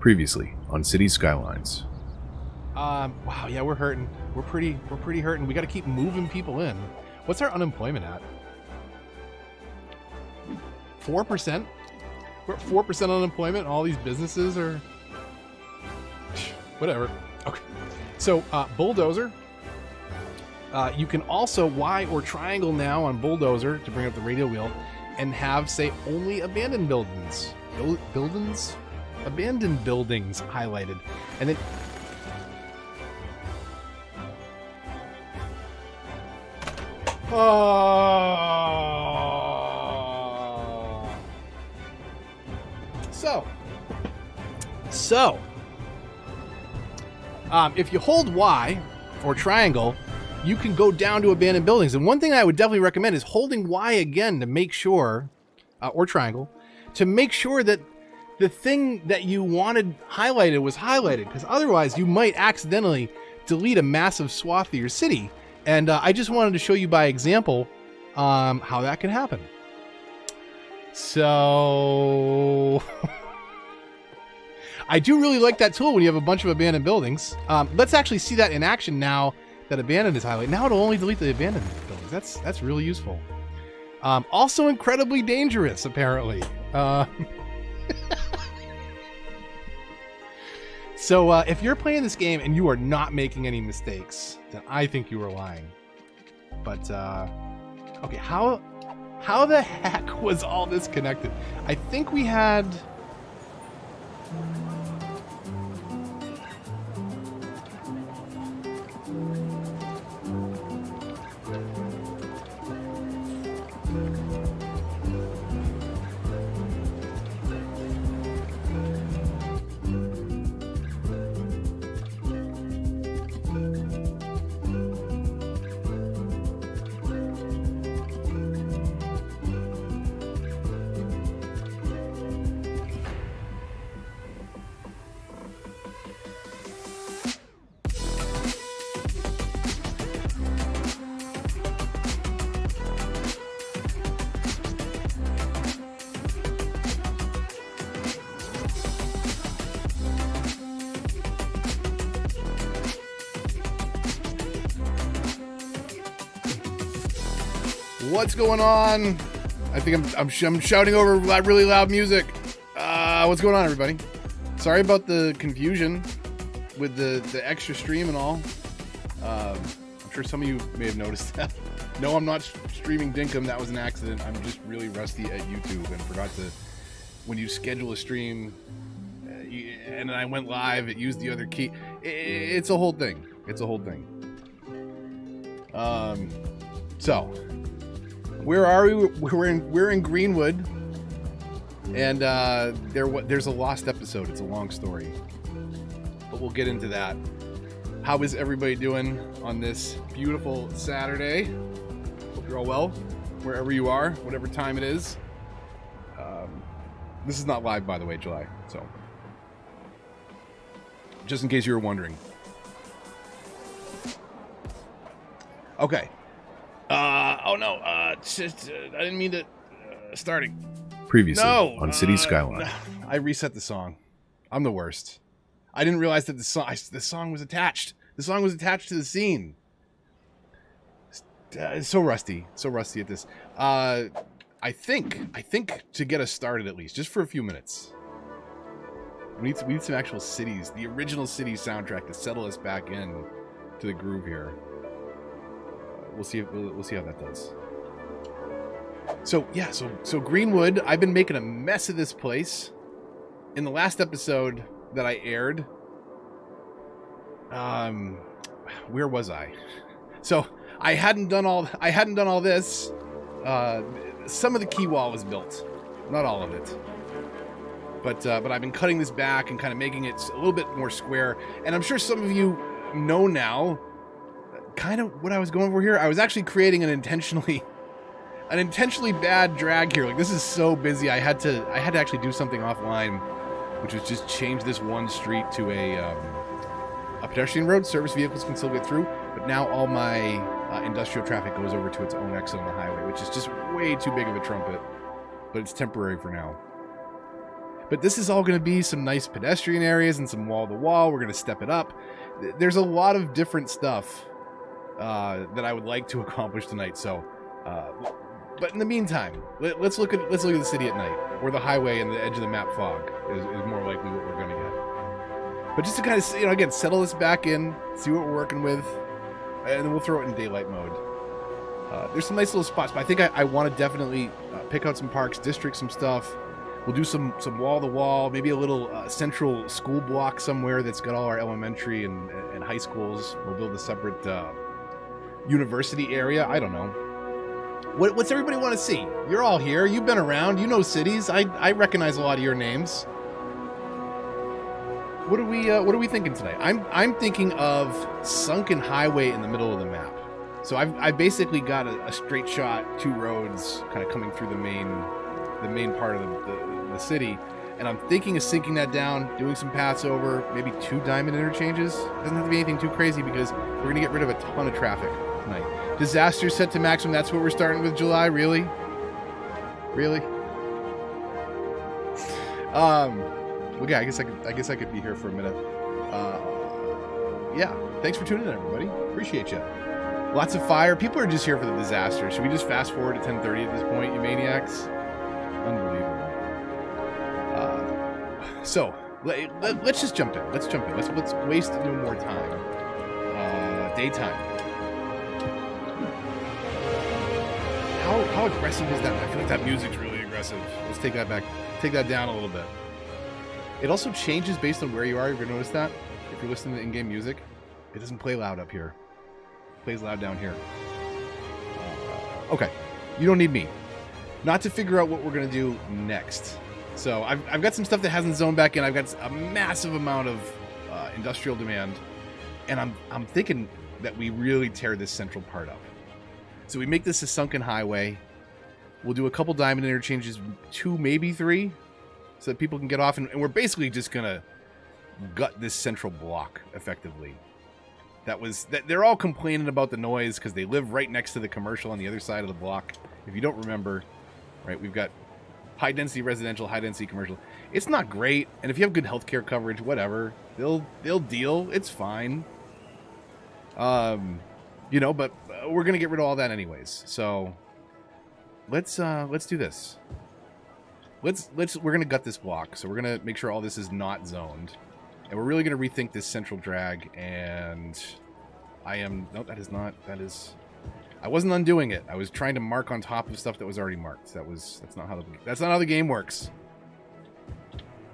Previously on City Skylines. Wow, yeah, we're hurting. We're pretty hurting. We got to keep moving people in. What's our unemployment at? 4%? We're at 4% unemployment. All these businesses are whatever. Okay. So, Bulldozer. You can also Y or triangle now on Bulldozer to bring up the radial wheel and have, say, only abandoned buildings. Abandoned buildings highlighted. And then So, if you hold Y or triangle, you can go down to abandoned buildings. And one thing I would definitely recommend is holding Y again to make sure, or triangle, to make sure that the thing that you wanted highlighted was highlighted, because otherwise you might accidentally delete a massive swath of your city. And I just wanted to show you by example how that can happen. So I do really like that tool when you have a bunch of abandoned buildings. Let's actually see that in action now that abandoned is highlighted. Now it'll only delete the abandoned buildings. That's really useful. Also incredibly dangerous, apparently. So if you're playing this game and you are not making any mistakes, then I think you are lying. But okay, how the heck was all this connected? I think we had what's going on? I think I'm shouting over really loud music. What's going on, everybody? Sorry about the confusion with the extra stream and all. I'm sure some of you may have noticed that. No, I'm not streaming Dinkum. That was an accident. I'm just really rusty at YouTube and forgot to, when you schedule a stream and then I went live, it used the other key. It's a whole thing. It's a whole thing. So where are we? We're in Greenwood, and there's a lost episode. It's a long story, but we'll get into that. How is everybody doing on this beautiful Saturday? Hope you're all well, wherever you are, whatever time it is. This is not live, by the way, July. So, just in case you were wondering. Okay. Oh no, I didn't mean to, starting. Previously on City Skyline. I reset the song. I'm the worst. I didn't realize that the song was attached. The song was attached to the scene. It's so rusty at this. I think to get us started at least, just for a few minutes, we need some actual cities, the original city soundtrack to settle us back in to the groove here. We'll see how that does. So yeah, so Greenwood, I've been making a mess of this place. In the last episode that I aired, where was I? So I hadn't done all this. Some of the key wall was built, not all of it. But I've been cutting this back and kind of making it a little bit more square. And I'm sure some of you know now kind of what I was going for here. I was actually creating an intentionally bad drag here. Like, this is so busy. I had to actually do something offline, which was just change this one street to a pedestrian road. Service vehicles can still get through, but now all my industrial traffic goes over to its own exit on the highway, which is just way too big of a trumpet, but it's temporary for now. But this is all going to be some nice pedestrian areas and some wall-to-wall. We're going to step it up. There's a lot of different stuff that I would like to accomplish tonight. So, but in the meantime, let's look at the city at night, or the highway and the edge of the map fog is more likely what we're going to get. But just to kind of, you know, again, settle this back in, see what we're working with, and then we'll throw it in daylight mode. There's some nice little spots, but I think I want to definitely pick out some parks, district some stuff. We'll do some wall-to-wall, maybe a little central school block somewhere that's got all our elementary and high schools. We'll build a separate university area. I don't know. What's everybody want to see? You're all here. You've been around. You know cities. I recognize a lot of your names. What are we thinking tonight? I'm thinking of sunken highway in the middle of the map. So I've basically got a straight shot, 2 roads kind of coming through the main part of the city, and I'm thinking of sinking that down, doing some paths over, maybe 2 diamond interchanges. Doesn't have to be anything too crazy because we're gonna get rid of a ton of traffic tonight. Disaster set to maximum. That's what we're starting with. July, really? Okay, I guess I could be here for a minute. Yeah, thanks for tuning in, everybody. Appreciate you. Lots of fire. People are just here for the disaster. Should we just fast forward to 10:30 at this point, you maniacs? Unbelievable. So let's just jump in. Let's waste no more time. Daytime. How aggressive is that? I feel like that music's really aggressive. Let's take that back. Take that down a little bit. It also changes based on where you are. You're gonna notice that if you're listening to in-game music, it doesn't play loud up here. It plays loud down here. Okay, you don't need me. Not to figure out what we're gonna do next. So I've got some stuff that hasn't zoned back in. I've got a massive amount of industrial demand, and I'm thinking that we really tear this central part up. So we make this a sunken highway. We'll do a couple diamond interchanges, 2, maybe 3, so that people can get off, and we're basically just gonna gut this central block effectively. That they're all complaining about the noise because they live right next to the commercial on the other side of the block. If you don't remember, right, we've got high density residential, high density commercial. It's not great, and if you have good healthcare coverage, whatever, they'll deal. It's fine. You know, but we're gonna get rid of all that anyways. So let's do this. We're gonna gut this block. So we're gonna make sure all this is not zoned, and we're really gonna rethink this central drag. And no, that is not. That is. I wasn't undoing it. I was trying to mark on top of stuff that was already marked. That's not how the game works.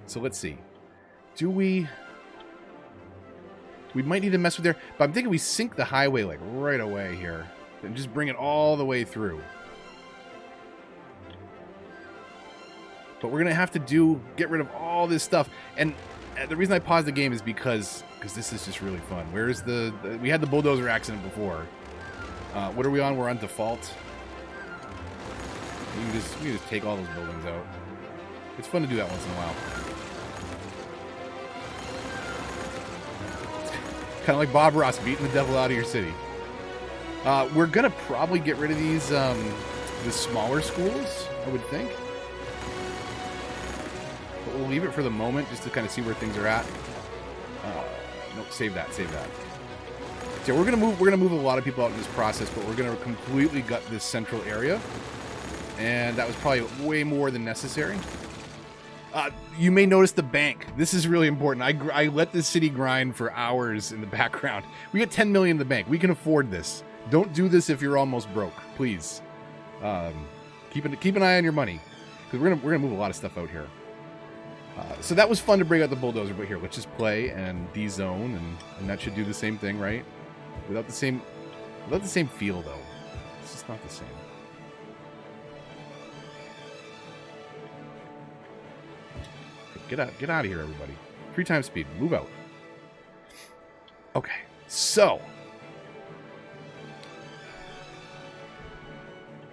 So let's see. We might need to mess with there, but I'm thinking we sink the highway like right away here and just bring it all the way through. But we're gonna have to get rid of all this stuff. And the reason I paused the game is because this is just really fun. Where's we had the bulldozer accident before. What are we on? We're on default. You can just take all those buildings out. It's fun to do that once in a while. Kind of like Bob Ross beating the devil out of your city. We're gonna probably get rid of these the smaller schools, I would think. But we'll leave it for the moment just to kind of see where things are at. Nope, save that. So we're gonna move a lot of people out in this process, but we're gonna completely gut this central area, and that was probably way more than necessary. You may notice the bank. This is really important. I let this city grind for hours in the background. We got 10 million in the bank. We can afford this. Don't do this if you're almost broke, please. Keep an eye on your money, because we're gonna move a lot of stuff out here. So that was fun to bring out the bulldozer, but here, let's just play and de-zone, and that should do the same thing, right? Without the same feel, though. It's just not the same. Okay, get out of here, everybody. 3 times speed. Move out. Okay, so.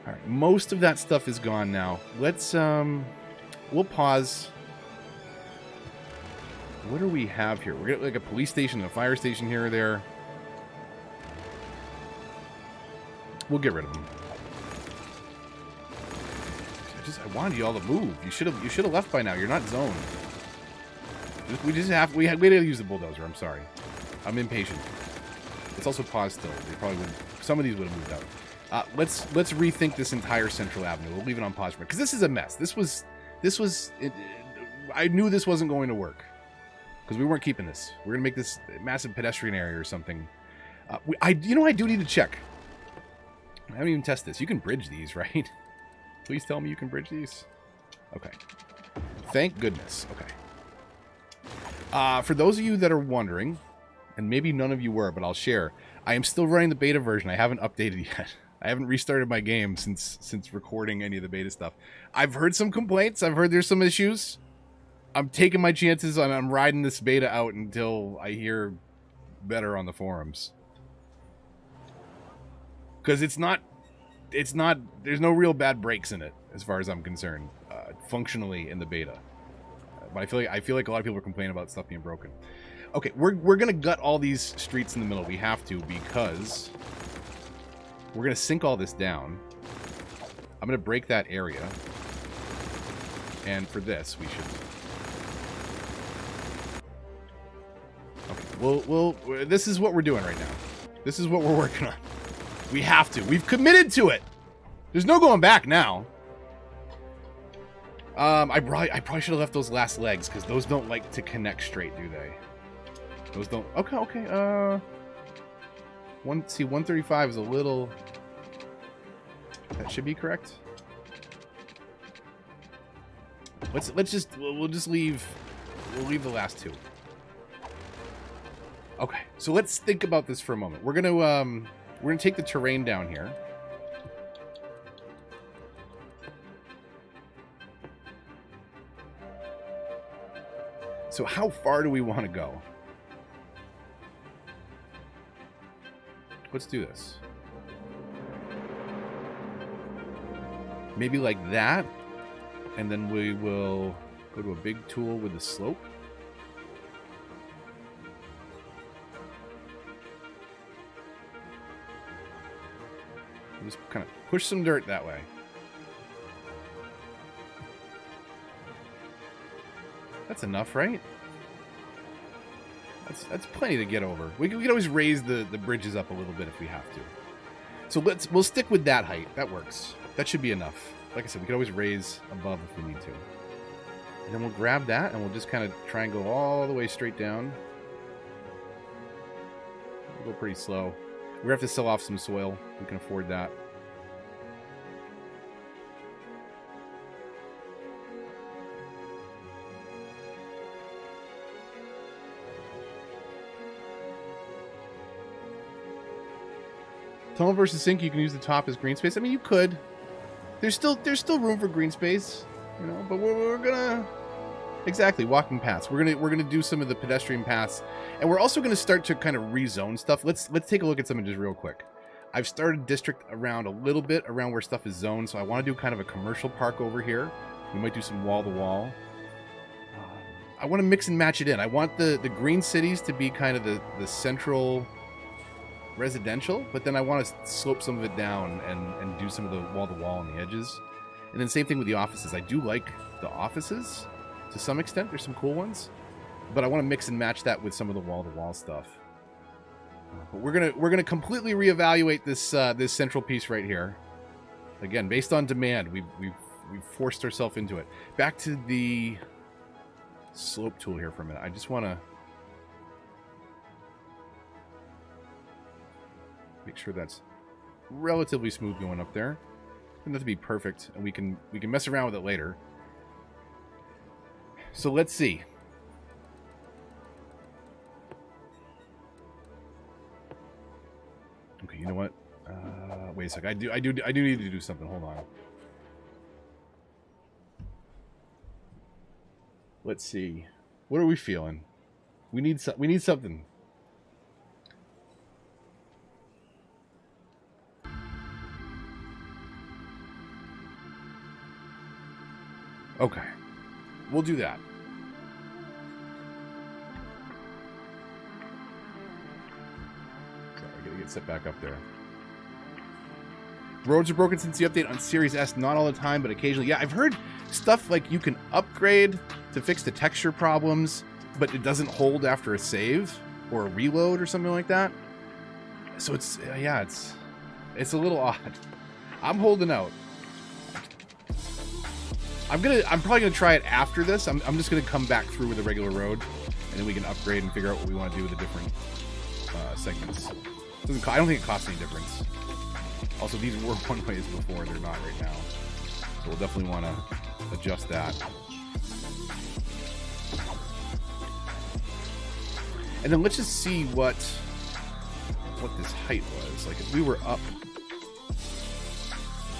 All right, most of that stuff is gone now. Let's we'll pause. What do we have here? We're getting like a police station and a fire station here or there. We'll get rid of them. I wanted you all to move. You should have left by now. You're not zoned. We had to use the bulldozer. I'm sorry. I'm impatient. It's also paused still. They probably would. Some of these would have moved out. Let's rethink this entire Central Avenue. We'll leave it on pause because this is a mess. I knew this wasn't going to work because we weren't keeping this. We're gonna make this massive pedestrian area or something. I do need to check. I haven't even tested this. You can bridge these, right? Please tell me you can bridge these. Okay. Thank goodness. Okay. For those of you that are wondering, and maybe none of you were, but I'll share. I am still running the beta version. I haven't updated yet. I haven't restarted my game since recording any of the beta stuff. I've heard some complaints. I've heard there's some issues. I'm taking my chances and I'm riding this beta out until I hear better on the forums. Because there's no real bad breaks in it, as far as I'm concerned, functionally in the beta. But I feel like a lot of people are complaining about stuff being broken. Okay, we're gonna gut all these streets in the middle. We have to because we're gonna sink all this down. I'm gonna break that area, and for this we should. Okay, this is what we're doing right now. This is what we're working on. We have to. We've committed to it. There's no going back now. I probably should have left those last legs because those don't like to connect straight, do they? Those don't. Okay. 135 is a little. That should be correct. We'll just leave. We'll leave the last two. Okay, so let's think about this for a moment. We're gonna take the terrain down here. So how far do we want to go? Let's do this. Maybe like that, and then we will go to a big tool with the slope. Just kind of push some dirt that way. That's enough, right? That's plenty to get over. We can always raise the bridges up a little bit if we have to. So we'll stick with that height. That works. That should be enough. Like I said, we can always raise above if we need to. And then we'll grab that and we'll just kind of try and go all the way straight down. We'll go pretty slow. We have to sell off some soil. We can afford that. Tunnel versus sink, you can use the top as green space. I mean, you could. There's still room for green space, you know. But we're gonna exactly walking paths. We're gonna do some of the pedestrian paths, and we're also gonna start to kind of rezone stuff. Let's take a look at something just real quick. I've started district around a little bit around where stuff is zoned, so I want to do kind of a commercial park over here. We might do some wall to wall. I want to mix and match it in. I want the green cities to be kind of the central residential, but then I want to slope some of it down and do some of the wall-to-wall on the edges. And then same thing with the offices. I do like the offices to some extent. There's some cool ones, but I want to mix and match that with some of the wall-to-wall stuff. But we're gonna completely reevaluate this this central piece right here. Again, based on demand, we've forced ourselves into it. Back to the slope tool here for a minute. I just want to make sure that's relatively smooth going up there. Doesn't have to be perfect, and we can mess around with it later. So let's see. Okay, you know what? Wait a sec. I do need to do something. Hold on. Let's see. What are we feeling? We need something. Okay, we'll do that. Sorry, I gotta get set back up there. Roads are broken since the update on Series S. Not all the time, but occasionally. Yeah, I've heard stuff like you can upgrade to fix the texture problems, but it doesn't hold after a save or a reload or something like that. So it's, yeah, it's a little odd. I'm holding out. I'm probably gonna try it after this. I'm just gonna come back through with a regular road, and then we can upgrade and figure out what we want to do with the different segments. I don't think it costs any difference. Also, these were one ways before; they're not right now. So we'll definitely want to adjust that. And then let's just see what this height was. Like if we were up.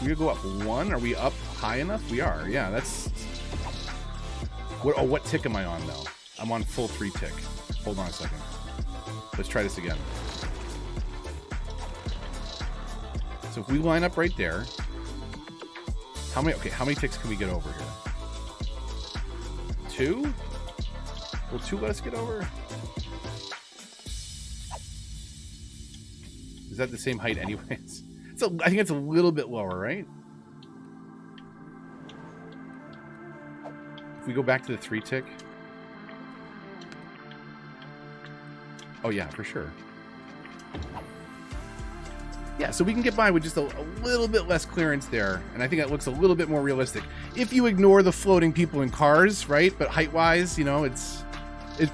We go up 1? Are we up high enough? We are. Yeah, that's... what tick am I on, though? I'm on full 3 tick. Hold on a second. Let's try this again. So if we line up right there... How many ticks can we get over here? 2? Will 2 let us get over? Is that the same height anyways? I think it's a little bit lower, right? If we go back to the 3 tick. Oh yeah, for sure. Yeah, so we can get by with just a little bit less clearance there. And I think that looks a little bit more realistic. If you ignore the floating people in cars, right? But height-wise, you know, it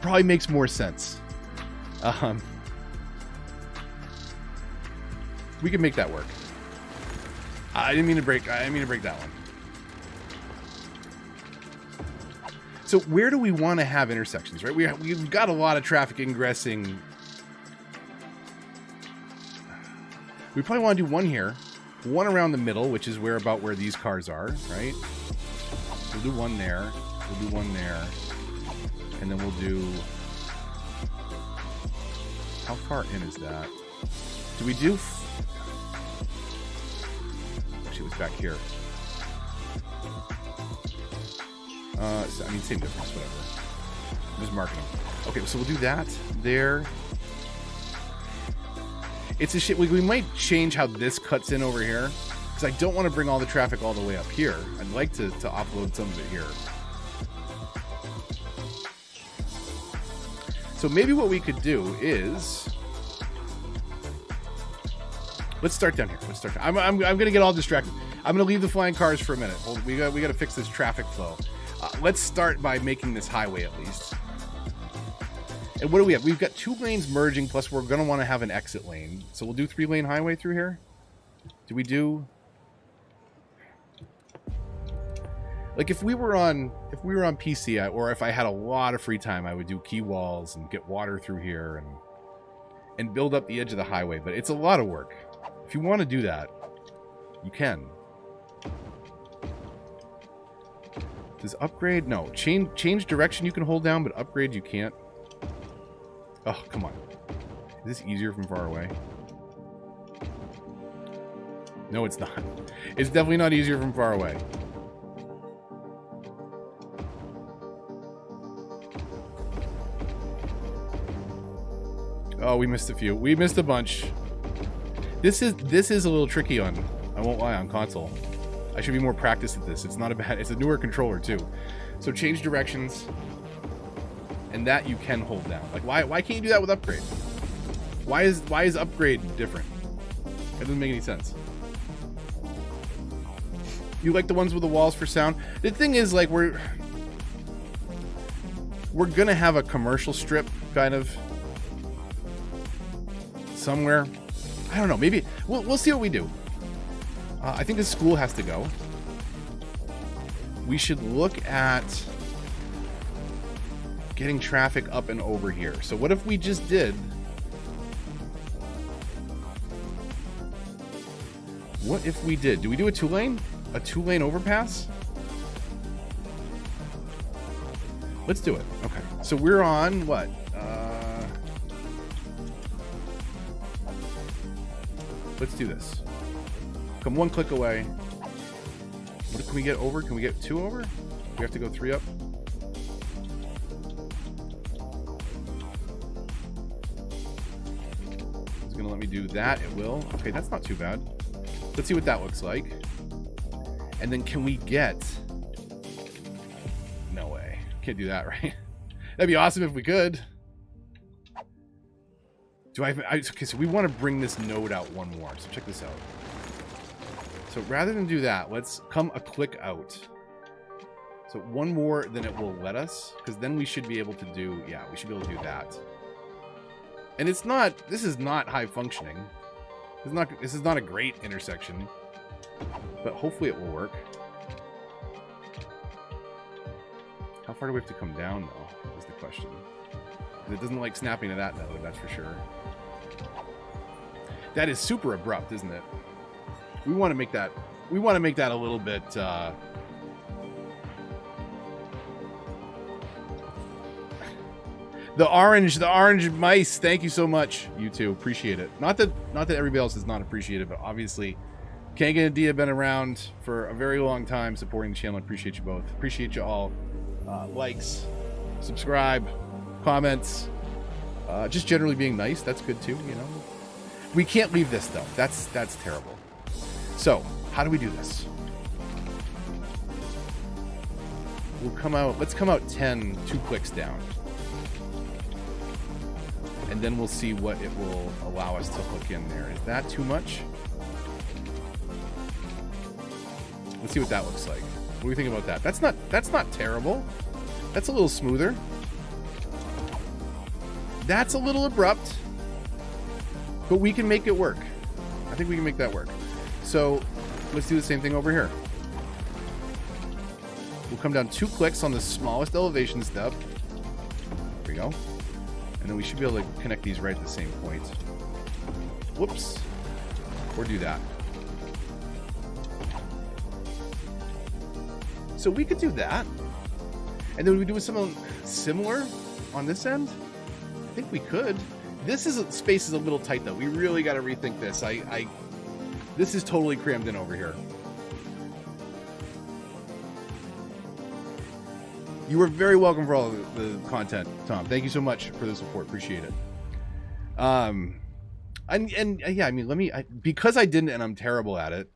probably makes more sense. We can make that work. I didn't mean to break that one. So where do we want to have intersections, right? We've got a lot of traffic ingressing. We probably want to do one here, one around the middle, which is where these cars are, right? We'll do one there. We'll do one there. And then we'll do... How far in is that? Do we do... Actually, it was back here. So, I mean, same difference, whatever. I'm just marking them. Okay, so we'll do that there. It's a shit. We might change how this cuts in over here, because I don't want to bring all the traffic all the way up here. I'd like to offload some of it here. So maybe what we could do is... Let's start down here. I'm going to get all distracted. I'm going to leave the flying cars for a minute. We got to fix this traffic flow. Let's start by making this highway at least. And what do we have? We've got 2 lanes merging, plus we're going to want to have an exit lane. So we'll do 3-lane highway through here. Do we do... Like if we were on PC, or if I had a lot of free time, I would do key walls and get water through here and build up the edge of the highway. But it's a lot of work. If you want to do that, you can. Does upgrade? No. Change direction you can hold down, but upgrade you can't. Oh, come on. Is this easier from far away? No, it's not. It's definitely not easier from far away. Oh, we missed a few. We missed a bunch. This is a little tricky on, I won't lie, on console. I should be more practiced at this. It's not a bad, it's a newer controller too. So change directions, and that you can hold down. Like why can't you do that with upgrade? Why is upgrade different? That doesn't make any sense. You like the ones with the walls for sound? The thing is, like, we're gonna have a commercial strip kind of somewhere. I don't know. Maybe we'll see what we do. I think the school has to go. We should look at getting traffic up and over here. So what if we just did... What if we did? Do we do a 2-lane? A 2-lane overpass? Let's do it. Okay. So we're on what? Let's do this. Come 1 click away. What can we get over? Can we get 2 over? We have to go 3 up. It's gonna let me do that. It will. Okay, that's not too bad. Let's see what that looks like. And then can we get... No way. Can't do that, right? That'd be awesome if we could. Okay, so we want to bring this node out one more. So check this out. So rather than do that, let's come a click out. So one more than it will let us. Because then we should be able to do... Yeah, we should be able to do that. And it's not... This is not high functioning. This is not a great intersection. But hopefully it will work. How far do we have to come down, though, is the question. It doesn't like snapping to that node, that's for sure. That is super abrupt, isn't it? We want to make that... We want to make that a little bit... The orange mice. Thank you so much, you two. Appreciate it. Not that everybody else does not appreciate it, but obviously, Kanga and Dia have been around for a very long time supporting the channel. I appreciate you both. Appreciate you all. Likes, subscribe, comments, just generally being nice. That's good too, you know. We can't leave this though. That's terrible. So how do we do this? We'll come out. Let's come out 10, 2 clicks down. And then we'll see what it will allow us to hook in there. Is that too much? Let's see what that looks like. What do you think about that? That's not terrible. That's a little smoother. That's a little abrupt. But we can make it work. I think we can make that work. So let's do the same thing over here. We'll come down 2 clicks on the smallest elevation step. There we go. And then we should be able to connect these right at the same point. Whoops. Or do that. So we could do that. And then we do something similar on this end. I think we could. Space is a little tight though. We really got to rethink this. This is totally crammed in over here. You were very welcome for all the content, Tom. Thank you so much for the support. Appreciate it. And yeah, I mean, because I didn't, and I'm terrible at it.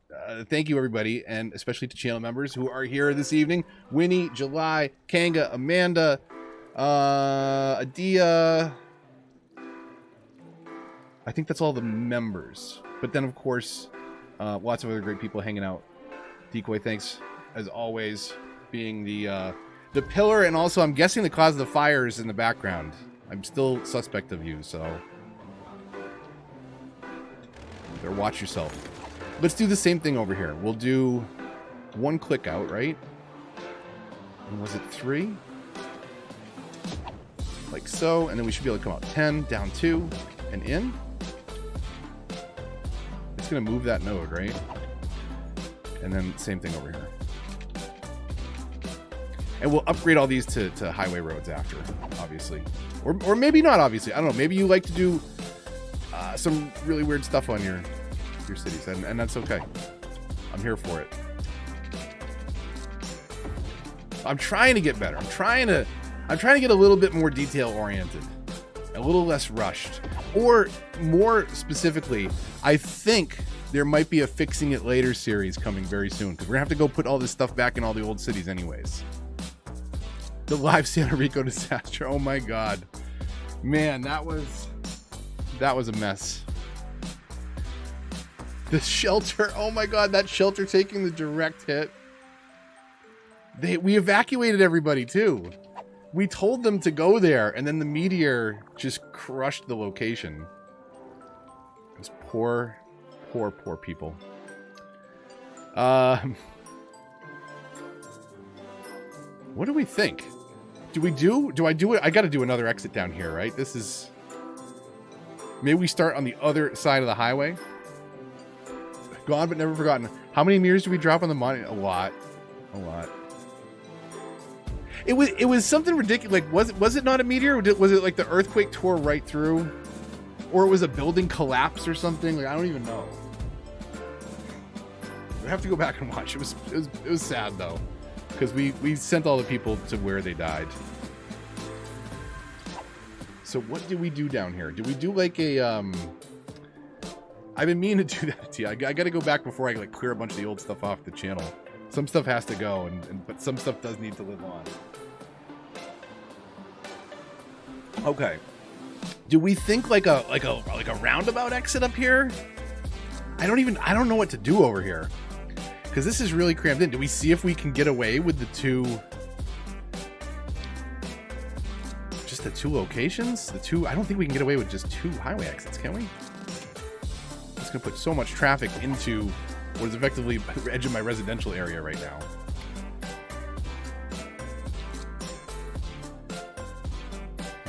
Thank you, everybody, and especially to channel members who are here this evening. Winnie, July, Kanga, Amanda, Adia. I think that's all the members. But then, of course, lots of other great people hanging out. Decoy, thanks, as always, being the pillar, and also, I'm guessing the cause of the fires in the background. I'm still suspect of you, so... Better watch yourself. Let's do the same thing over here. We'll do 1 click out, right? And was it 3? Like so, and then we should be able to come out 10, down 2, and in. It's gonna move that node, right? And then same thing over here. And we'll upgrade all these to highway roads after, obviously. Or maybe not, obviously. I don't know. Maybe you like to do some really weird stuff on your cities, and that's okay. I'm here for it. I'm trying to get better. I'm trying to get a little bit more detail oriented, a little less rushed. Or more specifically, I think there might be a Fixing It Later series coming very soon, because we're gonna have to go put all this stuff back in all the old cities anyways. The live Santa Rico disaster. Oh my god. Man, that was a mess. The shelter. Oh my god, that shelter taking the direct hit. We evacuated everybody too. We told them to go there, and then the meteor just crushed the location. Those poor people. What do we think? Do I do it? I got to do another exit down here, right? This is... Maybe we start on the other side of the highway. Gone but never forgotten. How many meters do we drop on the money? A lot. It was something ridiculous. Like, was it not a meteor? Was it like the earthquake tore right through? Or it was a building collapse or something? Like, I don't even know. We have to go back and watch. It was sad though. Because we sent all the people to where they died. So what do we do down here? Do we do like a I've been meaning to do that to you. I got to go back before I like clear a bunch of the old stuff off the channel. Some stuff has to go, but some stuff does need to live on. Okay. Do we think like a roundabout exit up here? I don't know what to do over here. Because this is really crammed in. Do we see if we can get away with the two locations? I don't think we can get away with just 2 highway exits, can we? It's going to put so much traffic into what is effectively the edge of my residential area right now.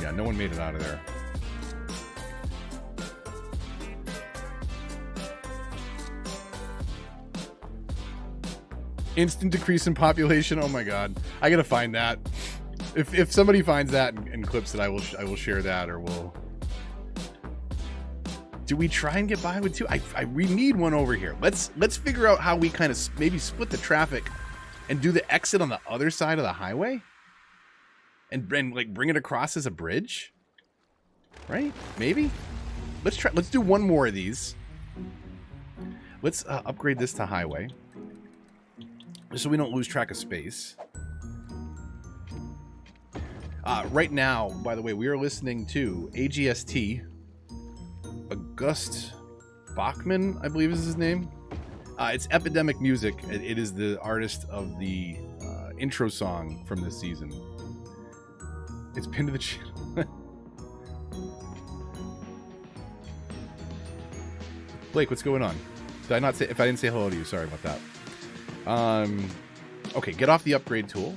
Yeah, no one made it out of there. Instant decrease in population. Oh my god, I gotta find that. If somebody finds that and clips it, I will share that, or we'll. Do we try and get by with 2? We need one over here. Let's figure out how we kind of maybe split the traffic and do the exit on the other side of the highway, and like bring it across as a bridge. Right? Maybe. Let's try. Let's do one more of these. Let's upgrade this to highway, so we don't lose track of space. Right now, by the way, we are listening to AGST. August Bachman, I believe is his name. It's Epidemic Music. It is the artist of the intro song from this season. It's pinned to the channel. Blake, what's going on? Did I not say? If I didn't say hello to you, sorry about that. Okay, get off the upgrade tool.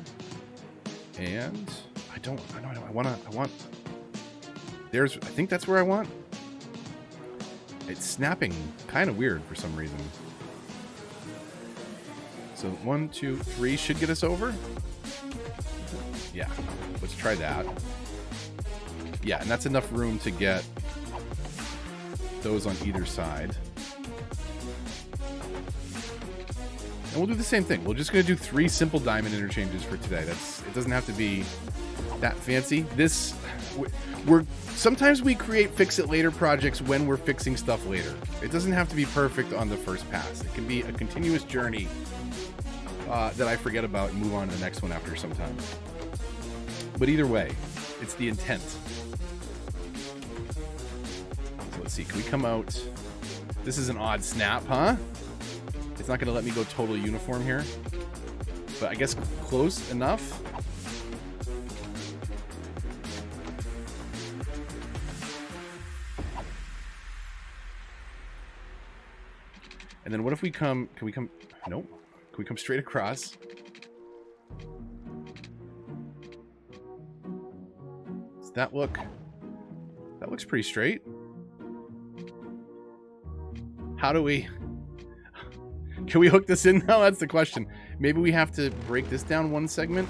And I want. I think that's where I want. It's snapping kind of weird for some reason. So 1, 2, 3 should get us over. Yeah, let's try that. Yeah, and that's enough room to get those on either side. And we'll do the same thing. We're just going to do 3 simple diamond interchanges for today. It doesn't have to be that fancy. Sometimes we create fix-it-later projects when we're fixing stuff later. It doesn't have to be perfect on the first pass. It can be a continuous journey that I forget about and move on to the next one after some time. But either way, it's the intent. So let's see. Can we come out? This is an odd snap, huh? It's not going to let me go total uniform here. But I guess close enough. And then what if we come... Can we come... Nope. Can we come straight across? Does that look... That looks pretty straight. How do we... Can we hook this in now? That's the question. Maybe we have to break this down one segment.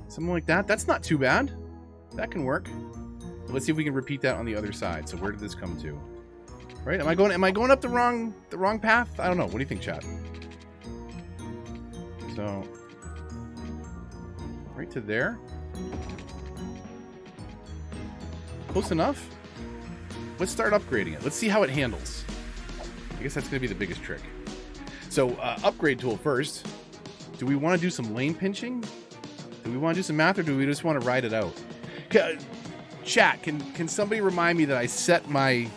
Something like that. That's not too bad. That can work. Let's see if we can repeat that on the other side. So where did this come to? Right? Am I going up the wrong path? I don't know. What do you think, chat? So right to there. Close enough. Let's start upgrading it. Let's see how it handles. I guess that's going to be the biggest trick. So upgrade tool first. Do we want to do some lane pinching? Do we want to do some math, or do we just want to ride it out? Chat, can somebody remind me that I set my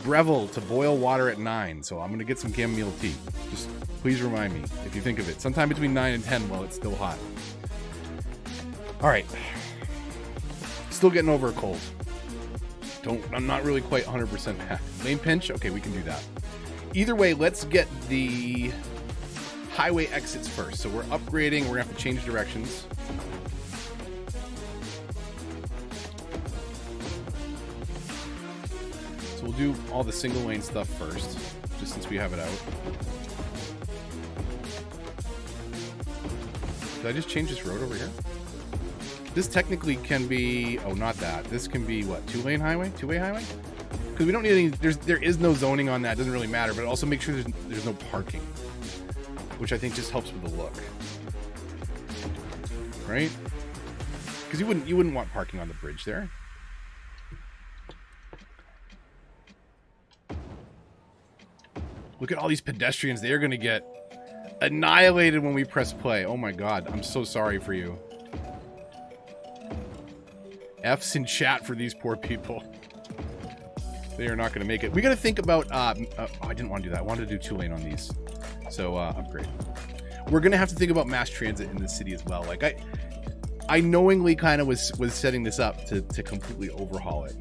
Breville to boil water at 9, so I'm going to get some chamomile tea. Just please remind me if you think of it. Sometime between 9 and 10 while it's still hot. All right. Still getting over a cold. I'm not really quite 100% back. Lane pinch? Okay, we can do that. Either way, let's get the highway exits first. So we're upgrading. We're going to have to change directions. So we'll do all the single lane stuff first, just since we have it out. Did I just change this road over here? This technically can be... Oh, not that. This can be, what, two-lane highway? Two-way highway? Because we don't need any... There is no zoning on that. It doesn't really matter. But also make sure there's no parking. Which I think just helps with the look. Right? Because you wouldn't want parking on the bridge there. Look at all these pedestrians. They are going to get annihilated when we press play. Oh my god. I'm so sorry for you. F's in chat for these poor people. They are not going to make it. We got to think about... oh, I didn't want to do that. I wanted to do 2-lane on these. So, upgrade. We're going to have to think about mass transit in the city as well. Like, I knowingly kind of was setting this up to completely overhaul it.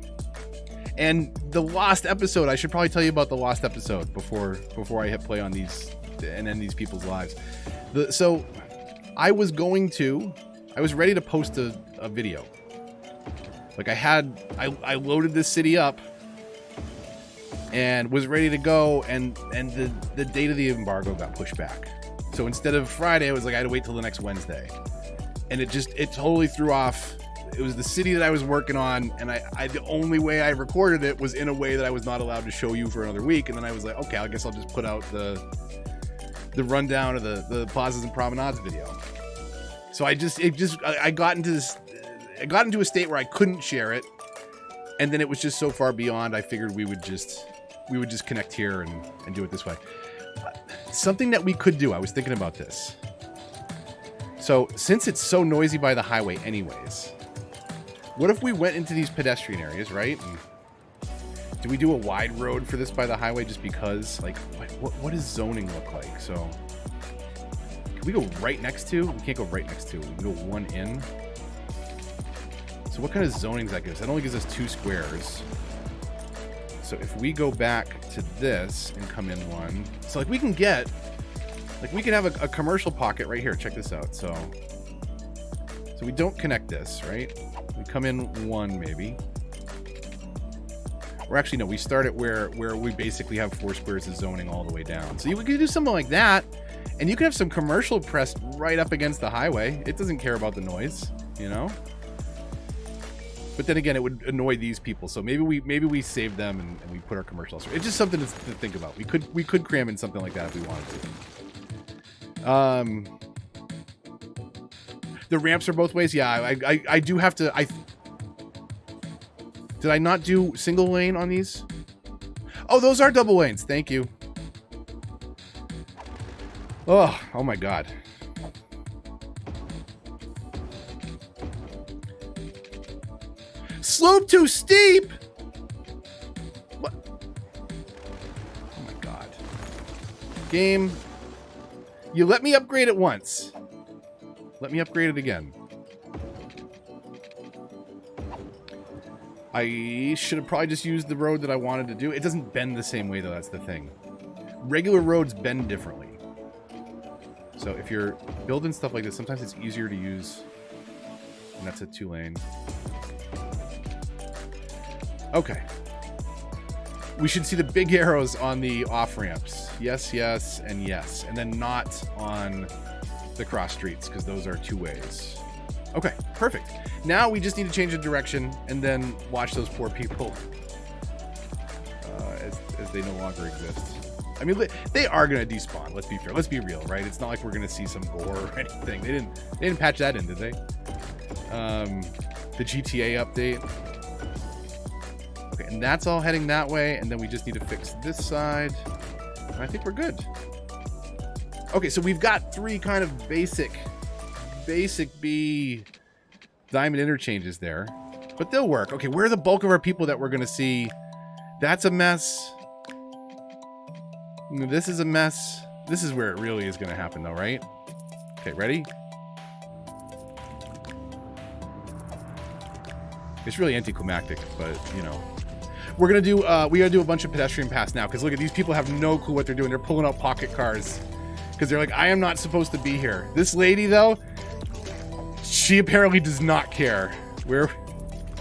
And the lost episode, I should probably tell you about the lost episode before I hit play on these and end these people's lives. So I was ready to post a video. Like I loaded this city up and was ready to go, and the date of the embargo got pushed back. So instead of Friday, I was like, I had to wait till the next Wednesday. And it totally threw off. It was the city that I was working on, and the only way I recorded it was in a way that I was not allowed to show you for another week. And then I was like, okay, I guess I'll just put out the rundown of the plazas and promenades video. So I got into a state where I couldn't share it, and then it was just so far beyond. I figured we would just connect here and do it this way. Something that we could do. I was thinking about this. So since it's so noisy by the highway, anyways. What if we went into these pedestrian areas, right? And do we do a wide road for this by the highway just because? Like, what does zoning look like? So, can we go right next to? We can't go right next to. We can go one in. So what kind of zoning does that give us? That only gives us 2 squares. So if we go back to this and come in one. So like we can have a commercial pocket right here. Check this out. So we don't connect this, right? We come in one maybe. Or actually, no, we start at where we basically have 4 squares of zoning all the way down. So you could do something like that, and you could have some commercial pressed right up against the highway. It doesn't care about the noise, you know? But then again, it would annoy these people. So maybe we save them and we put our commercials. It's just something to think about. We could cram in something like that if we wanted to. The ramps are both ways. Yeah, I do have to. Did I not do single lane on these? Oh, those are double lanes. Thank you. Oh my God. Slope too steep. What? Oh my God. Game. You let me upgrade it once. Let me upgrade it again. I should have probably just used the road that I wanted to do. It doesn't bend the same way, though. That's the thing. Regular roads bend differently. So if you're building stuff like this, sometimes it's easier to use. And that's a 2-lane. Okay. We should see the big arrows on the off-ramps. Yes, yes, and yes. And then not on the cross streets, because those are 2 ways. Okay, perfect. Now we just need to change the direction and then watch those poor people as they no longer exist. I mean, they are going to despawn. Let's be fair. Let's be real, right? It's not like we're going to see some gore or anything. They didn't patch that in, did they? The GTA update. Okay, and that's all heading that way, and then we just need to fix this side. And I think we're good. Okay, so we've got 3 kind of basic B diamond interchanges there, but they'll work. Okay, where are the bulk of our people that we're going to see? That's a mess. This is a mess. This is where it really is going to happen, though, right? Okay, ready? It's really anticlimactic, but, you know. We're going to do, we got to do a bunch of pedestrian pass now, because look at these people have no clue what they're doing. They're pulling out pocket cars, because they're like, I am not supposed to be here. This lady, though, she apparently does not care.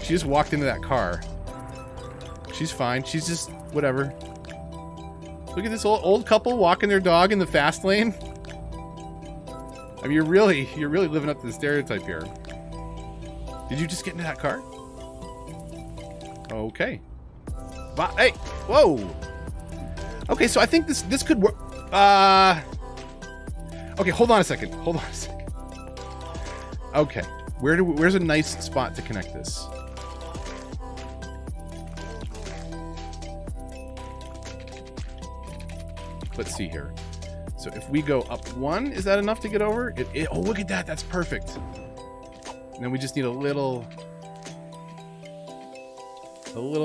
She just walked into that car. She's fine. She's just, whatever. Look at this old couple walking their dog in the fast lane. I mean, you're really living up to the stereotype here. Did you just get into that car? Okay. Hey, whoa. Okay, so I think this could work. Okay, hold on a second. Okay. Where's a nice spot to connect this? Let's see here. So if we go up 1, is that enough to get over? Oh, look at that. That's perfect. And then we just need a little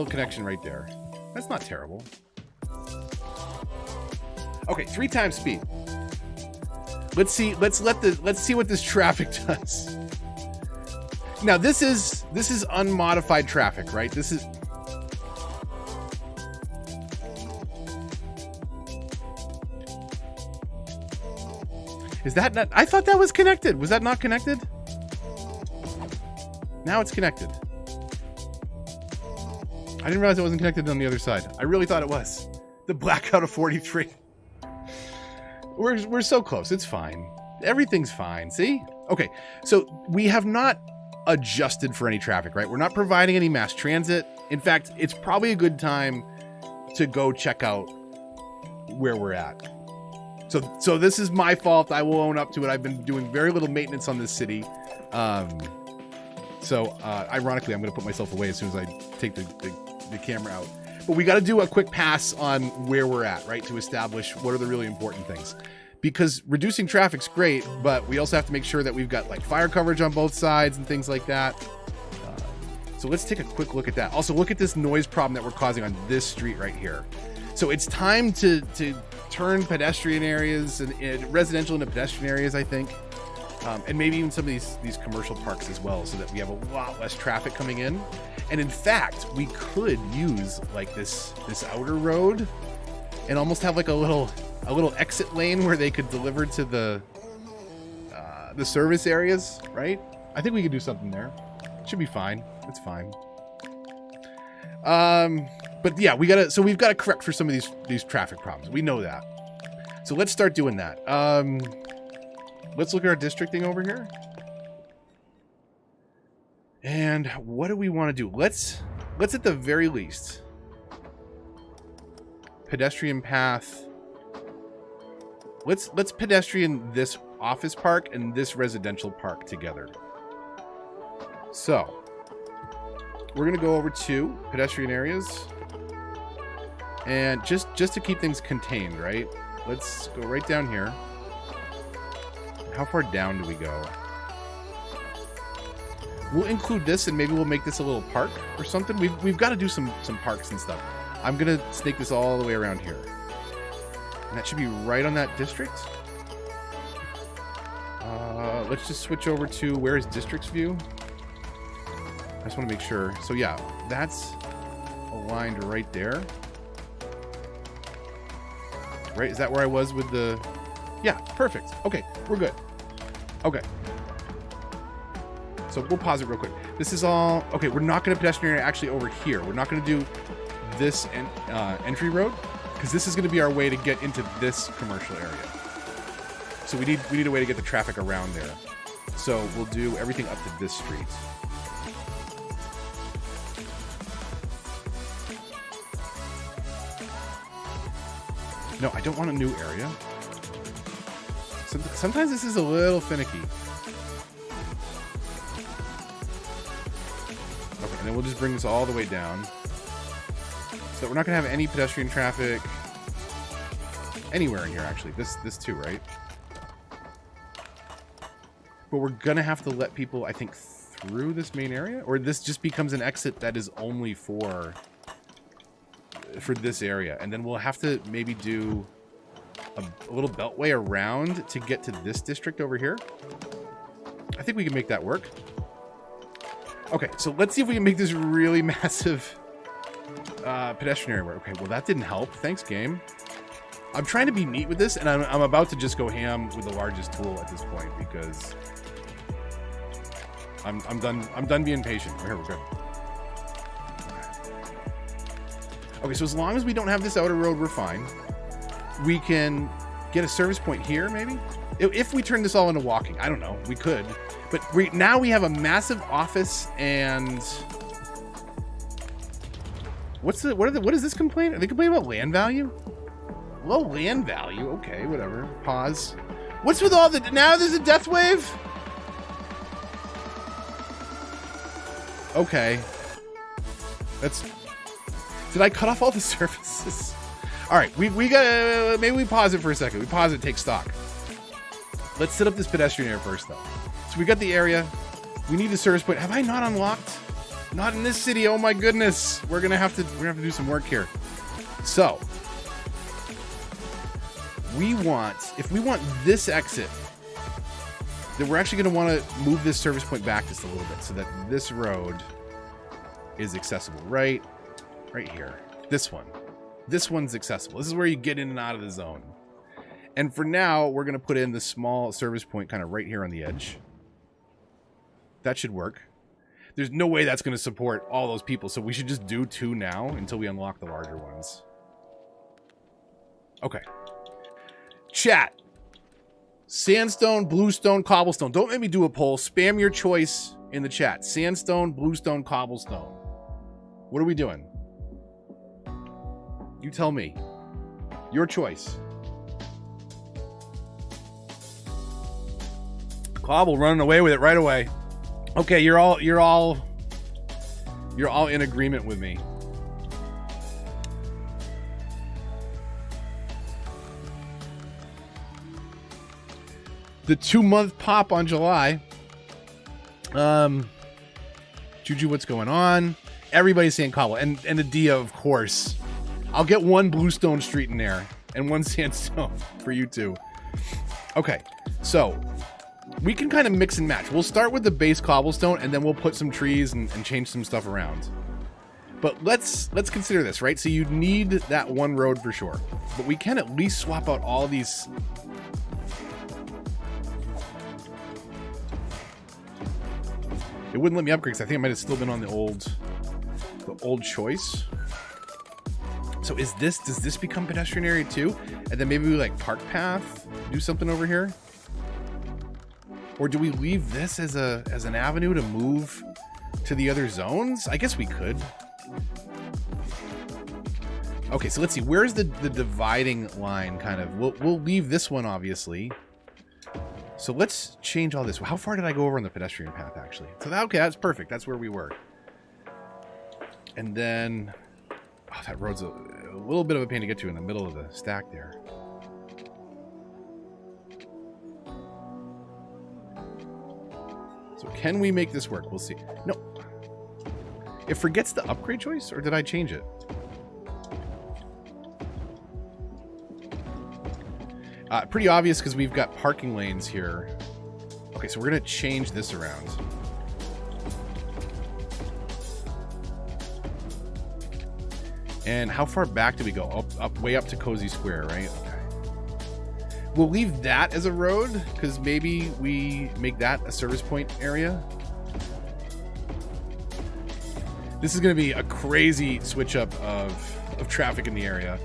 connection right there. That's not terrible. Okay, 3 times speed. Let's see what this traffic does. Now this is unmodified traffic, right? This is that not? I thought that was connected. Was that not connected? Now it's connected. I didn't realize it wasn't connected on the other side. I really thought it was. The blackout of 43. We're so close. It's fine. Everything's fine. See? Okay. So we have not adjusted for any traffic, right? We're not providing any mass transit. In fact, it's probably a good time to go check out where we're at. So this is my fault. I will own up to it. I've been doing very little maintenance on this city. Ironically, I'm going to put myself away as soon as I take the camera out. But we got to do a quick pass on where we're at, right? To establish what are the really important things. Because reducing traffic's great, but we also have to make sure that we've got like fire coverage on both sides and things like that. So let's take a quick look at that. Also, look at this noise problem that we're causing on this street right here. So it's time to turn pedestrian areas and residential into pedestrian areas, I think. And maybe even some of these commercial parks as well, so that we have a lot less traffic coming in. And in fact, we could use like this outer road and almost have like a little exit lane where they could deliver to the service areas, right? I think we could do something there. Should be fine. It's fine. But yeah, we've got to correct for some of these traffic problems. We know that. So let's start doing that. Let's look at our districting over here. And what do we want to do? Let's at the very least pedestrian path. Let's pedestrian this office park and this residential park together. So we're gonna go over to pedestrian areas, and just to keep things contained, right? Let's go right down here. How far down do we go? We'll include this, and maybe we'll make this a little park or something. We've got to do some parks and stuff. I'm gonna snake this all the way around here, and that should be right on that district. Let's just switch over to where is districts view. I just want to make sure. So yeah, that's aligned right there. Right? Is that where I was with the... Yeah, perfect. Okay, we're good. Okay. So we'll pause it real quick. This is all... Okay, we're not going to pedestrian area actually over here. We're not going to do this entry road, because this is going to be our way to get into this commercial area. So we need a way to get the traffic around there. So we'll do everything up to this street. No, I don't want a new area. Sometimes this is a little finicky. Okay, and then we'll just bring this all the way down. So we're not going to have any pedestrian traffic anywhere in here, actually. This too, right? But we're going to have to let people, I think, through this main area? Or this just becomes an exit that is only for this area. And then we'll have to maybe do a little beltway around to get to this district over here. I think we can make that work. Okay, so let's see if we can make this really massive pedestrian area work. Okay, well that didn't help. Thanks, game. I'm trying to be neat with this, and I'm about to just go ham with the largest tool at this point, because I'm done being patient. Here, we're good. Okay, so as long as we don't have this outer road, we're fine. We can get a service point here, maybe? If we turn this all into walking. I don't know. We could. But now we have a massive office, and... What is this complaint? Are they complaining about land value? Low land value? Okay, whatever. Pause. What's with all the... Now there's a death wave? Okay. That's... Did I cut off all the services? All right, we got... maybe we pause it for a second. We pause it, take stock. Let's set up this pedestrian area first, though. So we got the area. We need the service point. Have I not unlocked? Not in this city. Oh my goodness. We're gonna have to do some work here. So if we want this exit, then we're actually gonna want to move this service point back just a little bit so that this road is accessible. Right here. This one. This one's accessible. This is where you get in and out of the zone. And for now, we're gonna put in the small service point kind of right here on the edge. That should work. There's no way that's going to support all those people, so we should just do 2 now until we unlock the larger ones. Okay. Chat. Sandstone, bluestone, cobblestone. Don't make me do a poll. Spam your choice in the chat. Sandstone, bluestone, cobblestone. What are we doing? You tell me. Your choice. Cobble running away with it right away. Okay, you're all in agreement with me. The 2-month pop on July. Juju, what's going on? Everybody's saying cobble, and Adia, of course. I'll get 1 bluestone street in there and 1 sandstone for you two. Okay, so we can kind of mix and match. We'll start with the base cobblestone, and then we'll put some trees and change some stuff around. But let's consider this, right? So you need that 1 road for sure. But we can at least swap out all these. It wouldn't let me upgrade because I think I might have still been on the old choice. So does this become pedestrian area too? And then maybe we like park path, do something over here? Or do we leave this as an avenue to move to the other zones? I guess we could. Okay, so let's see. Where's the dividing line kind of? We'll leave this one, obviously. So let's change all this. How far did I go over on the pedestrian path, actually? So okay, that's perfect. That's where we were. And then... Oh, that road's a little bit of a pain to get to in the middle of the stack there. So can we make this work? We'll see. No. It forgets the upgrade choice, or did I change it? Pretty obvious because we've got parking lanes here. Okay, so we're going to change this around. And how far back do we go? Way up to Cozy Square, right? Okay. We'll leave that as a road, because maybe we make that a service point area. This is going to be a crazy switch up of traffic in the area.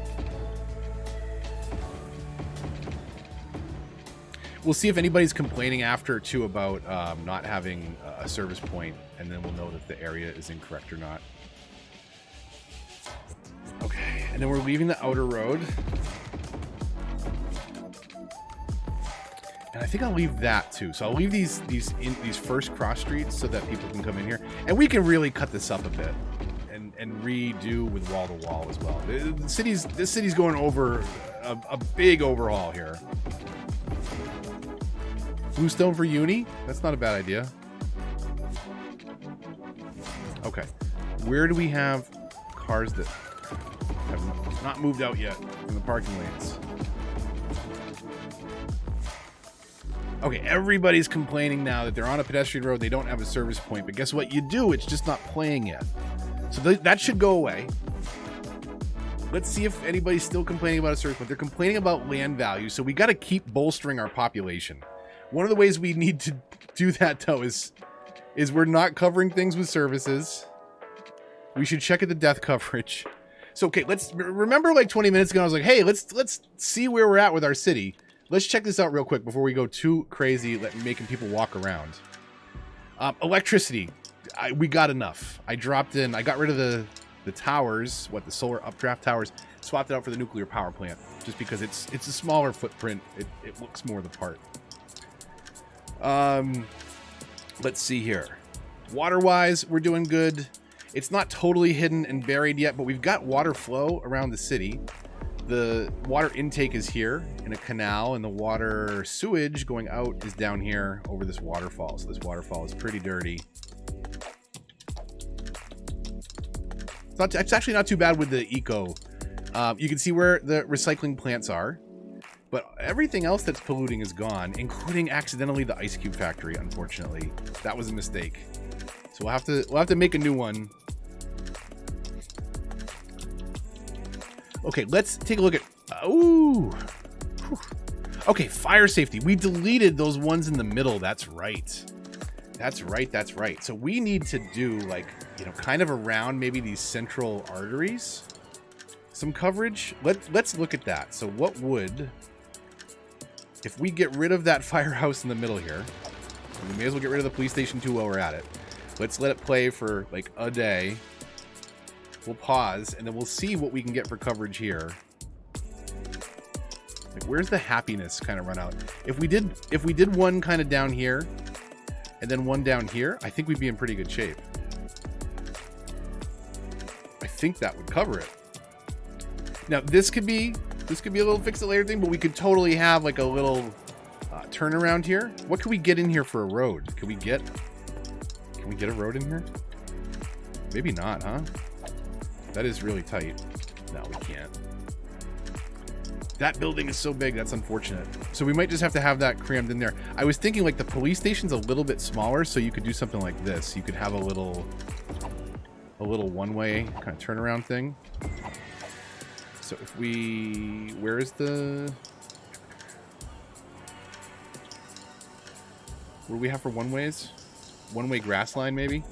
We'll see if anybody's complaining after, too, about not having a service point, and then we'll know that the area is incorrect or not. Okay, and then we're leaving the outer road. And I think I'll leave that too. So I'll leave these first cross streets so that people can come in here. And we can really cut this up a bit and redo with wall to wall as well. This city's going over a big overhaul here. Bluestone for uni? That's not a bad idea. Okay. Where do we have cars that have not moved out yet from the parking lanes? Okay, everybody's complaining now that they're on a pedestrian road, they don't have a service point, but guess what? You do, it's just not playing yet. So that should go away. Let's see if anybody's still complaining about a service point. They're complaining about land value, so we got to keep bolstering our population. One of the ways we need to do that, though, is we're not covering things with services. We should check at the death coverage. So, okay, let's remember like 20 minutes ago, I was like, hey, let's see where we're at with our city. Let's check this out real quick before we go too crazy making people walk around. Electricity. We got enough. I got rid of the towers, the solar updraft towers, swapped it out for the nuclear power plant, just because it's a smaller footprint. It looks more the part. Let's see here. Water-wise, we're doing good. It's not totally hidden and buried yet, but we've got water flow around the city. The water intake is here in a canal, and the water sewage going out is down here over this waterfall. So this waterfall is pretty dirty. It's actually not too bad with the eco. You can see where the recycling plants are, but everything else that's polluting is gone, including accidentally the ice cube factory. Unfortunately, that was a mistake. So we'll have to make a new one. Okay, let's take a look at. Ooh. Whew. Okay, fire safety. We deleted those ones in the middle. That's right. That's right. That's right. So we need to do, like, you know, kind of around maybe these central arteries, some coverage. Let's look at that. So what would, if we get rid of that firehouse in the middle here, we may as well get rid of the police station too while we're at it. Let's let it play for like a day. We'll pause, and then we'll see what we can get for coverage here. Like, where's the happiness kind of run out? If we did one kind of down here, and then one down here, I think we'd be in pretty good shape. I think that would cover it. Now, this could be a little fix it later thing, but we could totally have like a little turnaround here. What can we get in here for a road? Can we get a road in here? Maybe not, huh? That is really tight. No, we can't. That building is so big, that's unfortunate. So we might just have to have that crammed in there. I was thinking like the police station's a little bit smaller, so you could do something like this. You could have a little one-way kind of turnaround thing. So if we, what do we have for one-ways? One-way grass line, maybe?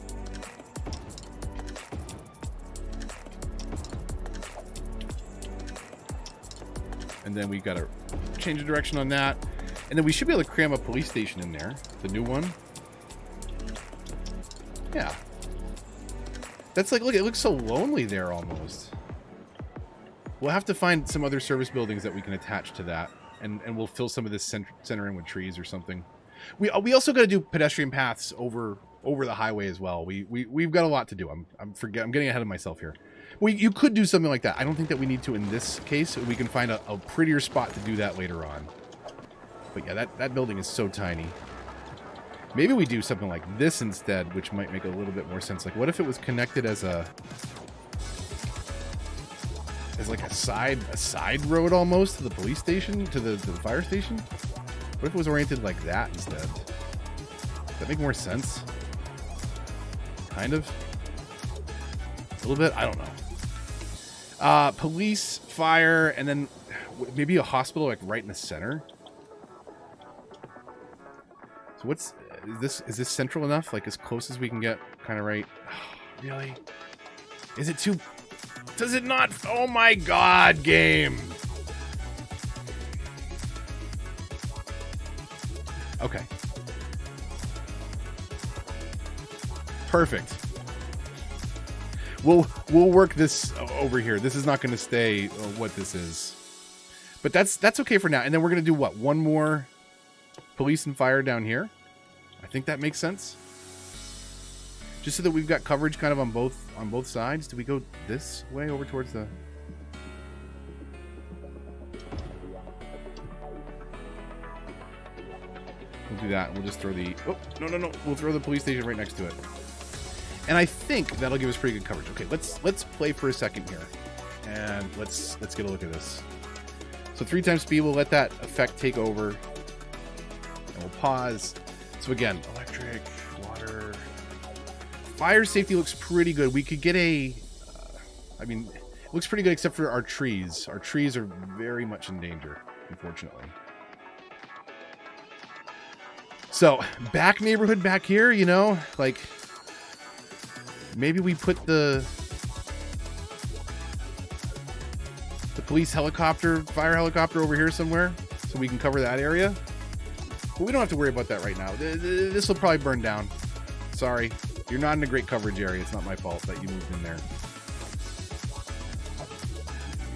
And then we got to change the direction on that. And then we should be able to cram a police station in there. The new one. Yeah. That's like, look, it looks so lonely there almost. We'll have to find some other service buildings that we can attach to that. And we'll fill some of this center in with trees or something. We also got to do pedestrian paths over the highway as well. We've got a lot to do. I'm getting ahead of myself here. You could do something like that. I don't think that we need to in this case. We can find a prettier spot to do that later on. But yeah, that building is so tiny. Maybe we do something like this instead, which might make a little bit more sense. Like, what if it was connected as like a side road almost to the police station, to the fire station? What if it was oriented like that instead? Does that make more sense? Kind of. A little bit? I don't know. Police, fire, and then maybe a hospital like right in the center. So is this central enough? Like as close as we can get, kind of right. Oh, really? Is it too? Does it not? Oh my God, game. Okay. Perfect. We'll work this over here. This is not going to stay what this is. But that's okay for now. And then we're going to do what? One more police and fire down here. I think that makes sense. Just so that we've got coverage kind of on both sides. Do we go this way over towards the... We'll do that. We'll just throw the... Oh, no. We'll throw the police station right next to it. And I think that'll give us pretty good coverage. Okay, let's play for a second here. And let's get a look at this. So 3 times speed, we'll let that effect take over. And we'll pause. So again, electric, water. Fire safety looks pretty good. We could get a... I mean, it looks pretty good except for our trees. Our trees are very much in danger, unfortunately. So, back neighborhood back here, you know, like... Maybe we put the police helicopter, fire helicopter over here somewhere so we can cover that area. But we don't have to worry about that right now. This will probably burn down. Sorry. You're not in a great coverage area. It's not my fault that you moved in there.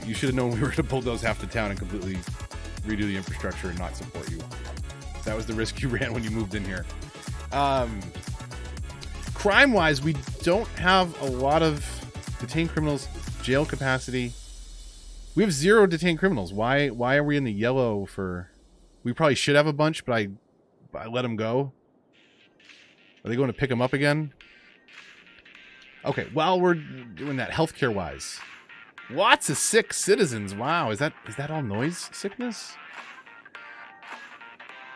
You should have known we were going to bulldoze half the town and completely redo the infrastructure and not support you. That was the risk you ran when you moved in here. crime-wise, we don't have a lot of detained criminals, jail capacity. We have 0 detained criminals. Why are we in the yellow for... We probably should have a bunch, but I let them go. Are they going to pick them up again? Okay, while we're doing that, healthcare-wise. Lots of sick citizens. Wow, is that all noise sickness?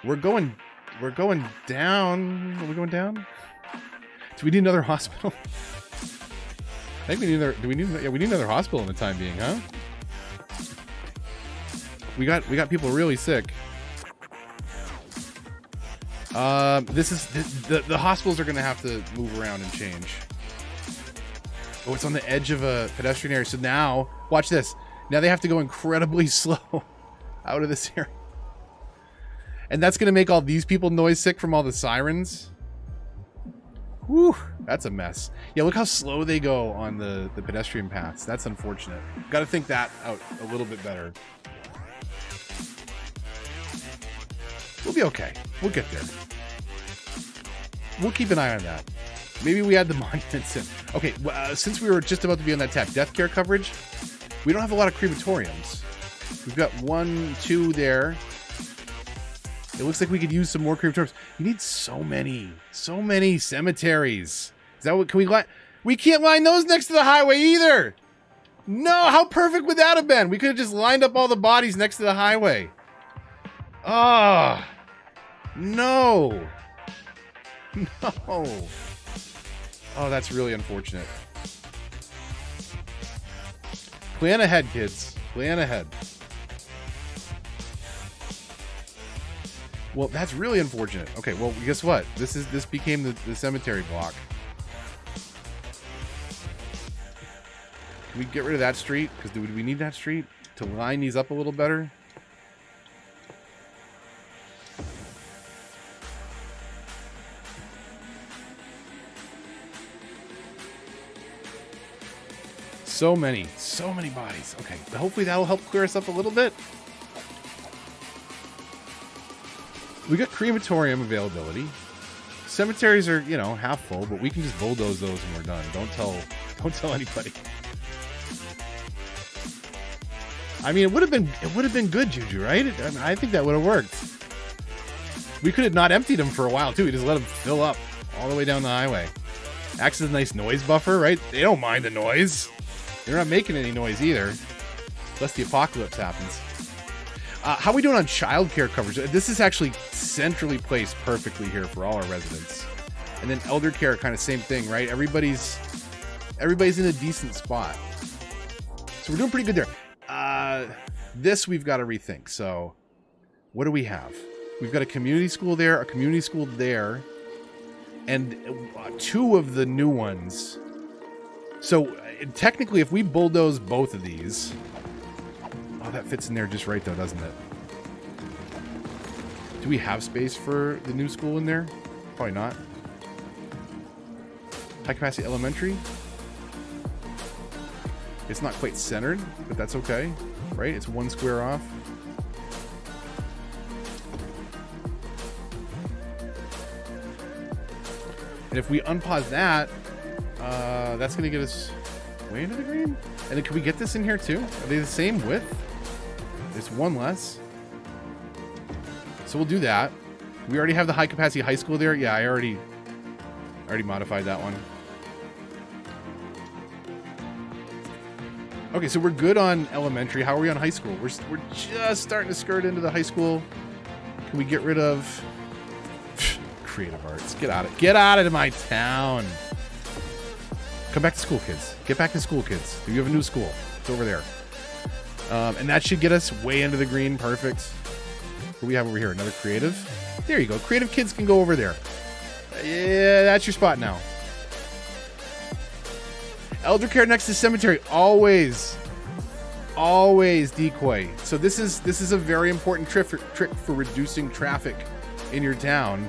We're going down. Are we going down? Do we need another hospital? I think we need another. Do we need? Yeah, we need another hospital in the time being, huh? We got people really sick. The hospitals are gonna have to move around and change. Oh, it's on the edge of a pedestrian area. So now, watch this. Now they have to go incredibly slow out of this area. And that's gonna make all these people noise sick from all the sirens. Whew, that's a mess. Yeah, look how slow they go on the pedestrian paths. That's unfortunate. Got to think that out a little bit better. We'll be okay. We'll get there. We'll keep an eye on that. Maybe we add the monuments in. Okay, since we were just about to be on that tab, death care coverage, we don't have a lot of crematoriums. We've got 1, 2 there. It looks like we could use some more crematoriums. You need so many cemeteries. Is that what, can we line? We can't line those next to the highway either. No, how perfect would that have been? We could have just lined up all the bodies next to the highway. Ah, no. No. Oh, that's really unfortunate. Plan ahead, kids. Plan ahead. Well, that's really unfortunate. Okay, well, guess what? This became the cemetery block. Can we get rid of that street? Because do we need that street to line these up a little better? So many bodies. Okay, hopefully that'll help clear us up a little bit. We got crematorium availability. Cemeteries are, you know, half full, but we can just bulldoze those when we're done. Don't tell anybody. I mean, it would have been good, Juju, right? I think that would have worked. We could have not emptied them for a while too. We just let them fill up all the way down the highway. Acts as a nice noise buffer, right? They don't mind the noise. They're not making any noise either, unless the apocalypse happens. How are we doing on childcare coverage? This is actually centrally placed perfectly here for all our residents. And then elder care, kind of same thing, right? Everybody's in a decent spot. So we're doing pretty good there. This we've got to rethink. So what do we have? We've got a community school there, a community school there, and 2 of the new ones. So technically, if we bulldoze both of these... Oh, that fits in there just right, though, doesn't it? Do we have space for the new school in there? Probably not. High capacity elementary. It's not quite centered, but that's okay, right? It's 1 square off. And if we unpause that, that's going to get us way into the green. And then can we get this in here too? Are they the same width? It's 1 less. So we'll do that. We already have the high capacity high school there. Yeah, I already modified that one. Okay, so we're good on elementary. How are we on high school? We're just starting to skirt into the high school. Can we get rid of creative arts? Get out of my town. Come back to school, kids. Get back to school, kids. You have a new school. It's over there. And that should get us way into the green. Perfect. What do we have over here? Another creative? There you go. Creative kids can go over there. Yeah, that's your spot now. Elder care next to cemetery. Always decoy. So this is a very important trick for reducing traffic in your town.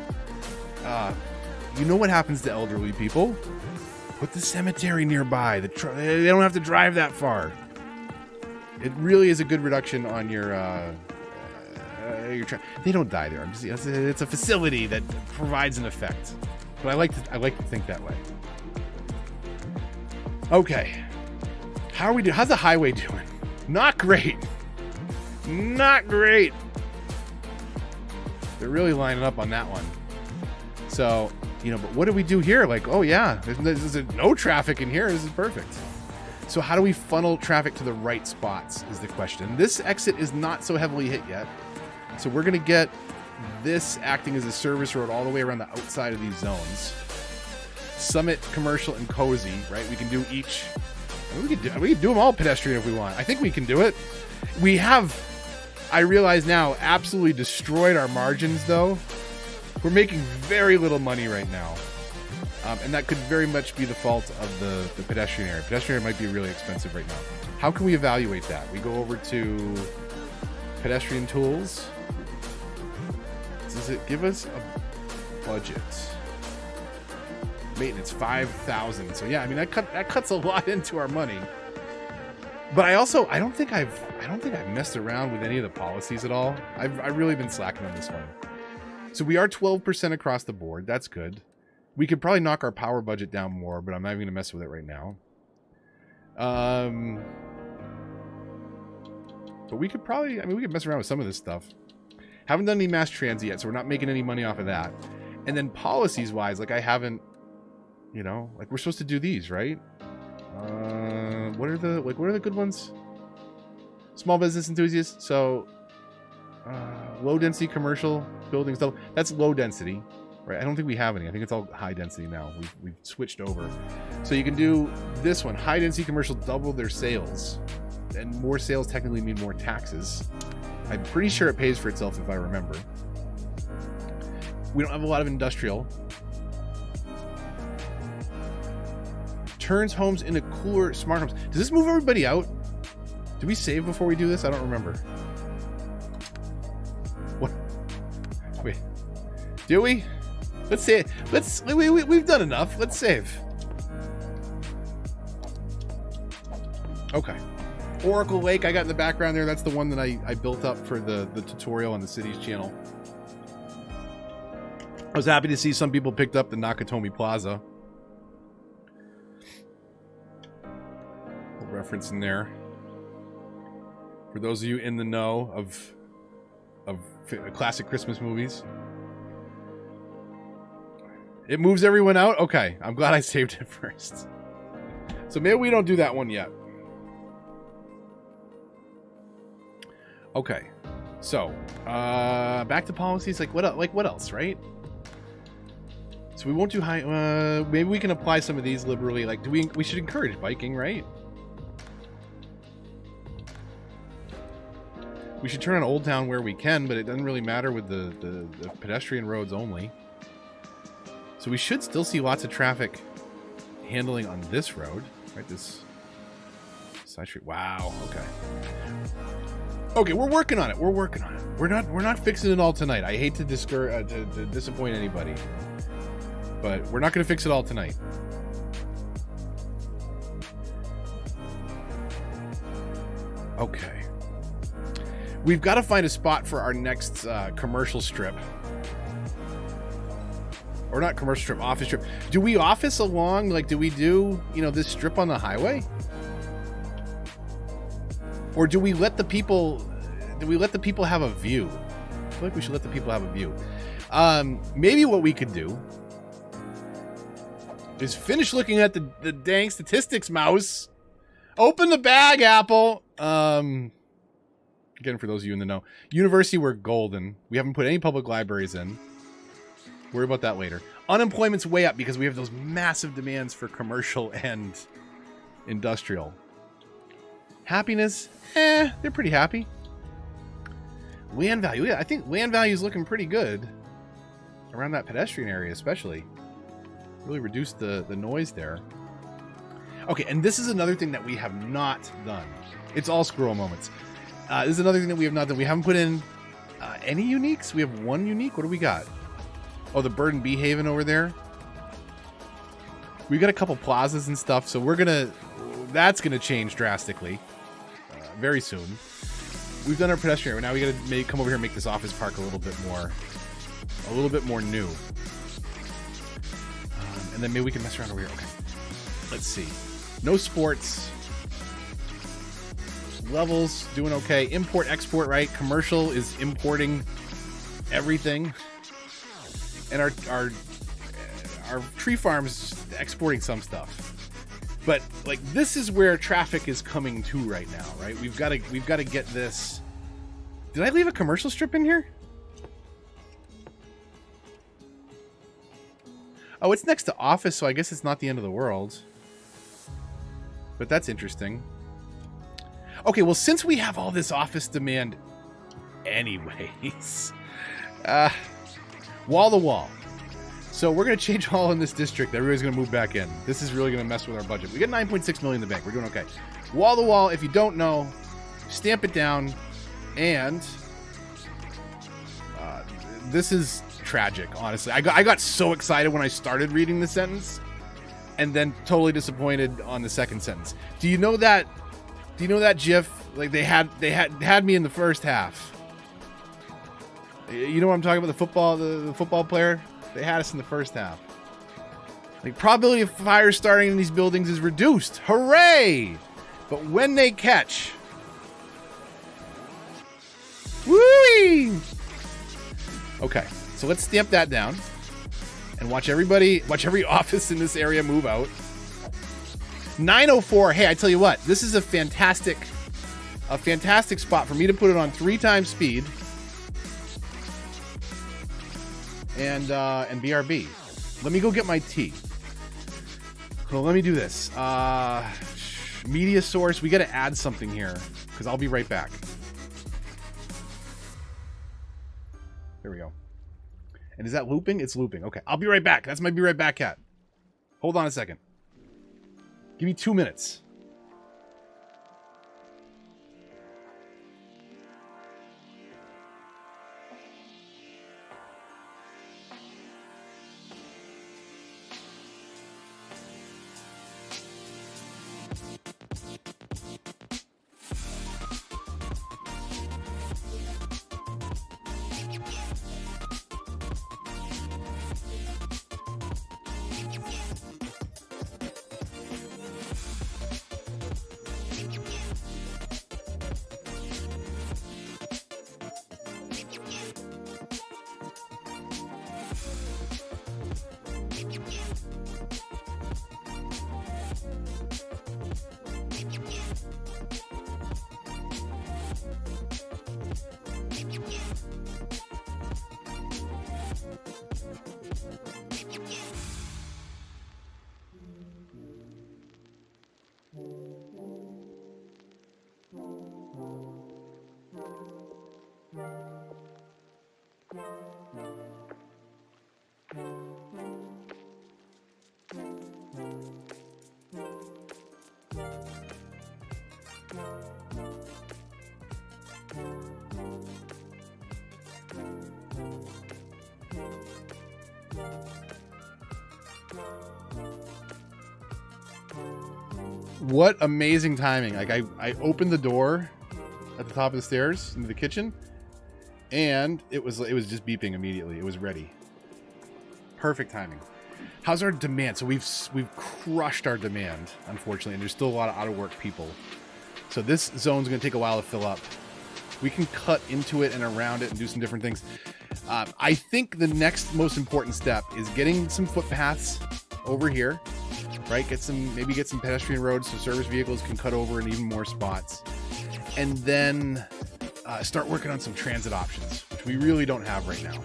You know what happens to elderly people? Put the cemetery nearby. They don't have to drive that far. It really is a good reduction on your they don't die there. It's a facility that provides an effect. But I like to think that way. Okay. How are we doing? How's the highway doing? Not great. Not great. They're really lining up on that one. So, but what do we do here? Like, oh yeah, there's no traffic in here. This is perfect. So how do we funnel traffic to the right spots is the question. This exit is not so heavily hit yet. So we're going to get this acting as a service road all the way around the outside of these zones. Summit, Commercial, and Cozy, right? We can do each. We can do them all pedestrian if we want. I think we can do it. We have, I realize now, absolutely destroyed our margins though. We're making very little money right now. And that could very much be the fault of the pedestrian area. Pedestrian area might be really expensive right now. How can we evaluate that? We go over to pedestrian tools. Does it give us a budget? Maintenance 5,000. So yeah, I mean that cuts a lot into our money. But I don't think I've messed around with any of the policies at all. I've really been slacking on this one. So we are 12% across the board. That's good. We could probably knock our power budget down more, but I'm not even going to mess with it right now. But we could probably, we could mess around with some of this stuff. Haven't done any mass transit yet, so we're not making any money off of that. And then policies-wise, like I haven't, like we're supposed to do these, right? What are the good ones? Small business enthusiasts. So, low density commercial buildings. That's low density. Right, I don't think we have any. I think it's all high density now. We've switched over. So you can do this one. High density commercial, double their sales. And more sales technically mean more taxes. I'm pretty sure it pays for itself if I remember. We don't have a lot of industrial. Turns homes into cooler smart homes. Does this move everybody out? Do we save before we do this? I don't remember. What? Wait. Do we? Let's say we've done enough. Let's save. Okay. Oracle Lake I got in the background there. That's the one that I built up for the tutorial on the city's channel. I was happy to see some people picked up the Nakatomi Plaza. A reference in there. For those of you in the know of classic Christmas movies. It moves everyone out? Okay, I'm glad I saved it first. So maybe we don't do that one yet. Okay, so back to policies. Like what else, right? So we won't do high. Maybe we can apply some of these liberally. Like, we should encourage biking, right? We should turn on Old Town where we can, but it doesn't really matter with the pedestrian roads only. So we should still see lots of traffic handling on this road, right? This side street. Wow. Okay. Okay, we're working on it. We're working on it. We're not fixing it all tonight. I hate to disappoint anybody, but we're not going to fix it all tonight. Okay. We've got to find a spot for our next commercial strip. Or not commercial strip, office strip. Do we office along, like, do we do, this strip on the highway? Or do we let the people have a view? I feel like we should let the people have a view. Maybe what we could do is finish looking at the dang statistics, mouse. Open the bag, Apple. Again, for those of you in the know, university, we're golden. We haven't put any public libraries in. Worry about that later. Unemployment's way up because we have those massive demands for commercial and industrial. Happiness, they're pretty happy. Land value, yeah, I think land value is looking pretty good around that pedestrian area, especially. Really reduced the noise there. Okay, and this is another thing that we have not done. It's all squirrel moments. This is another thing that we have not done. We haven't put in any uniques. We have one unique. What do we got? Oh, the Bird and Bee Haven over there. We've got a couple plazas and stuff, so that's gonna change drastically very soon. We've done our pedestrian. Now we gotta come over here and make this office park a little bit more new. And then maybe we can mess around over here. Okay. Let's see. No sports. Levels, doing okay. Import, export, right? Commercial is importing everything. And our tree farm's exporting some stuff. But like this is where traffic is coming to right now, right? We've got to get this. Did I leave a commercial strip in here? Oh, it's next to office, so I guess it's not the end of the world. But that's interesting. Okay, well, since we have all this office demand anyways, wall to wall. So we're going to change all in this district. Everybody's going to move back in. This is really going to mess with our budget. We got 9.6 million in the bank. We're doing okay. Wall to wall, if you don't know, stamp it down. And this is tragic, honestly. I got so excited when I started reading the sentence and then totally disappointed on the second sentence. Do you know that GIF? Like they had me in the first half. You know what I'm talking about? The football player? They had us in the first half. Like, probability of fire starting in these buildings is reduced. Hooray! But when they catch... Woo! Okay, so let's stamp that down. And watch every office in this area move out. 904. Hey, I tell you what. This is a fantastic spot for me to put it on 3 times speed. And BRB. Let me go get my tea. So let me do this. Media source. We got to add something here because I'll be right back. There we go. And is that looping? It's looping. Okay, I'll be right back. That's my be right back cat. Hold on a second. Give me 2 minutes. What amazing timing. Like I opened the door at the top of the stairs into the kitchen and it was just beeping immediately. It was ready. Perfect timing. How's our demand? So we've crushed our demand, unfortunately, and there's still a lot of out of work people. So this zone's going to take a while to fill up. We can cut into it and around it and do some different things. I think the next most important step is getting some footpaths over here, right? Maybe get some pedestrian roads so service vehicles can cut over in even more spots. And then start working on some transit options, which we really don't have right now.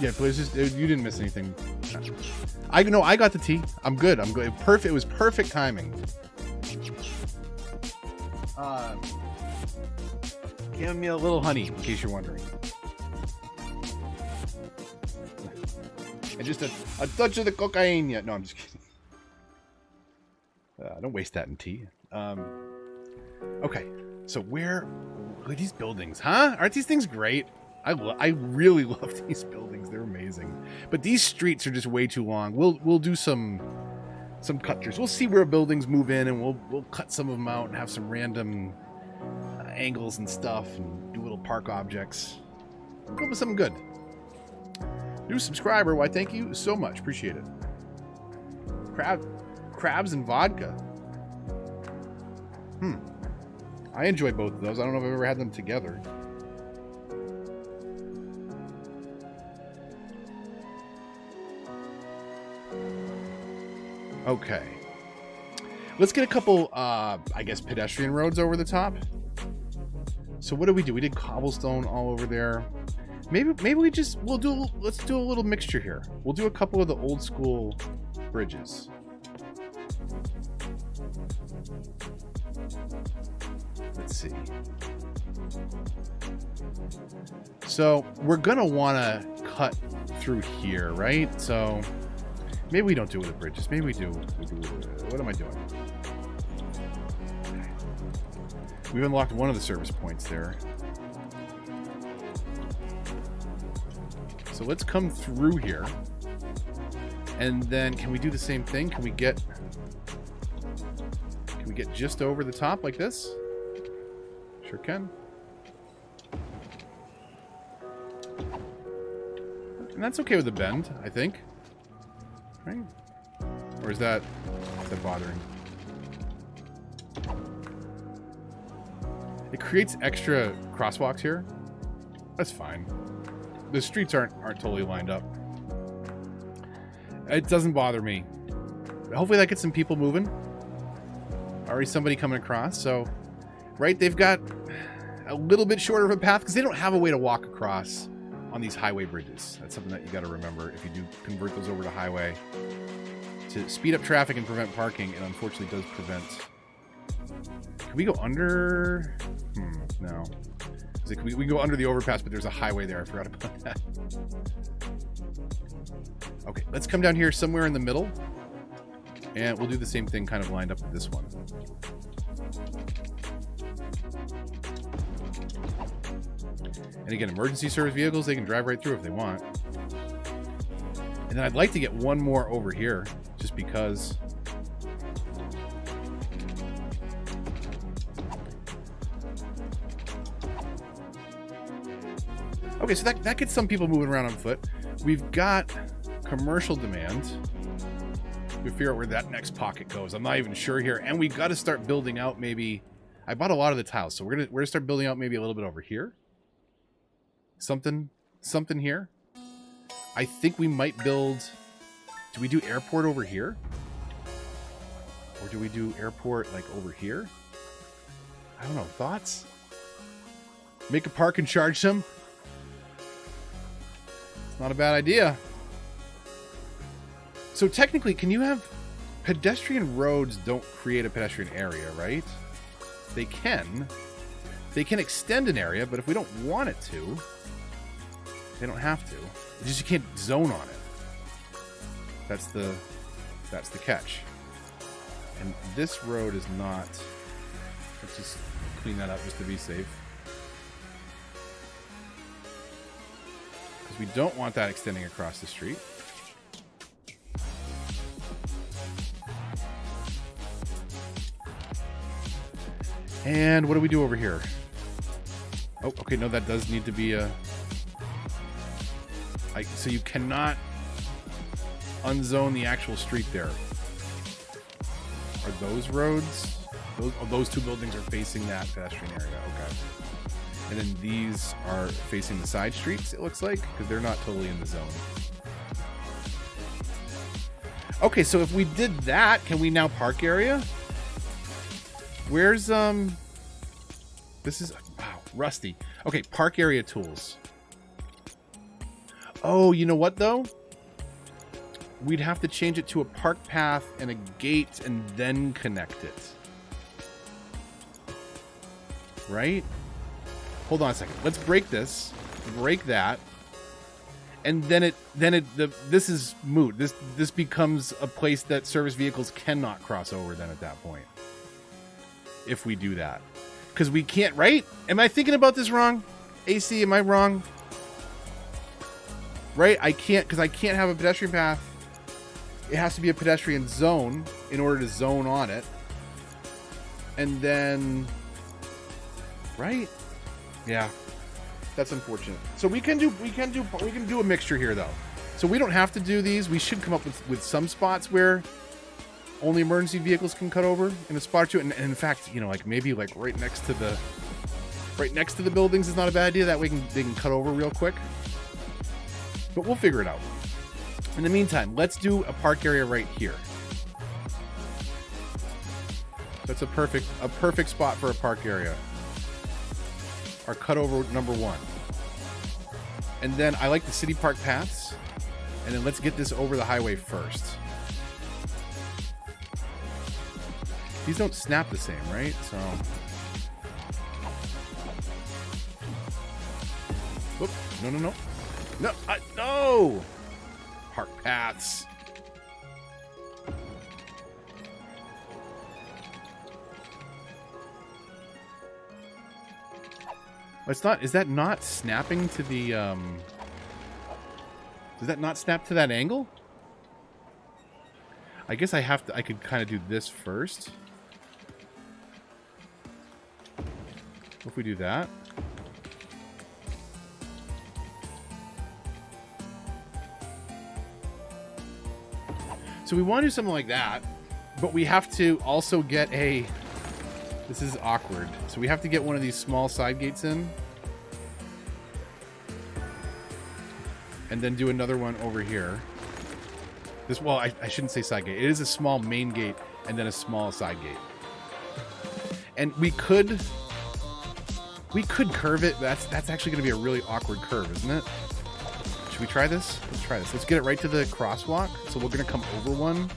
Yeah, please. You didn't miss anything. I got the tea. I'm good. Perfect. It was perfect timing. Give me a little honey, in case you're wondering. And just a touch of the cocaine. Yeah, no, I'm just kidding. Don't waste that in tea. Okay, so look at these buildings, huh? Aren't these things great? I really love these buildings. They're amazing. But these streets are just way too long. We'll do some cut throughs. We'll see where buildings move in, and we'll cut some of them out and have some random angles and stuff and do little park objects. Come up with something good. New subscriber, why thank you so much. Appreciate it. Crabs and vodka. I enjoy both of those. I don't know if I've ever had them together. Okay. Let's get a couple, I guess, pedestrian roads over the top. So what did we do? We did cobblestone all over there. Maybe let's do a little mixture here. We'll do a couple of the old school bridges. Let's see. So we're gonna want to cut through here, right? So maybe we don't do it with the bridges. Maybe we do. What am I doing? We've unlocked one of the service points there. So let's come through here. And then can we do the same thing? Can we get just over the top like this? Sure can. And that's okay with the bend, I think. Right? Or is that bothering? It creates extra crosswalks here. That's fine. The streets aren't totally lined up. It doesn't bother me. Hopefully that gets some people moving. Already somebody coming across, so right, they've got a little bit shorter of a path because they don't have a way to walk across on these highway bridges. That's something that you got to remember if you do convert those over to highway. To speed up traffic and prevent parking, it unfortunately does prevent. Can we go under? No. We can go under the overpass, but there's a highway there. I forgot about that. Okay, let's come down here somewhere in the middle. And we'll do the same thing kind of lined up with this one. And again, emergency service vehicles, they can drive right through if they want. And then I'd like to get one more over here, just because. Okay, so that gets some people moving around on foot. We've got commercial demand. We figure out where that next pocket goes. I'm not even sure here. And we got to start building out maybe. I bought a lot of the tiles, so we're gonna start building out maybe a little bit over here. Something here. I think we might build. Do we do airport over here? Or do we do airport like over here? I don't know. Thoughts? Make a park and charge them? It's not a bad idea. So technically, can you have pedestrian roads don't create a pedestrian area, right? They can. They can extend an area, but if we don't want it to, they don't have to. It's just you can't zone on it. That's the catch. And this road is not. Let's just clean that up just to be safe. Because we don't want that extending across the street. And what do we do over here? Oh, okay, no, that does need to be a... so you cannot unzone the actual street there. Are those roads? Those two buildings are facing that pedestrian area, okay. And then these are facing the side streets, it looks like, because they're not totally in the zone. Okay, so if we did that, can we now park area? Where's, this is, wow, rusty. Okay, park area tools. Oh, you know what, though? We'd have to change it to a park path and a gate and then connect it. Right? Hold on a second. Let's break this. Break that. And then this is moot. This becomes a place that service vehicles cannot cross over then at that point. If we do that. Because we can't, right? Am I thinking about this wrong? AC, am I wrong? Right? I can't, because I can't have a pedestrian path. It has to be a pedestrian zone in order to zone on it. And then Right? Yeah. That's unfortunate. So we can do a mixture here though. So we don't have to do these. We should come up with some spots where only emergency vehicles can cut over in a spot or two. And in fact, you know, like maybe like right next to the buildings is not a bad idea. That way they can cut over real quick. But we'll figure it out. In the meantime, let's do a park area right here. That's a perfect spot for a park area. Our cutover number 1. And then I like the city park paths. And then let's get this over the highway first. These don't snap the same, right? So. Whoop. No. No. No. Park paths. It's not. Is that not snapping to the? Does that not snap to that angle? I guess I have to. I could kind of do this first. If we do that. So we want to do something like that, but we have to also get a. This is awkward. So we have to get one of these small side gates in. And then do another one over here. This, well, I shouldn't say side gate. It is a small main gate and then a small side gate. And we could curve it. That's actually going to be a really awkward curve, isn't it? Should we try this? Let's try this. Let's get it right to the crosswalk. So we're going to come over one.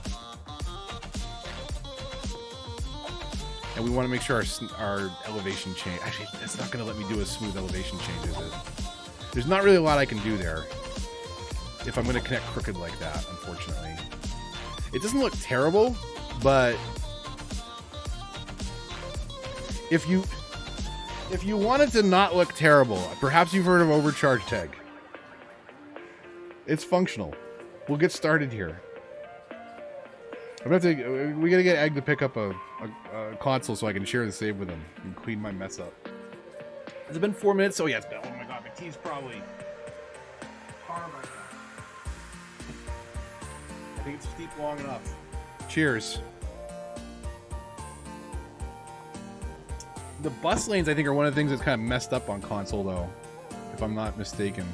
And we want to make sure our elevation change. Actually, it's not going to let me do a smooth elevation change, is it? There's not really a lot I can do there if I'm going to connect crooked like that, unfortunately. It doesn't look terrible, but if you want it to not look terrible, perhaps you've heard of overcharge tag. It's functional. We'll get started here. We gotta get Egg to pick up a console so I can share the save with him and clean my mess up. Has it been 4 minutes? Oh yeah, it's been. Oh my god, my tea's probably hard right now. I think it's deep long enough. Cheers. The bus lanes, I think, are one of the things that's kind of messed up on console, though, if I'm not mistaken.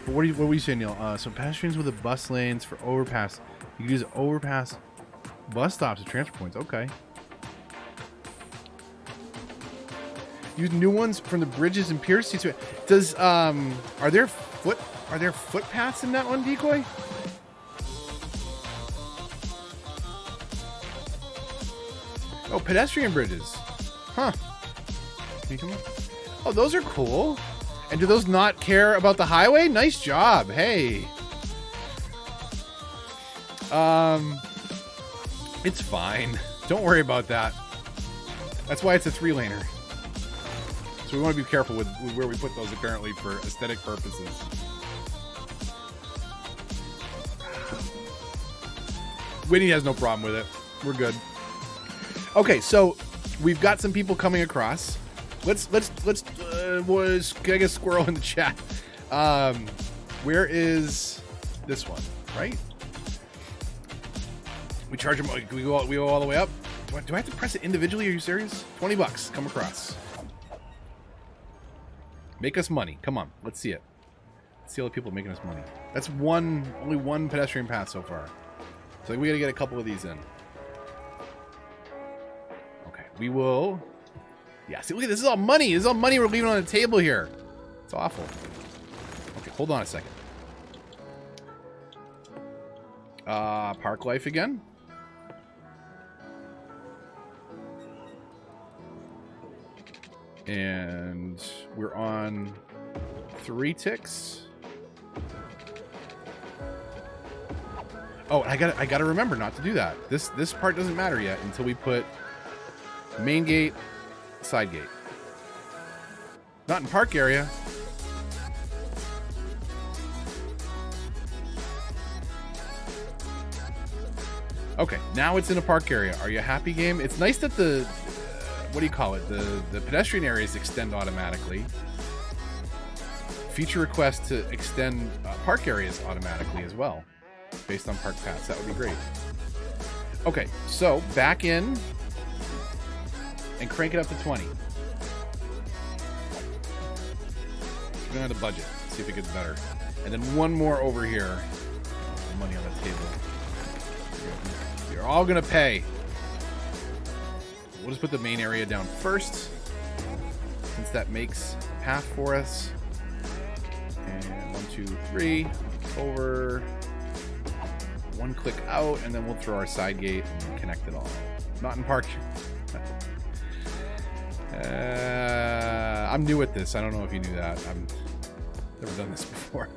But what are we saying, Neil? So pedestrians with the bus lanes for overpass. You can use overpass bus stops as transfer points. Okay. Use new ones from the bridges and piers. Does are there footpaths in that one, Decoy? Oh, pedestrian bridges. Huh. Can you come up? Oh, those are cool. And do those not care about the highway? Nice job. Hey. It's fine. Don't worry about that. That's why it's a 3-laner. So we want to be careful with where we put those, apparently, for aesthetic purposes. Winnie has no problem with it. We're good. Okay, so we've got some people coming across. Let's I guess squirrel in the chat. Where is this one? Right? We charge them. We go all the way up. Do I have to press it individually? Are you serious? $20. Come across. Make us money. Come on. Let's see it. Let's see all the people making us money. That's only one pedestrian path so far. So we got to get a couple of these in. Okay, we will. Yeah, see, look at this. This is all money. This is all money we're leaving on the table here. It's awful. Okay, hold on a second. Park life again. And we're on 3 ticks. Oh, I gotta remember not to do that. This part doesn't matter yet until we put main gate, side gate. Not in park area. Okay, now it's in a park area. Are you happy, game? It's nice that the, what do you call it? The pedestrian areas extend automatically. Feature request to extend park areas automatically as well, based on park paths. That would be great. Okay, so back in and crank it up to 20. We're gonna have to budget, see if it gets better. And then one more over here. Money on the table. You're all gonna pay. We'll just put the main area down first, since that makes path for us. And 1, 2, 3, over. One click out, and then we'll throw our side gate and connect it all. Not in park. I'm new at this. I don't know if you knew that. I've never done this before.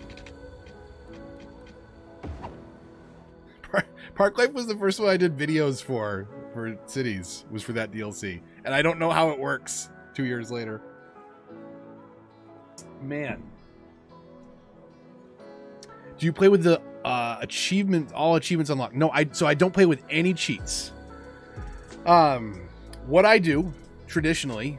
Park Life was the first one I did videos for cities, was for that DLC. And I don't know how it works 2 years later. Man. Do you play with the all achievements unlocked? No, so I don't play with any cheats. What I do traditionally,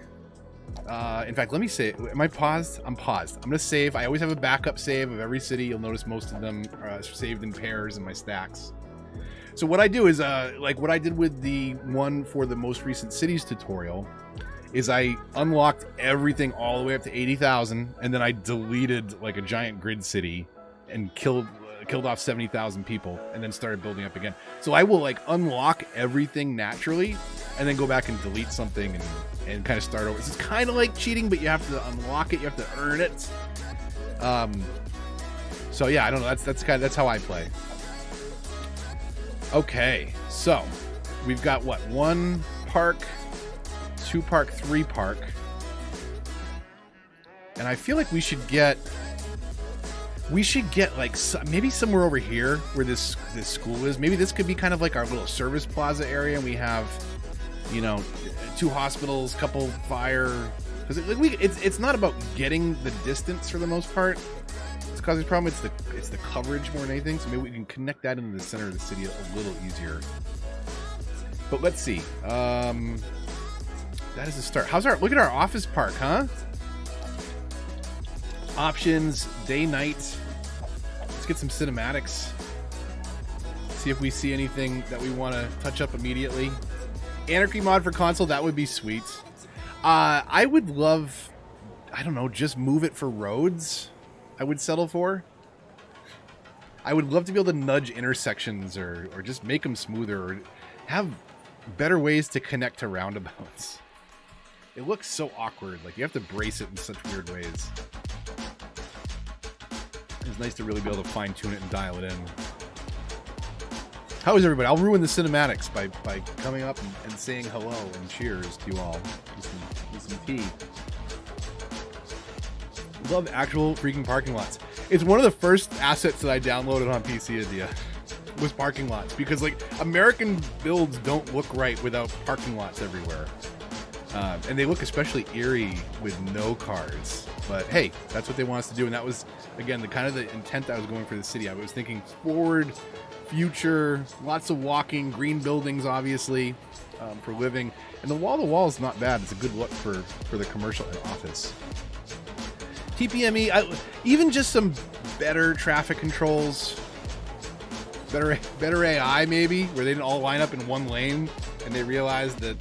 in fact, let me say, am I paused? I'm paused. I'm gonna save. I always have a backup save of every city. You'll notice most of them are saved in pairs in my stacks. So what I do is, like what I did with the one for the most recent cities tutorial, is I unlocked everything all the way up to 80,000, and then I deleted like a giant grid city and killed off 70,000 people, and then started building up again. So I will like unlock everything naturally, and then go back and delete something and kind of start over. It's kind of like cheating, but you have to unlock it. You have to earn it. So yeah, I don't know. That's how I play. Okay, so we've got what? 1 park, 2 park, 3 park, and I feel like we should get like maybe somewhere over here where this school is. Maybe this could be kind of like our little service plaza area, and we have, you know, 2 hospitals, couple fire. Because it's not about getting the distance for the most part. It's causing a problem. It's the coverage more than anything. So maybe we can connect that into the center of the city a little easier. But let's see. That is a start. Look at our office park, huh? Options, day, night. Let's get some cinematics. See if we see anything that we want to touch up immediately. Anarchy mod for console, that would be sweet. I would love, I don't know, just move it for roads. I would settle for. I would love to be able to nudge intersections or just make them smoother, or have better ways to connect to roundabouts. It looks so awkward. Like you have to brace it in such weird ways. It's nice to really be able to fine tune it and dial it in. How is everybody? I'll ruin the cinematics by coming up and saying hello and cheers to you all with some tea. Love actual freaking parking lots. It's one of the first assets that I downloaded on PC, India, was parking lots, because like American builds don't look right without parking lots everywhere, and they look especially eerie with no cars. But hey, that's what they want us to do, and that was again the kind of the intent I was going for the city. I was thinking forward, future, lots of walking, green buildings, obviously, for living, and the wall is not bad. It's a good look for the commercial and office. TPME, even just some better traffic controls, better AI maybe, where they didn't all line up in one lane, and they realized that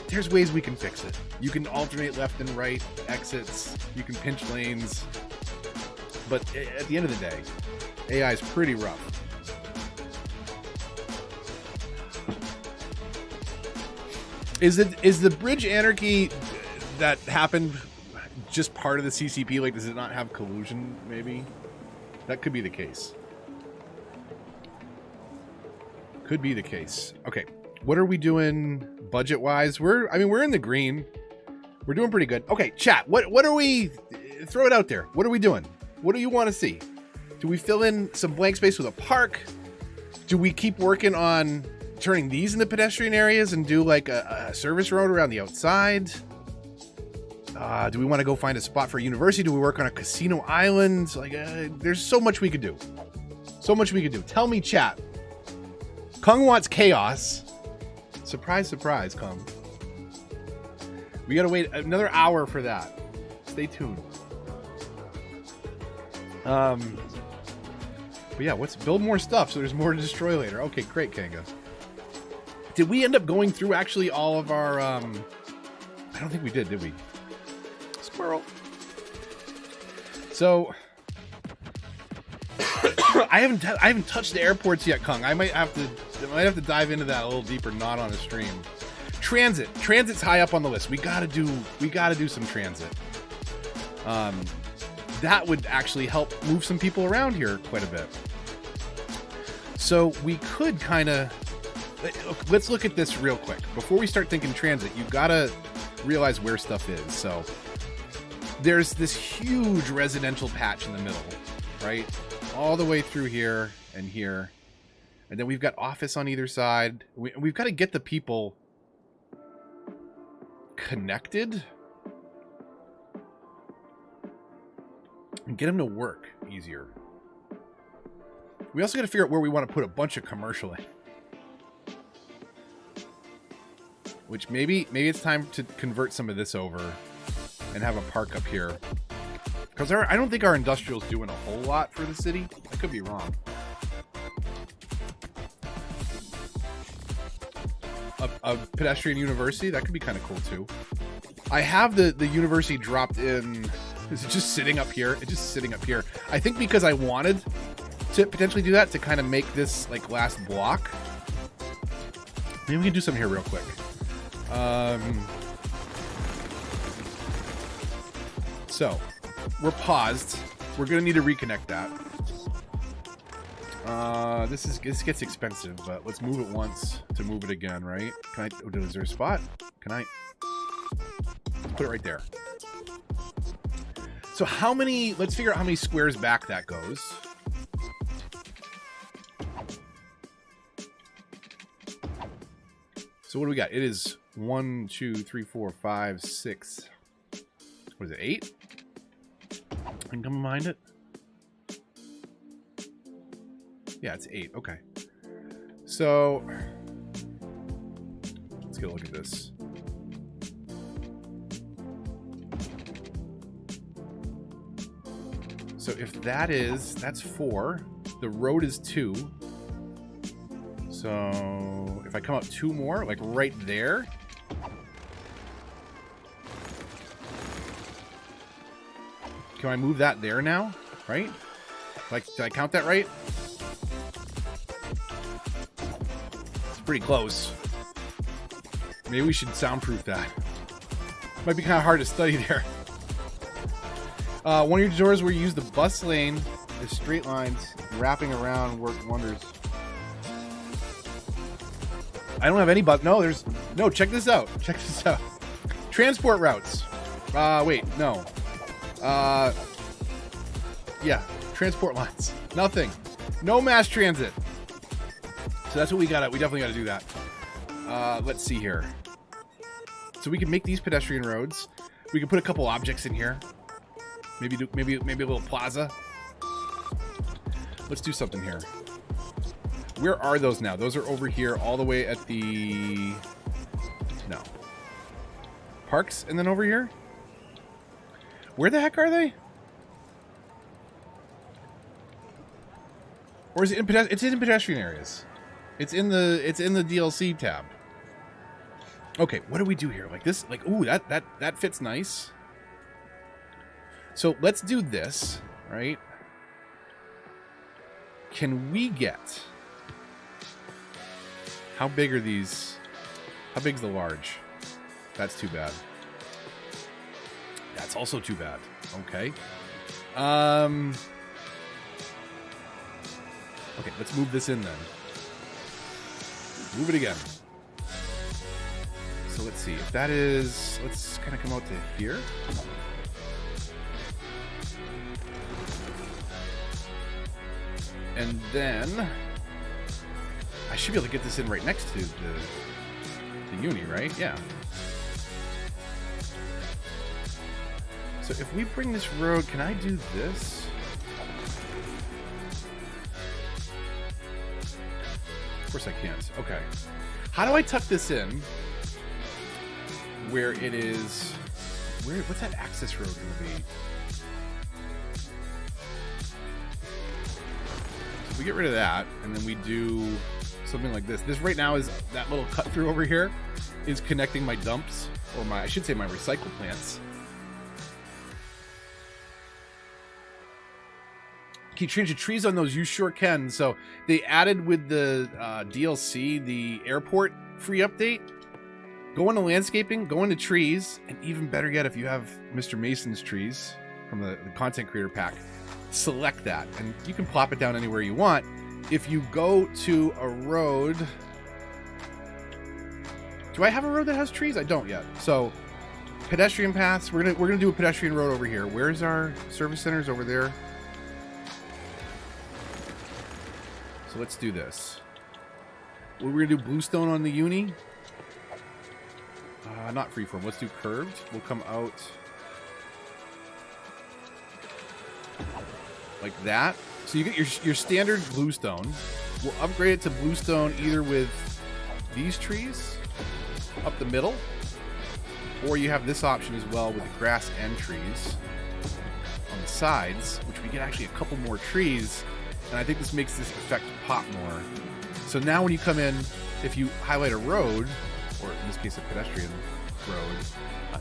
there's ways we can fix it. You can alternate left and right exits, you can pinch lanes, but at the end of the day, AI is pretty rough. Is the bridge anarchy that happened just part of the CCP? Like, does it not have collusion? Maybe that could be the case. Could be the case. Okay, what are we doing budget wise? We're in the green. We're doing pretty good. Okay, chat. What are we? Throw it out there. What are we doing? What do you want to see? Do we fill in some blank space with a park? Do we keep working on turning these into pedestrian areas and do like a service road around the outside? Do we want to go find a spot for a university? Do we work on a casino island? Like, there's so much we could do. So much we could do. Tell me, chat. Kung wants chaos. Surprise, surprise, Kung. We gotta wait another hour for that. Stay tuned. But yeah, let's build more stuff so there's more to destroy later. Okay, great, Kanga. Did we end up going through actually all of our I don't think we did we? Squirrel. So I haven't touched the airports yet, Kung. I might have to dive into that a little deeper, not on a stream. Transit's high up on the list. We gotta do some transit. That would actually help move some people around here quite a bit. So we could kind of let's look at this real quick before we start thinking transit. You gotta realize where stuff is. So there's this huge residential patch in the middle, right? All the way through here and here. And then we've got office on either side. We've got to get the people connected and get them to work easier. We also got to figure out where we want to put a bunch of commercial in. Which maybe it's time to convert some of this over and have a park up here. Because I don't think our industrial's doing a whole lot for the city. I could be wrong. A pedestrian university, that could be kind of cool too. I have the university dropped in. Is it just sitting up here? It's just sitting up here. I think because I wanted to potentially do that to kind of make this like last block. Maybe we can do something here real quick. So we're paused. We're gonna need to reconnect that. This gets expensive, but let's move it once to move it again, right? Can I? Oh, is there a spot? Can I put it right there? So how many? Let's figure out how many squares back that goes. So what do we got? It is 1, 2, 3, 4, 5, 6. What is it? 8? And come behind it. Yeah, it's 8. Okay. So let's get a look at this. So if that's 4. The road is 2. So if I come up 2 more, like right there. Can I move that there now? Right? Like, did I count that right? It's pretty close. Maybe we should soundproof that. Might be kind of hard to study there. One of your doors where you use the bus lane is straight lines. Wrapping around work wonders. I don't have any but no, check this out. Check this out. Transport routes. Wait, no. Yeah, transport lines. Nothing. No mass transit. So that's what we definitely gotta do that. Let's see here. So we can make these pedestrian roads. We can put a couple objects in here. Maybe a little plaza. Let's do something here. Where are those now? Those are over here all the way at the... No. Parks and then over here? Where the heck are they? Or is it in pedestrian? It's in pedestrian areas. It's in the DLC tab. Okay, what do we do here? Like this? Like, ooh, that fits nice. So let's do this, right? Can we get... How big are these? How big's the large? That's too bad. That's also too bad. Okay. Okay, let's move this in then. Move it again. So let's see. If that is... Let's kind of come out to here. And then... I should be able to get this in right next to the uni, right? Yeah. So if we bring this road, can I do this? Of course I can't. Okay. How do I tuck this in where it is... What's that access road going to be? So we get rid of that, and then we do something like this. This right now is that little cut through over here is connecting my dumps, or I should say my recycle plants. Can you change the trees on those? You sure can. So they added with the DLC the airport free update. Go into landscaping, go into trees, and even better yet, if you have Mr. Mason's trees from the content creator pack, select that, and you can plop it down anywhere you want. If you go to a road, do I have a road that has trees? I don't yet. So pedestrian paths. We're gonna do a pedestrian road over here. Where's our service centers? Over there. So let's do this. We're gonna do bluestone on the uni. Not freeform. Let's do curved. We'll come out like that. So you get your standard bluestone. We'll upgrade it to bluestone either with these trees up the middle, or you have this option as well with the grass and trees on the sides, which we get actually a couple more trees, and I think this makes this effect pop more. So now when you come in, if you highlight a road, or in this case a pedestrian road,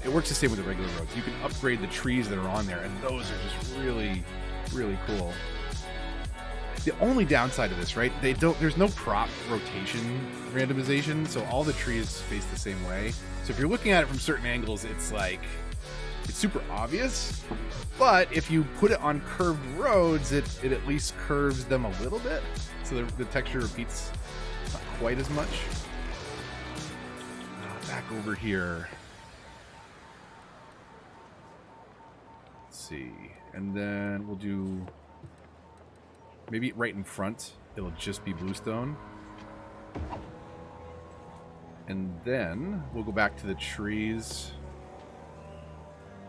it works the same with the regular roads. You can upgrade the trees that are on there, and those are just really, really cool. The only downside of this, right? There's no prop rotation randomization, so all the trees face the same way. So if you're looking at it from certain angles, it's super obvious. But if you put it on curved roads, it at least curves them a little bit, so the texture repeats not quite as much. Back over here. Let's see. And then we'll do maybe right in front. It'll just be bluestone. And then we'll go back to the trees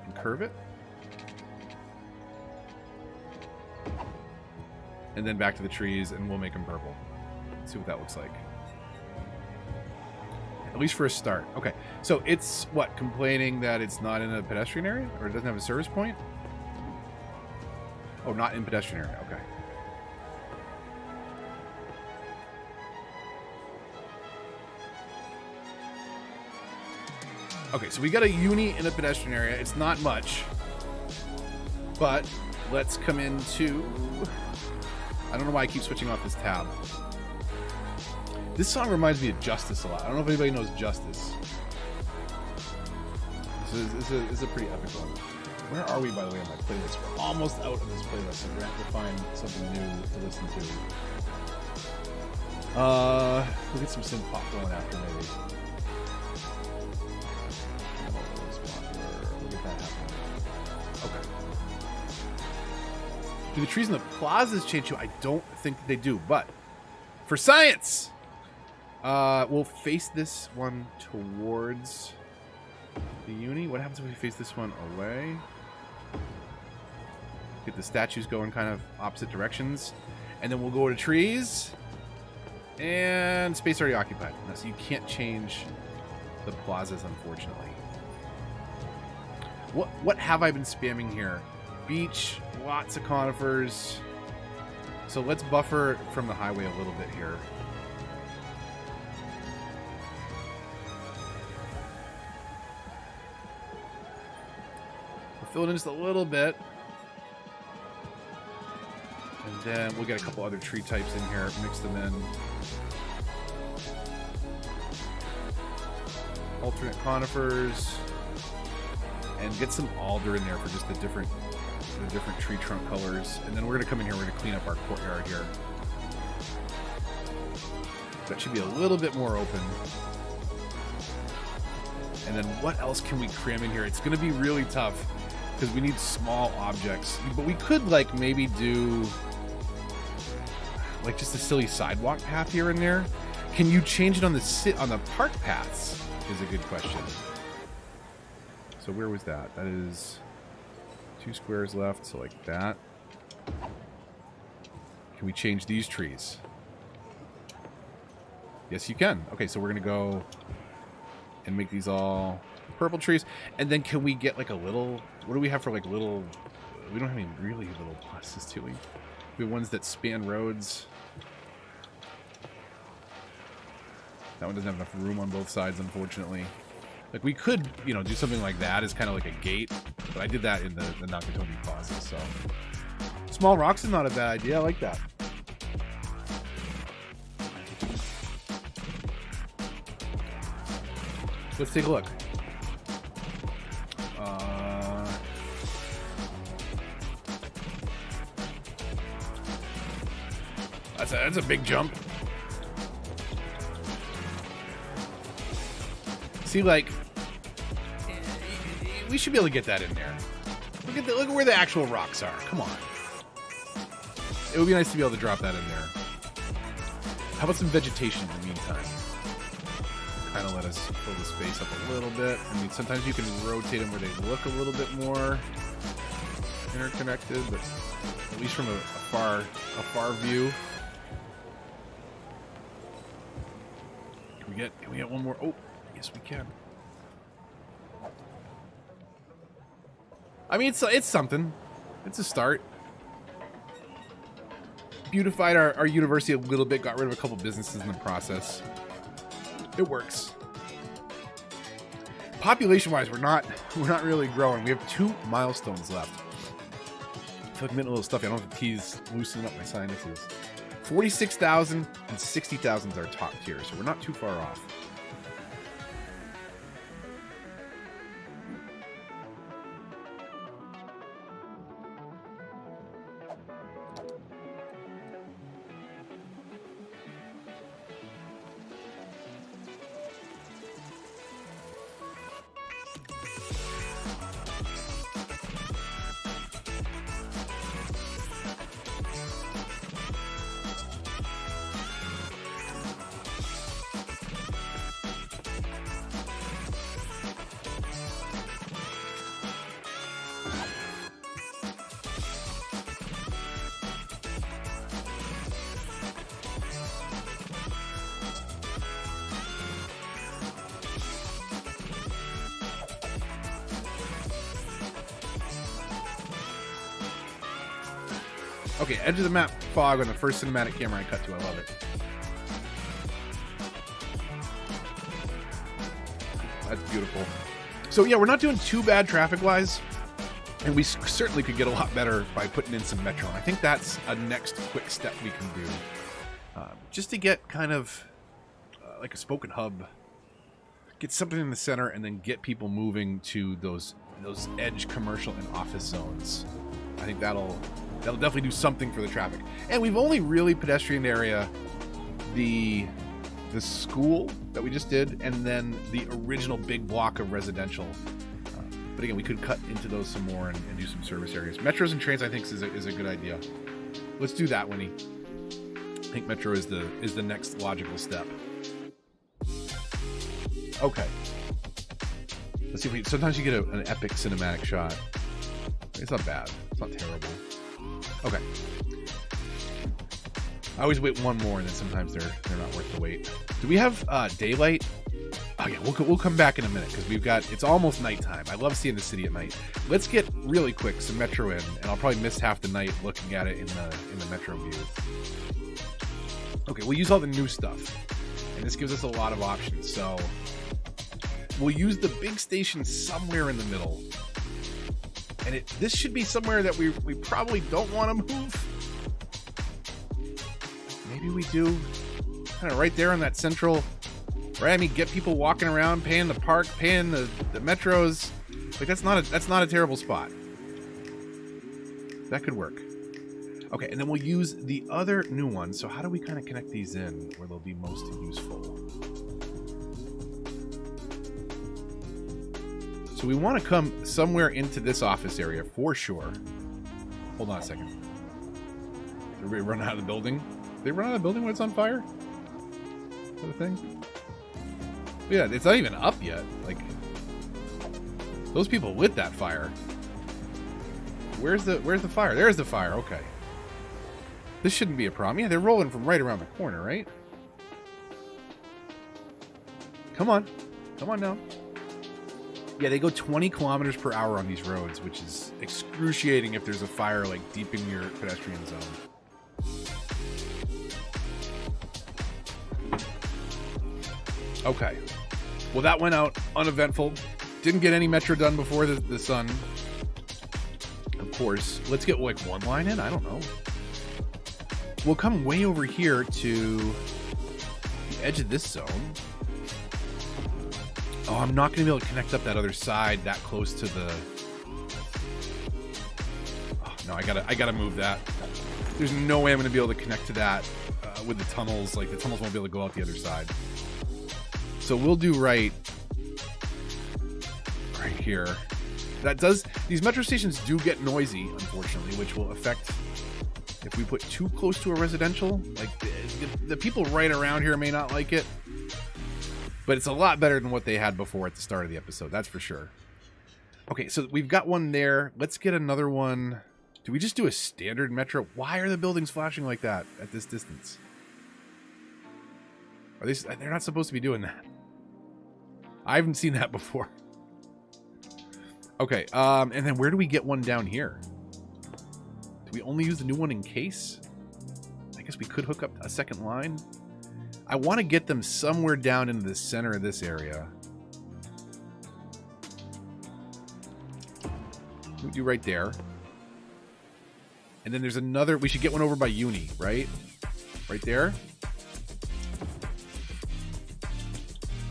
and curve it. And then back to the trees, and we'll make them purple. Let's see what that looks like. At least for a start. Okay, so it's what, complaining that it's not in a pedestrian area, or it doesn't have a service point? Oh, not in pedestrian area. Okay. Okay, so we got a uni in a pedestrian area. It's not much, but let's come into... I don't know why I keep switching off this tab. This song reminds me of Justice a lot. I don't know if anybody knows Justice. This is a pretty epic one. Where are we, by the way, on my playlist? We're almost out of this playlist, so we're going to have to find something new to listen to. We'll get some synth pop going after, maybe. We'll get that happening. Okay. Do the trees in the plazas change too? I don't think they do, but for science! We'll face this one towards the uni. What happens if we face this one away? Get the statues going kind of opposite directions. And then we'll go to trees. And space already occupied. Now, so you can't change the plazas, unfortunately. What have I been spamming here? Beach, lots of conifers. So let's buffer from the highway a little bit here. Fill it in just a little bit. And then we'll get a couple other tree types in here, mix them in. Alternate conifers. And get some alder in there for just the different tree trunk colors. And then we're going to come in here, we're going to clean up our courtyard here. That should be a little bit more open. And then what else can we cram in here? It's going to be really tough, because we need small objects. But we could, like, maybe do, like, just a silly sidewalk path here and there. Can you change it on the park paths? Is a good question. So where was that? That is 2 squares left, so like that. Can we change these trees? Yes, you can. Okay, so we're going to go and make these all purple trees. And then can we get like a little... What do we have for like little... We don't have any really little buses, do we? We have ones that span roads. That one doesn't have enough room on both sides, unfortunately. Like, we could, you know, do something like that as kind of like a gate. But I did that in the Nakatomi Plaza, so... Small rocks is not a bad idea. I like that. Let's take a look. That's a big jump. See, like, we should be able to get that in there. Look at where the actual rocks are. Come on. It would be nice to be able to drop that in there. How about some vegetation in the meantime? Kind of let us fill the space up a little bit. I mean, sometimes you can rotate them where they look a little bit more interconnected, but at least from a far view. Can we get one more? Oh, yes, we can. I mean, it's something. It's a start. Beautified our university a little bit. Got rid of a couple businesses in the process. It works. Population-wise, we're not really growing. We have 2 milestones left. I feel like I'm getting a little stuffy. I don't have the keys loosening up my sinuses. 46,000 and 60,000 is our top tier, so we're not too far off. Okay, edge of the map fog on the first cinematic camera I cut to. I love it. That's beautiful. So yeah, we're not doing too bad traffic-wise, and we certainly could get a lot better by putting in some metro. And I think that's a next quick step we can do, just to get kind of like a spoken hub, get something in the center, and then get people moving to those edge commercial and office zones. I think that'll definitely do something for the traffic. And we've only really pedestrian area the school that we just did, and then the original big block of residential. But again, we could cut into those some more and do some service areas. Metros and trains, I think, is a good idea. Let's do that, Winnie. I think metro is the next logical step. Okay. Let's see if we. Sometimes you get an epic cinematic shot. It's not bad. It's not terrible. Okay. I always wait one more, and then sometimes they're not worth the wait. Do we have daylight? Oh yeah, we'll come back in a minute because we've got. It's almost nighttime. I love seeing the city at night. Let's get really quick some metro in, and I'll probably miss half the night looking at it in the metro view. Okay, we'll use all the new stuff, and this gives us a lot of options. So we'll use the big station somewhere in the middle. And this should be somewhere that we probably don't want to move. Maybe we do. Kind of right there on that central, right? I mean, get people walking around, paying the park, paying the metros. Like that's not a terrible spot. That could work. Okay, and then we'll use the other new one. So how do we kind of connect these in where they'll be most useful? So we want to come somewhere into this office area for sure. Hold on a second. Did everybody run out of the building? Did they run out of the building when it's on fire? Is that a thing? Yeah, it's not even up yet. Like, those people lit that fire. Where's the fire? There's the fire. Okay. This shouldn't be a problem. Yeah, they're rolling from right around the corner, right? Come on. Come on down. Yeah, they go 20 kilometers per hour on these roads, which is excruciating if there's a fire like deep in your pedestrian zone. Okay. Well, that went out uneventful. Didn't get any metro done before the sun. Of course. Let's get like one line in. I don't know. We'll come way over here to the edge of this zone. Oh, I'm not going to be able to connect up that other side that close to the... Oh, no, I gotta move that. There's no way I'm going to be able to connect to that with the tunnels. Like, the tunnels won't be able to go out the other side. So we'll do right here. That does... These metro stations do get noisy, unfortunately, which will affect... If we put too close to a residential, like, the people right around here may not like it. But it's a lot better than what they had before at the start of the episode, that's for sure. Okay, so we've got one there. Let's get another one. Do we just do a standard metro? Why are the buildings flashing like that at this distance? Are they? They're not supposed to be doing that. I haven't seen that before. Okay, and then where do we get one down here? Do we only use the new one in case? I guess we could hook up a second line. I want to get them somewhere down into the center of this area. We do right there. And then there's another... We should get one over by Uni, right? Right there.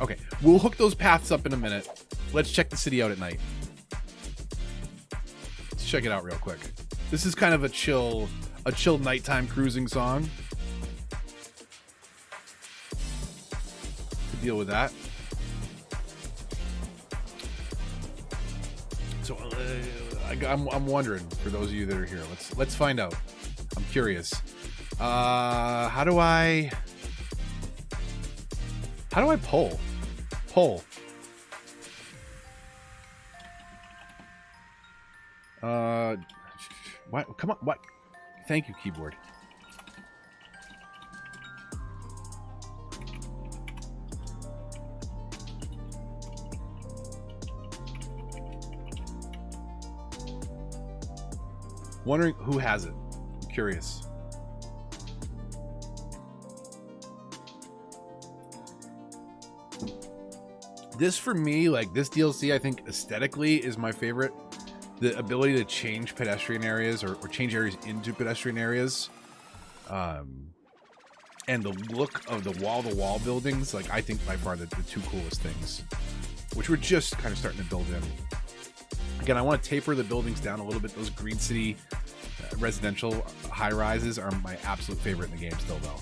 Okay. We'll hook those paths up in a minute. Let's check the city out at night. Let's check it out real quick. This is kind of a chill nighttime cruising song. Deal with that. So I'm wondering, for those of you that are here, let's find out. I'm curious. How do I pull? What? Come on. What? Thank you, keyboard. Wondering who has it. I'm curious. This, for me, like, this DLC, I think aesthetically is my favorite. The ability to change pedestrian areas or change areas into pedestrian areas. And the look of the wall-to-wall buildings, like, I think by far the two coolest things, which we're just kind of starting to build in. Again, I want to taper the buildings down a little bit. Those Green City residential high-rises are my absolute favorite in the game still, though.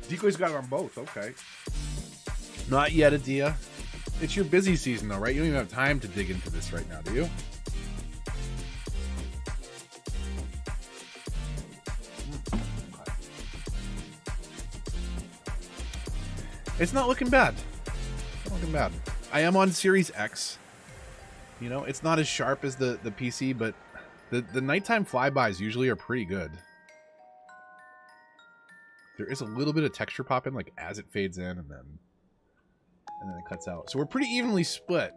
Decoy's got it on both. Okay. Not yet, Adia. It's your busy season, though, right? You don't even have time to dig into this right now, do you? It's not looking bad. Not looking bad. I am on Series X. You know, it's not as sharp as the PC, but the nighttime flybys usually are pretty good. There is a little bit of texture pop in, like, as it fades in, and then it cuts out. So we're pretty evenly split.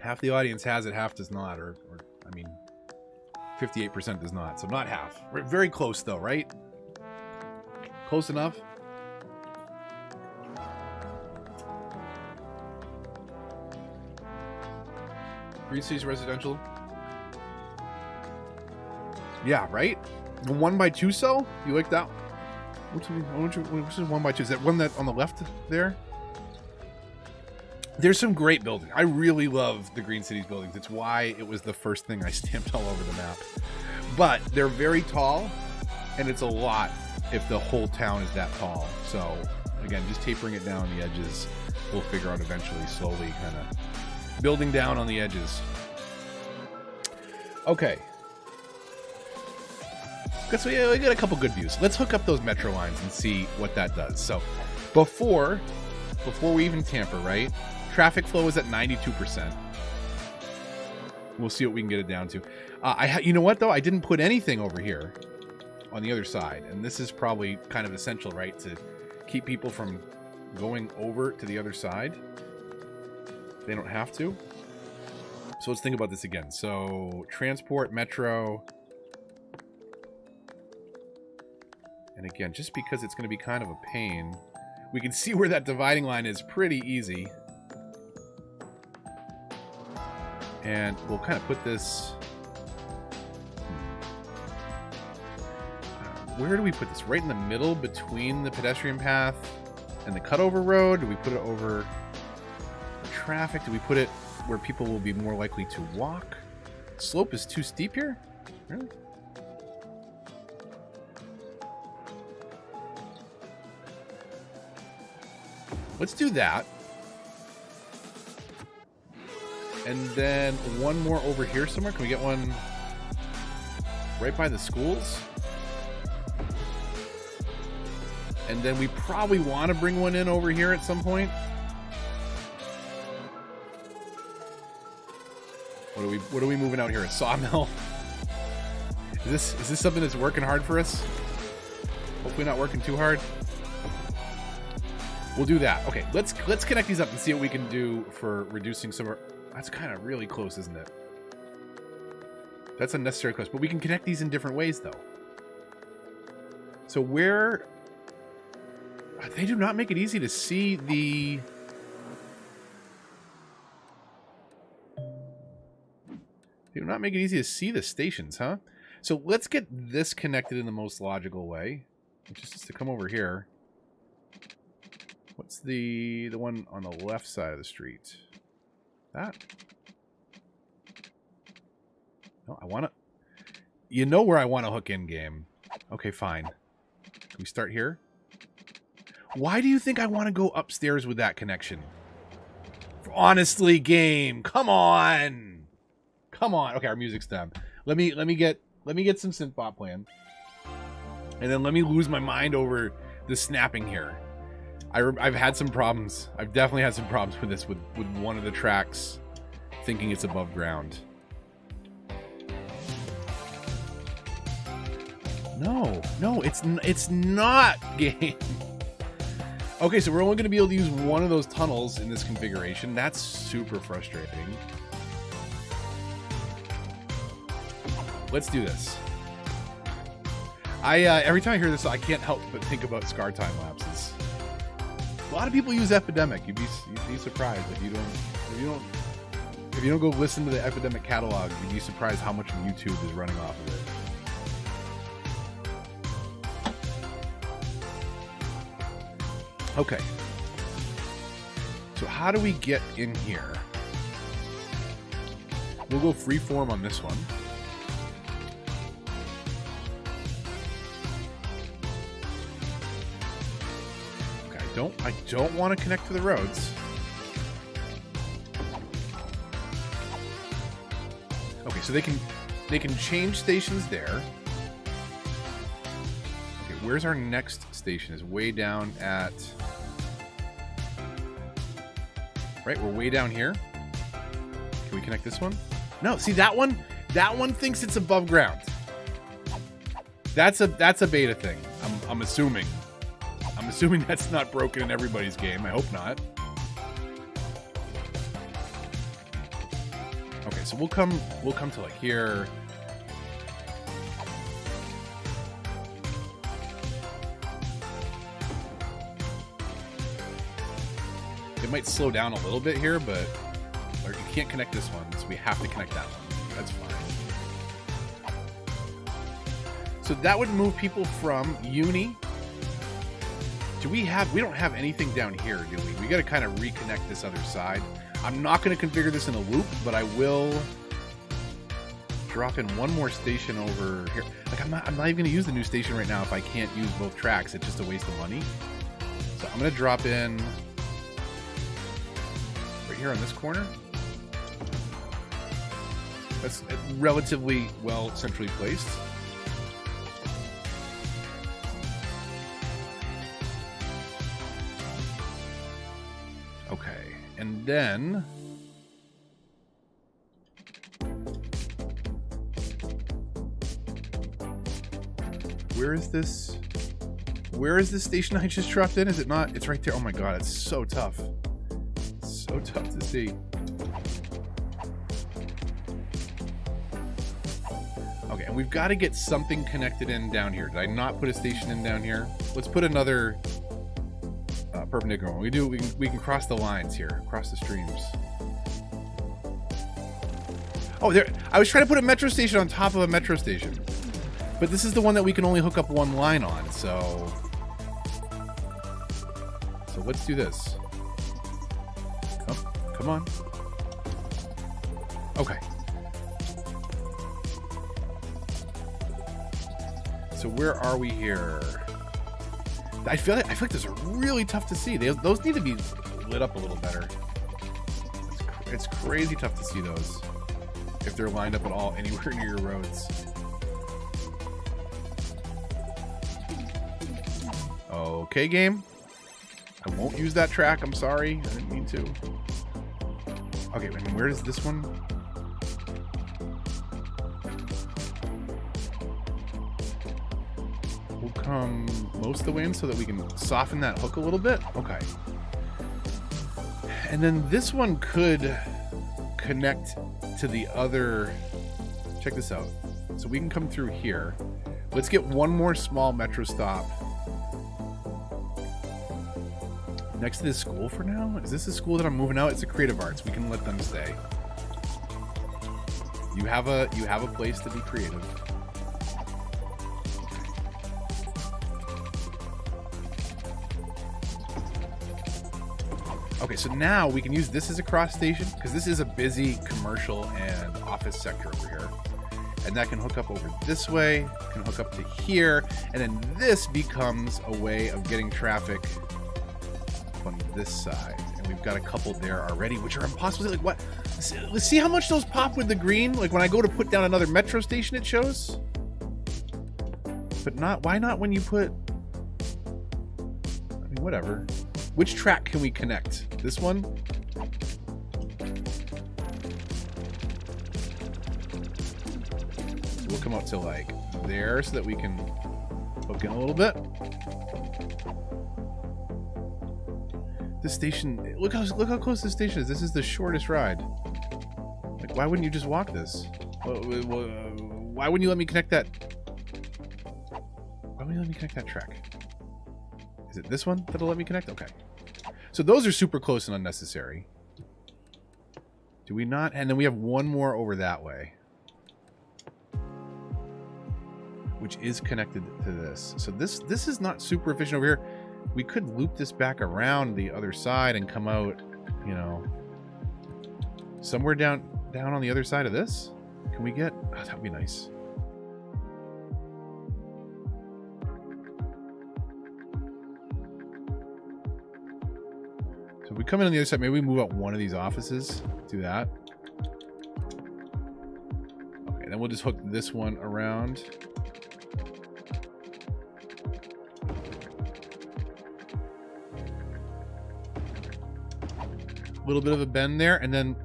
Half the audience has it, half does not, or I mean, 58% does not. So not half. We're very close, though, right? Close enough. Green City's residential. Yeah, right? The 1x2 cell? You like that? Which is 1x2? Is that one that on the left there? There's some great buildings. I really love the Green Cities buildings. It's why it was the first thing I stamped all over the map. But they're very tall, and it's a lot if the whole town is that tall. So, again, just tapering it down the edges, we'll figure out eventually, slowly, kind of building down on the edges. Okay. So yeah, we got a couple good views. Let's hook up those metro lines and see what that does. So, before we even tamper, right? Traffic flow is at 92%. We'll see what we can get it down to. You know what, though? I didn't put anything over here on the other side. And this is probably kind of essential, right? To keep people from going over to the other side. They don't have to. So let's think about this again. So transport, metro. And again, just because it's going to be kind of a pain, we can see where that dividing line is pretty easy. And we'll kind of put this... where do we put this? Right in the middle between the pedestrian path and the cutover road? Do we put it over the traffic? Do we put it where people will be more likely to walk? Slope is too steep here? Really? Let's do that. And then one more over here somewhere. Can we get one right by the schools? And then we probably want to bring one in over here at some point. What are we moving out here? A sawmill? Is this something that's working hard for us? Hopefully not working too hard. We'll do that. Okay, let's connect these up and see what we can do for reducing some... That's kind of really close, isn't it? That's unnecessary close. But we can connect these in different ways, though. So where... They do not make it easy to see the... They do not make it easy to see the stations, huh? So let's get this connected in the most logical way. Which is just to come over here. What's the one on the left side of the street? That? No, I want to... You know where I want to hook in, game. Okay, fine. Can we start here? Why do you think I want to go upstairs with that connection? Honestly, game. Come on. Come on. Okay, our music's done. Let me get some synth-bop playing. And then let me lose my mind over the snapping here. I've had some problems. I've definitely had some problems with this with one of the tracks thinking it's above ground. No, it's not, game. Okay, so we're only going to be able to use one of those tunnels in this configuration. That's super frustrating. Let's do this. Every time I hear this, I can't help but think about Scar time lapses. A lot of people use Epidemic. You'd be surprised if you don't go listen to the Epidemic catalog. You'd be surprised how much of YouTube is running off of it. Okay. So how do we get in here? We'll go freeform on this one. I don't want to connect to the roads. Okay, so they can change stations there. Okay, where's our next station? Is way down at... Right, we're way down here. Can we connect this one? No, see that one? That one thinks it's above ground. That's a beta thing. I'm assuming. I'm assuming that's not broken in everybody's game. I hope not. Okay, so we'll come to like here. It might slow down a little bit here, but you can't connect this one, so we have to connect that one. That's fine. So that would move people from Uni. We don't have anything down here, do we? We got to kind of reconnect this other side. I'm not going to configure this in a loop, but I will drop in one more station over here. Like I'm not even going to use the new station right now if I can't use both tracks. It's just a waste of money. So I'm going to drop in right here on this corner. That's relatively well centrally placed. Okay, and then where is this Where is this station I just dropped in? Is it not? It's right there. Oh my god, it's so tough. So tough to see. Okay, and we've got to get something connected in down here. Did I not put a station in down here? Let's put another perpendicular one. We can cross the lines here, cross the streams. Oh, there! I was trying to put a metro station on top of a metro station, but this is the one that we can only hook up one line on. So let's do this. Oh, come on. Okay. So where are we here? I feel like those are really tough to see. Those need to be lit up a little better. It's crazy tough to see those if they're lined up at all anywhere near your roads. Okay, game. I won't use that track. I'm sorry. I didn't mean to. Okay, and where is this one? We'll come most of the way in so that we can soften that hook a little bit. Okay. And then this one could connect to the other. Check this out. So we can come through here. Let's get one more small metro stop next to this school for now. Is this a school that I'm moving out? It's a creative arts. We can let them stay. You have a place to be creative. Okay, so now we can use this as a cross station because this is a busy commercial and office sector over here. And that can hook up over this way, can hook up to here, and then this becomes a way of getting traffic on this side. And we've got a couple there already, which are impossible. Like, what? Let's see how much those pop with the green. Like when I go to put down another metro station, it shows. But not, why not when you put, I mean, whatever. Which track can we connect? This one? So we'll come up to like there so that we can hook in a little bit. This station, look how close this station is. This is the shortest ride. Like, why wouldn't you just walk this? Why wouldn't you let me connect that? Why wouldn't you let me connect that track? Is it this one that'll let me connect? Okay. So those are super close and unnecessary. Do we not? And then we have one more over that way, which is connected to this. So this is not super efficient over here. We could loop this back around the other side and come out, you know, somewhere down on the other side of this. Can we get? Oh, that would be nice. So if we come in on the other side, maybe we move out one of these offices. Do that. Okay, then we'll just hook this one around. A little bit of a bend there, and then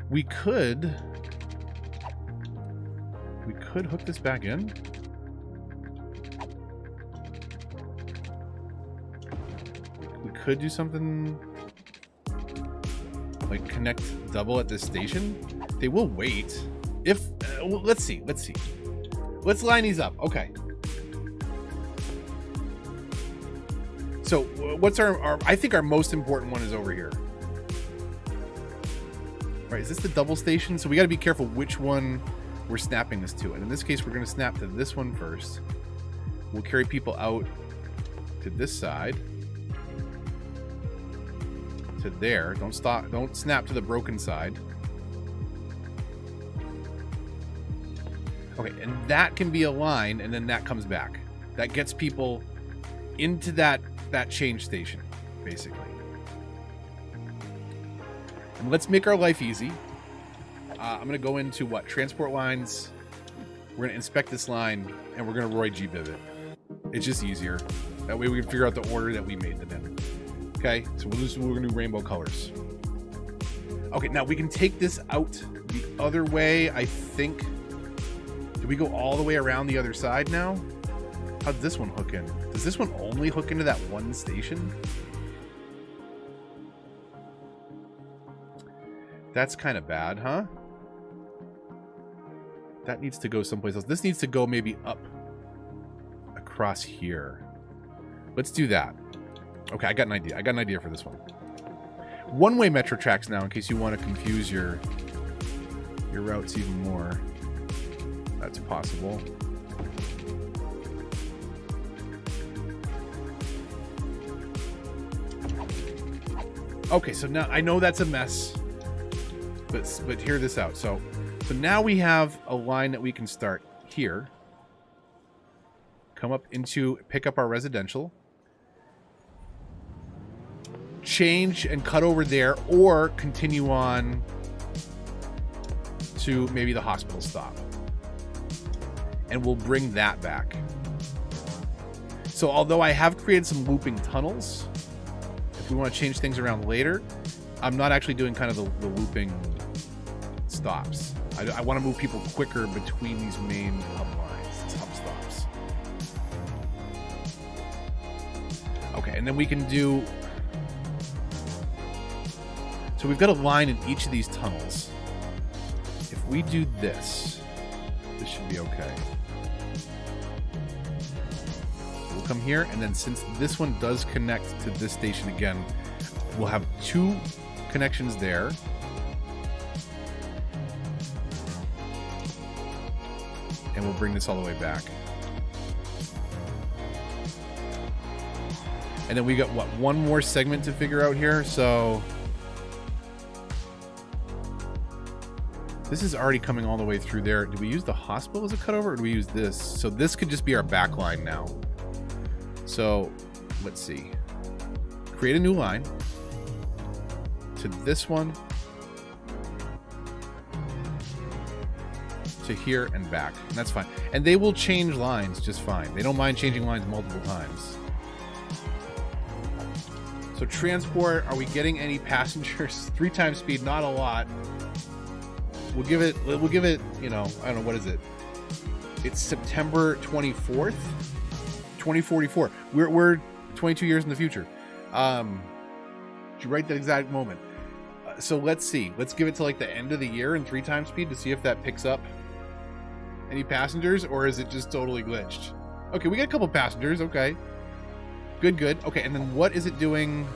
we could hook this back in. We could do something like connect double at this station. They will wait. If well, let's see. Let's line these up. Okay. So what's our I think our most important one is over here. Right, is this the double station? So we got to be careful which one we're snapping this to. And in this case, we're going to snap to this one first. We'll carry people out to this side. To there. Don't snap to the broken side. Okay, and that can be a line, and then that comes back. That gets people into that change station, basically. And let's make our life easy. I'm going to go into what? Transport lines. We're going to inspect this line, and we're going to Roy G. Biv it. It's just easier. That way we can figure out the order that we made them in. Okay, so we're going to do rainbow colors. Okay, now we can take this out the other way, I think. Do we go all the way around the other side now? How's this one hook in? Does this one only hook into that one station? That's kind of bad, huh? That needs to go someplace else. This needs to go maybe up across here. Let's do that. Okay, I got an idea. I got an idea for this one. One-way metro tracks now, in case you want to confuse your routes even more. That's possible. Okay, so now I know that's a mess, but hear this out. So now we have a line that we can start here, come up into, pick up our residential, change and cut over there, or continue on to maybe the hospital stop, and we'll bring that back. So although I have created some looping tunnels, if we want to change things around later, I'm not actually doing kind of the looping stops. I want to move people quicker between these main hub lines, these hub stops. Okay, and then we can do... So we've got a line in each of these tunnels. If we do this, this should be okay. We'll come here, and then since this one does connect to this station again, we'll have two connections there. And we'll bring this all the way back. And then we got, what, one more segment to figure out here, so... This is already coming all the way through there. Do we use the hospital as a cutover, or do we use this? So this could just be our back line now. So, let's see. Create a new line. To this one. To here and back. And that's fine. And they will change lines just fine. They don't mind changing lines multiple times. So transport, are we getting any passengers? 3 times speed, not a lot. We'll give it, you know, I don't know, what is it? It's September 24th, 2044. We're 22 years in the future. Did you write that exact moment? So let's see. Let's give it to like the end of the year in 3 times speed to see if that picks up any passengers, or is it just totally glitched? Okay, we got a couple passengers. Okay. Good. Okay, and then what is it doing?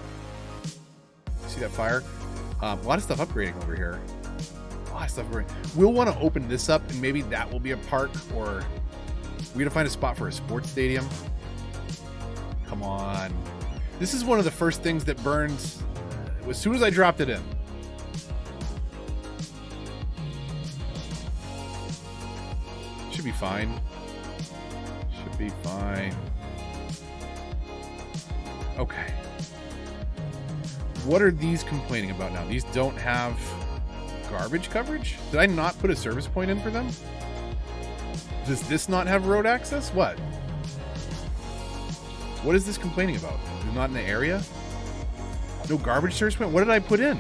See that fire? A lot of stuff upgrading over here. We'll want to open this up, and maybe that will be a park, or we gotta find a spot for a sports stadium. Come on. This is one of the first things that burns as soon as I dropped it in. Should be fine. Should be fine. Okay. What are these complaining about now? These don't have garbage coverage? Did I not put a service point in for them? Does this not have road access? What? What is this complaining about? They're not in the area? No garbage service point? What did I put in?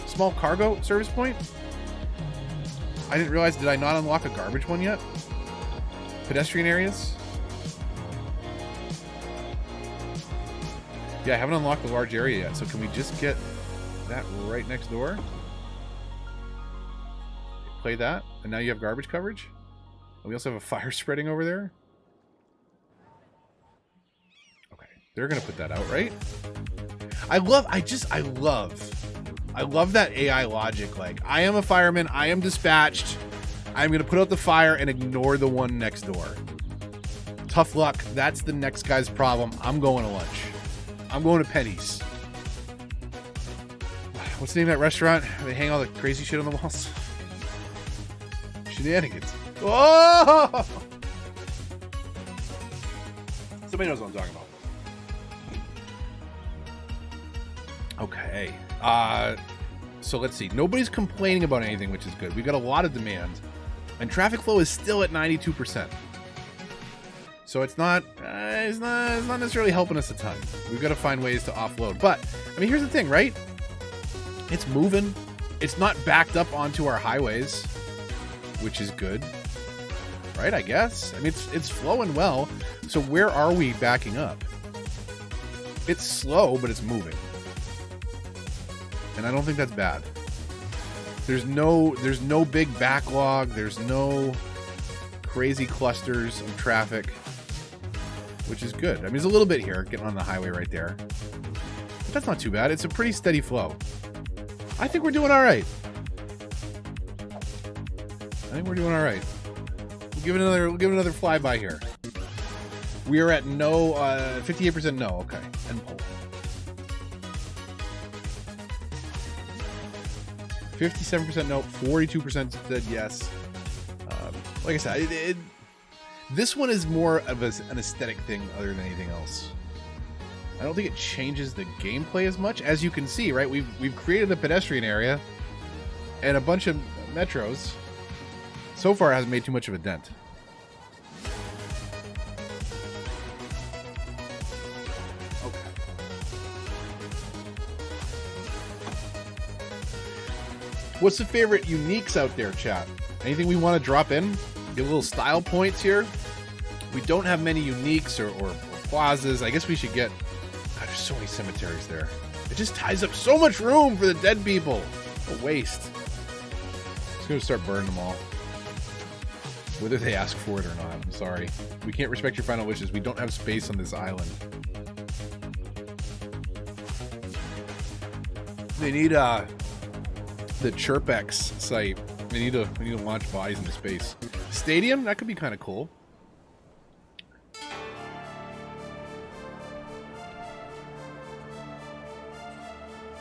Small cargo service point? I didn't realize, did I not unlock a garbage one yet? Pedestrian areas? Yeah, I haven't unlocked the large area yet, so can we just get that right next door? Play that, and now you have garbage coverage. And we also have a fire spreading over there. Okay, they're gonna put that out, right? I love that AI logic. Like, I am a fireman, I am dispatched, I'm gonna put out the fire and ignore the one next door. Tough luck, that's the next guy's problem. I'm going to lunch. I'm going to Penny's. What's the name of that restaurant? They hang all the crazy shit on the walls. Shenanigans. Oh! Somebody knows what I'm talking about. Okay. So let's see. Nobody's complaining about anything, which is good. We've got a lot of demand, and traffic flow is still at 92%. So it's not necessarily helping us a ton. We've got to find ways to offload. But I mean, here's the thing, right? It's moving. It's not backed up onto our highways, which is good, right? I guess. I mean, it's flowing well. So where are we backing up? It's slow, but it's moving. And I don't think that's bad. There's no big backlog. There's no crazy clusters of traffic, which is good. I mean, there's a little bit here, getting on the highway right there. But that's not too bad. It's a pretty steady flow. I think we're doing all right. We'll give it another flyby here. We are at no, 58% no. Okay, end poll. 57% no. 42% said yes. Like I said, this one is more of an aesthetic thing other than anything else. I don't think it changes the gameplay as much. As you can see, right? We've created a pedestrian area and a bunch of metros. So far, it hasn't made too much of a dent. Okay. What's the favorite uniques out there, chat? Anything we want to drop in? Get little style points here. We don't have many uniques or plazas. I guess we should get... God, there's so many cemeteries there. It just ties up so much room for the dead people. A waste. Just gonna start burning them all. Whether they ask for it or not. I'm sorry. We can't respect your final wishes. We don't have space on this island. They need the Chirpex site. We need to launch bodies into space. Stadium? That could be kind of cool.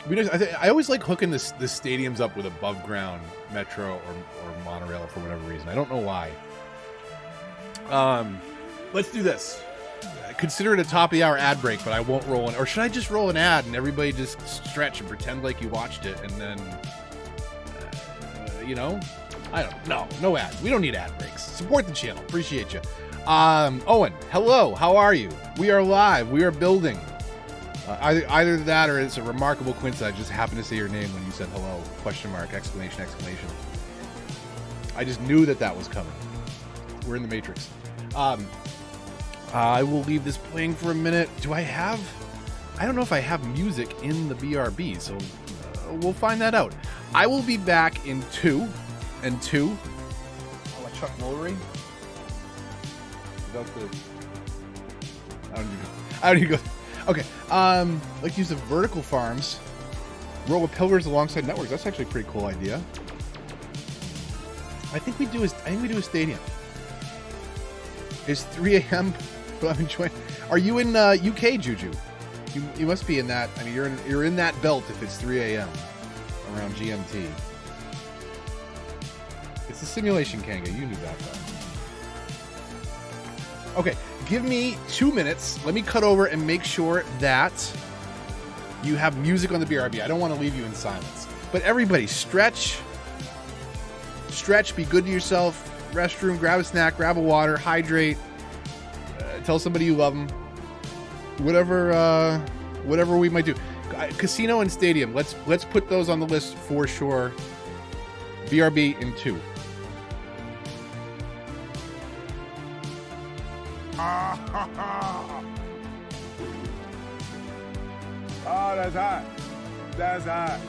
I always like hooking the stadiums up with above ground metro or monorail for whatever reason. I don't know why. Let's do this. Consider it a top of the hour ad break, but I won't roll an... Or should I just roll an ad and everybody just stretch and pretend like you watched it and then... you know? I don't know. No ads. We don't need ad breaks. Support the channel. Appreciate you. Owen, hello. How are you? We are live. We are building. Either that or it's a remarkable coincidence. I just happened to say your name when you said hello. Question mark, exclamation, exclamation. I just knew that was coming. We're in the Matrix. I will leave this playing for a minute. I don't know if I have music in the BRB, so we'll find that out. I will be back in 2 and 2. Oh, a Chuck Woolery? I don't even go. Okay. Like use the vertical farms, roll with pillars alongside networks. That's actually a pretty cool idea. I think we do a stadium. It's 3 a.m. but I'm enjoying. Are you in UK, Juju? You must be in that. I mean, you're in that belt if it's 3 a.m. around GMT. It's a simulation, Kanga. You knew that, though. Okay, give me 2 minutes. Let me cut over and make sure that you have music on the BRB. I don't want to leave you in silence. But everybody, stretch. Stretch, be good to yourself. Restroom, grab a snack, grab a water, hydrate. Tell somebody you love them. Whatever we might do. Casino and stadium. Let's put those on the list for sure. BRB in 2. Oh, that's hot. That's hot.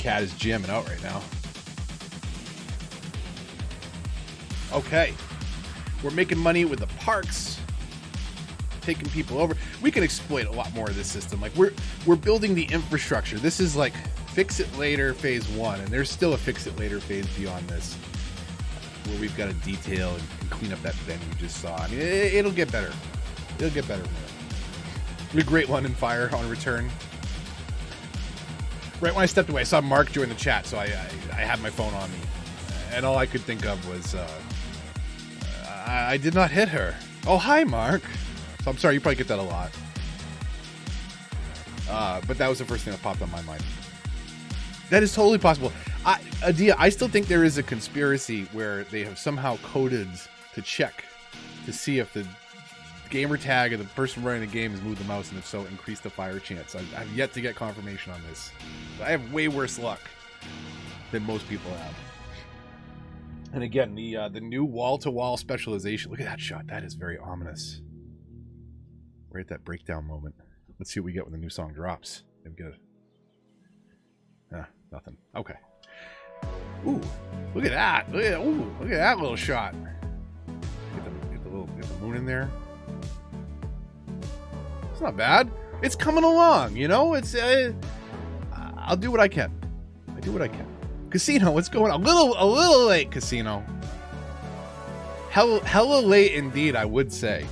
cat is jamming out right now. Okay. We're making money with the parks. Taking people over. We can exploit a lot more of this system. Like we're building the infrastructure. This is like fix it later phase 1, and there's still a fix it later phase beyond this, where we've got to detail and clean up that bend you just saw. I mean, it'll get better. It'll get better. A great one in fire on return. Right when I stepped away, I saw Mark join the chat, so I had my phone on me, and all I could think of was I did not hit her. Oh, hi, Mark. So I'm sorry, you probably get that a lot. But that was the first thing that popped on my mind. That is totally possible. Adia, I still think there is a conspiracy where they have somehow coded to check to see if the gamer tag of the person running the game has moved the mouse, and if so, increase the fire chance. I've yet to get confirmation on this. But I have way worse luck than most people have. And again, the new wall-to-wall specialization. Look at that shot. That is very ominous. We're at that breakdown moment. Let's see what we get when the new song drops. Maybe get nothing. Okay. Ooh, look at that. Look at that little shot. Get the moon in there. It's not bad. It's coming along, you know? It's I'll do what I can. I do what I can. Casino, what's going on? A little late, Casino. Hella late indeed, I would say.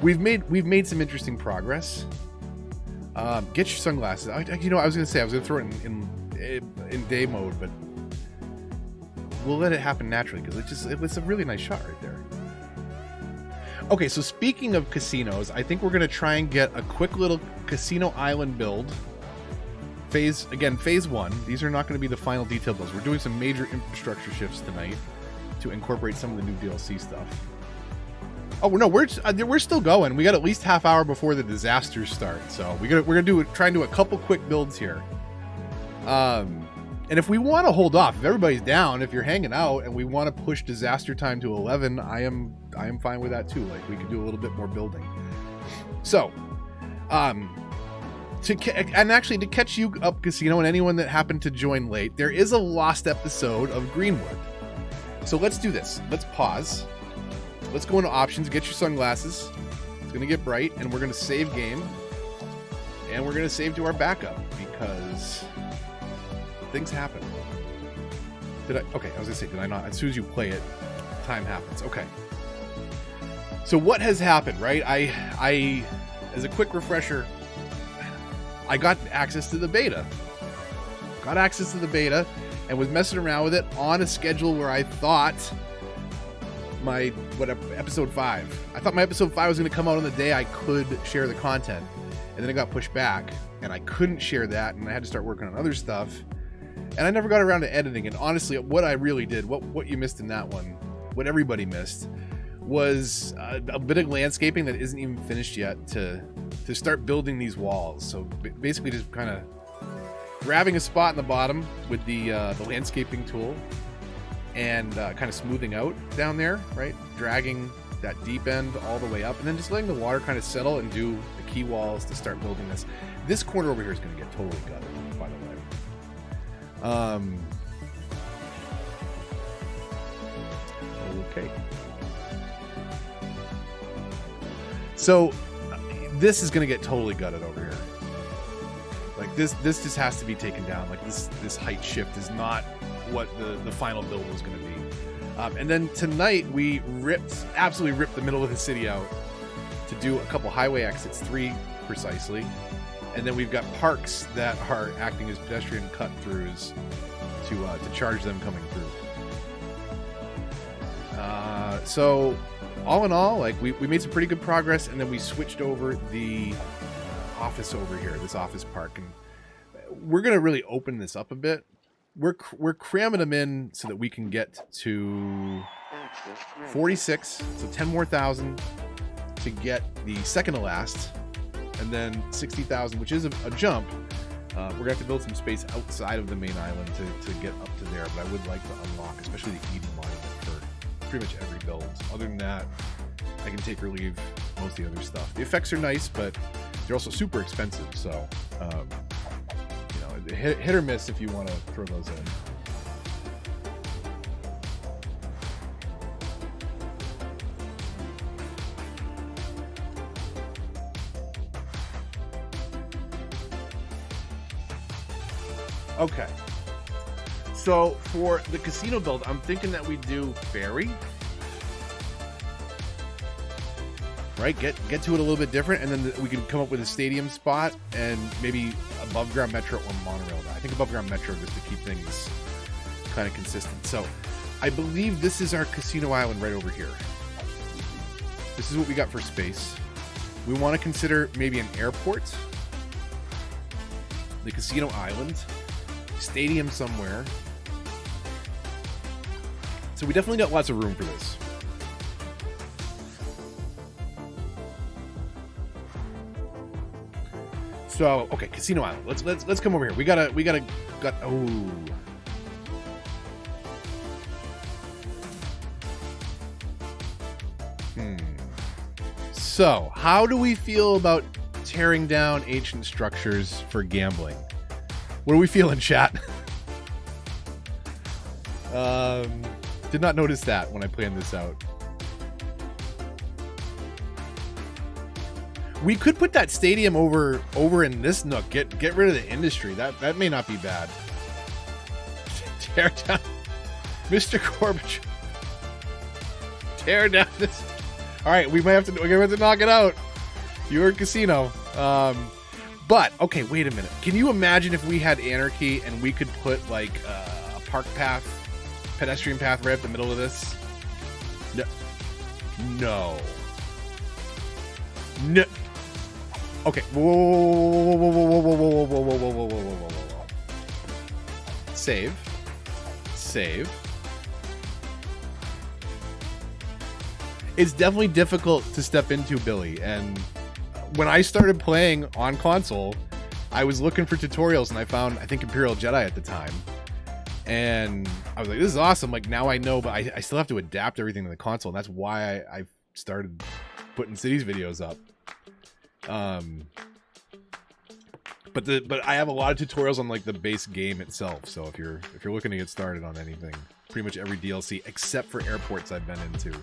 We've made some interesting progress. Get your sunglasses. I was gonna throw it in day mode, but we'll let it happen naturally because it was a really nice shot right there. Okay, so speaking of casinos, I think we're gonna try and get a quick little casino island build. Phase 1. These are not going to be the final detail builds. We're doing some major infrastructure shifts tonight to incorporate some of the new DLC stuff. Oh no, we're still going. We got at least half hour before the disasters start, so we're gonna try and do a couple quick builds here. And if we want to hold off, if everybody's down, if you're hanging out and we want to push disaster time to 11, I am fine with that too. Like we could do a little bit more building. So, to catch you up, Casino, and anyone that happened to join late, there is a lost episode of Greenwood. So let's do this. Let's pause. Let's go into options, get your sunglasses. It's going to get bright, and we're going to save game. And we're going to save to our backup, because things happen. Okay, I was going to say, did I not? As soon as you play it, time happens. Okay. So what has happened, right? I as a quick refresher, I got access to the beta. And was messing around with it on a schedule where I thought episode 5. I thought my episode 5 was going to come out on the day I could share the content. And then it got pushed back, and I couldn't share that, and I had to start working on other stuff. And I never got around to editing. And honestly, what I really did, what you missed in that one, what everybody missed, was a bit of landscaping that isn't even finished yet to start building these walls. So basically just kind of grabbing a spot in the bottom with the landscaping tool and kind of smoothing out down there, right? Dragging that deep end all the way up, and then just letting the water kind of settle and do the key walls to start building this. This corner over here is going to get totally gutted, by the way. Okay. So this is going to get totally gutted over here. Like this just has to be taken down. Like this height shift is not what the final build was going to be. And then tonight we absolutely ripped the middle of the city out to do a couple highway exits, 3 precisely. And then we've got parks that are acting as pedestrian cut-throughs to charge them coming through. So all in all, like we made some pretty good progress, and then we switched over the office over here, this office park, and we're going to really open this up a bit. We're cramming them in so that we can get to 46, so 10 more thousand to get the second to last, and then 60,000, which is a jump. We're gonna have to build some space outside of the main island to get up to there, but I would like to unlock, especially the Eden monument, for pretty much every build. Other than that, I can take or leave most of the other stuff. The effects are nice, but they're also super expensive, so hit or miss if you want to throw those in. Okay. So for the casino build, I'm thinking that we do ferry. Right? Get to it a little bit different, and then we can come up with a stadium spot and maybe above ground metro or monorail. I think above ground metro just to keep things kind of consistent. So I believe this is our casino island right over here. This is what we got for space. We want to consider maybe an airport, the casino island, stadium somewhere. So we definitely got lots of room for this. So okay, casino island. Let's come over here. We gotta oh. So how do we feel about tearing down ancient structures for gambling? What are we feeling, chat? Did not notice that when I planned this out. We could put that stadium over in this nook. Get rid of the industry. That may not be bad. Tear down, Mr. Gorbachev. Tear down this. All right, we're gonna have to knock it out. You're a casino. But okay, wait a minute. Can you imagine if we had anarchy and we could put like a park path, pedestrian path right up the middle of this? No. Okay. Whoa. Save. It's definitely difficult to step into, Billy, and when I started playing on console, I was looking for tutorials and I found, I think, Imperial Jedi at the time. And I was like, this is awesome. Like, now I know, but I still have to adapt everything to the console. And that's why I started putting Cities videos up. But I have a lot of tutorials on like the base game itself. So if you're looking to get started on anything, pretty much every DLC except for airports I've been into.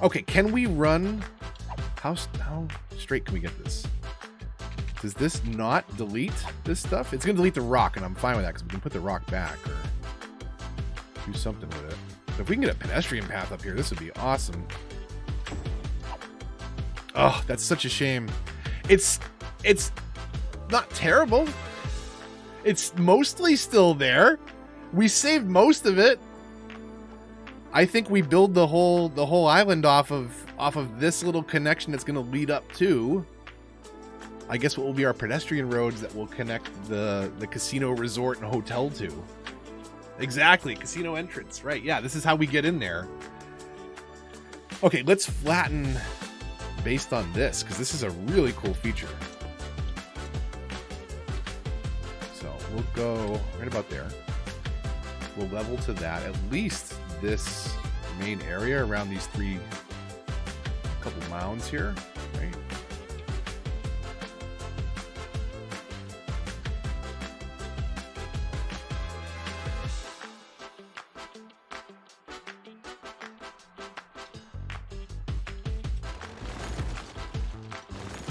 Okay, can we run? How straight can we get this? Does this not delete this stuff? It's gonna delete the rock, and I'm fine with that because we can put the rock back or do something with it. So if we can get a pedestrian path up here, this would be awesome. Oh, that's such a shame. It's not terrible. It's mostly still there. We saved most of it. I think we build the whole island off of this little connection that's going to lead up to, I guess, what will be our pedestrian roads that will connect the casino resort and hotel to. Exactly, casino entrance. Right, yeah, this is how we get in there. Okay, let's flatten based on this, because this is a really cool feature. So we'll go right about there. We'll level to that, at least this main area around these couple mounds here, right?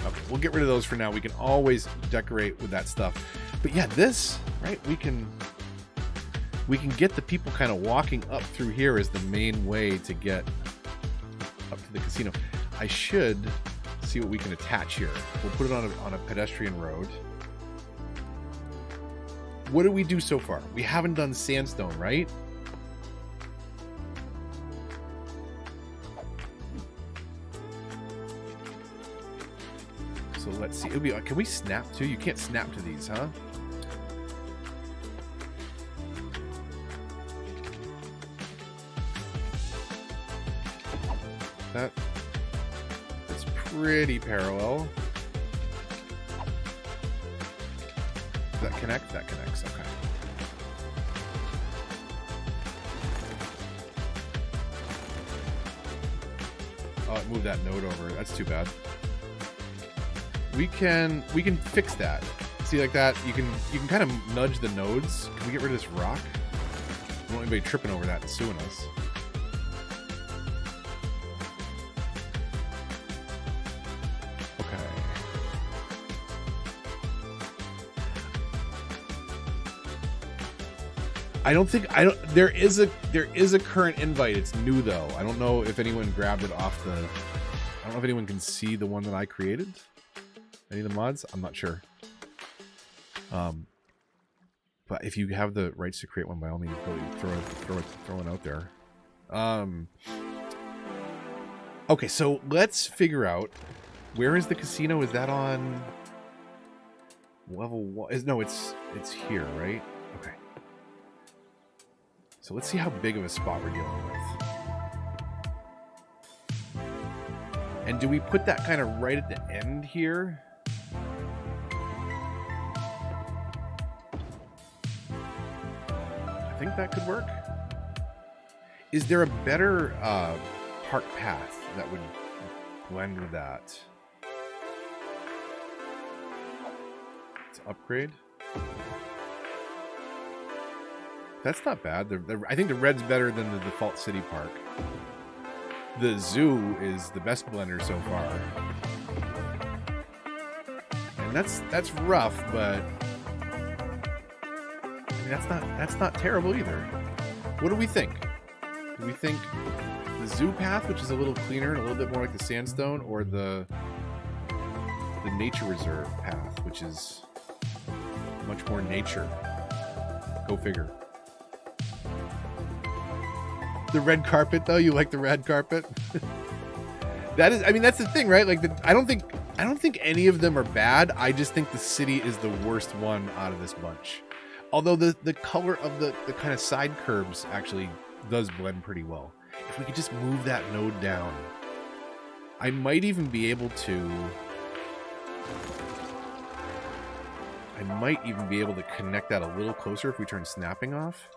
Okay, we'll get rid of those for now. We can always decorate with that stuff. But yeah, this, right, we can get the people kind of walking up through here as the main way to get up to the casino. I should see what we can attach here. We'll put it on a pedestrian road. What did we do so far? We haven't done sandstone, right? So let's see. Can we snap to? You can't snap to these, huh? That's pretty parallel. Does that connect? That connects, okay. Oh, it moved that node over. That's too bad. We can fix that. See, like that, you can kind of nudge the nodes. Can we get rid of this rock? I don't want anybody tripping over that and suing us. Okay. There is a current invite. It's new though. I don't know if anyone grabbed it off the. I don't know if anyone can see the one that I created. Any of the mods? I'm not sure. But if you have the rights to create one, by all means, throw one out there. Okay, so let's figure out where is the casino. Is that on level 1? No, it's here, right? Okay. So let's see how big of a spot we're dealing with. And do we put that kind of right at the end here? I think that could work. Is there a better park path that would blend with that? Let's upgrade. That's not bad. I think the red's better than the default city park. The zoo is the best blender so far. And that's rough, but that's not terrible either. What do we think? Do we think the zoo path, which is a little cleaner and a little bit more like the sandstone, or the nature reserve path, which is much more nature? Go figure. The red carpet, though, you like the red carpet? That is, I mean, that's the thing, right? Like, I don't think any of them are bad. I just think the city is the worst one out of this bunch. Although the color of the kind of side curbs actually does blend pretty well. If we could just move that node down, I might even be able to. I might even be able to connect that a little closer if we turn snapping off.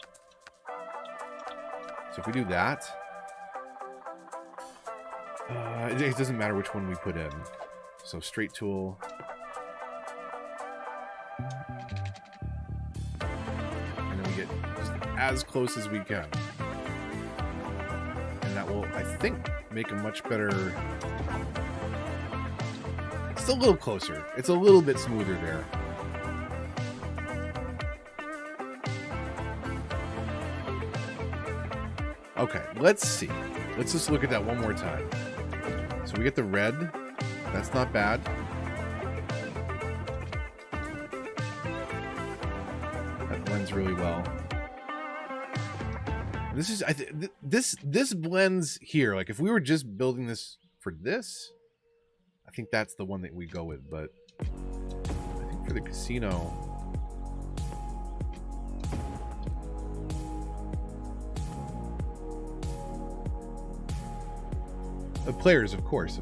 So if we do that, it doesn't matter which one we put in. So straight tool. And then we get just as close as we can. And that will, I think, make a much better... It's a little closer. It's a little bit smoother there. Okay, let's see. Let's just look at that one more time. So we get the red. That's not bad. That blends really well. This is this blends here. Like if we were just building this for this, I think that's the one that we go with. But I think for the casino. Players, of course.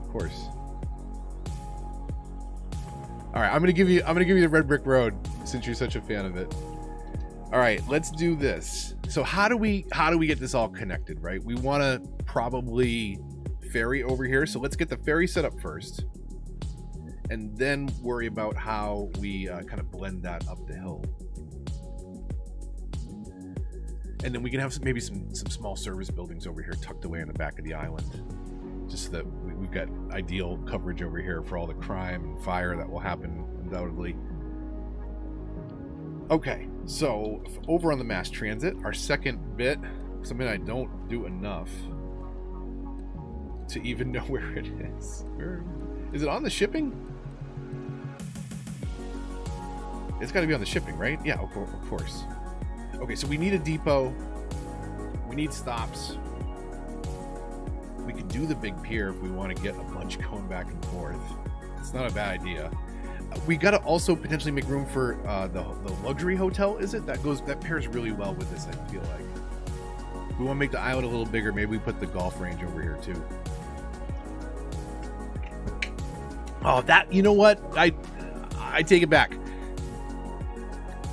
All right, I'm gonna give you the red brick road since you're such a fan of it. All right, let's do this. So how do we get this all connected, right? We want to probably ferry over here. So let's get the ferry set up first, and then worry about how we kind of blend that up the hill. And then we can have maybe some small service buildings over here tucked away in the back of the island. Just so that we've got ideal coverage over here for all the crime and fire that will happen undoubtedly. Okay, so over on the mass transit, our second bit, something I don't do enough to even know where it is. Where is it on the shipping? It's got to be on the shipping, right? Yeah, of course. Okay, so we need a depot. We need stops. We could do the big pier if we want to get a bunch going back and forth. It's not a bad idea. We got to also potentially make room for the luxury hotel. Is it that pairs really well with this? I feel like we want to make the island a little bigger. Maybe we put the golf range over here too. Oh, that, you know what? I take it back.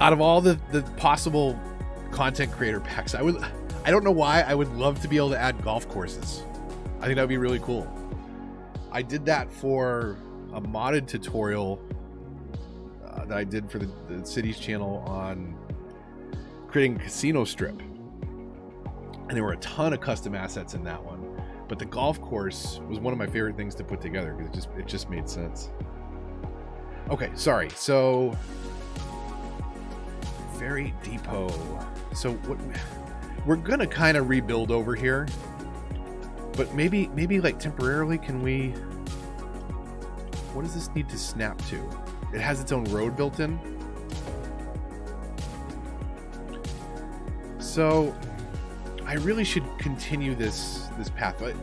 Out of all the possible content creator packs, I don't know why I would love to be able to add golf courses. I think that would be really cool. I did that for a modded tutorial that I did for the city's channel on creating a casino strip. And there were a ton of custom assets in that one. But the golf course was one of my favorite things to put together because it just made sense. Okay, sorry. So ferry depot. So what we're gonna kind of rebuild over here, but maybe like temporarily, can we? What does this need to snap to? It has its own road built in. So I really should continue this path. But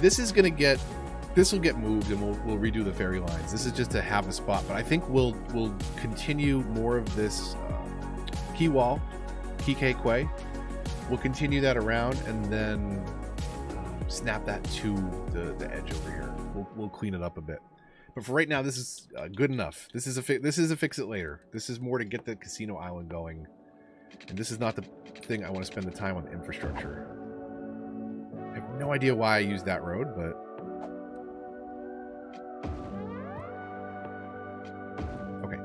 this will get moved, and we'll redo the ferry lines. This is just to have a spot, but I think we'll continue more of this key wall, key quay. We'll continue that around, and then snap that to the edge over here. We'll clean it up a bit. But for right now, this is good enough. This is a fix it later. This is more to get the casino island going, and this is not the thing I want to spend the time on infrastructure. I have no idea why I used that road, but okay,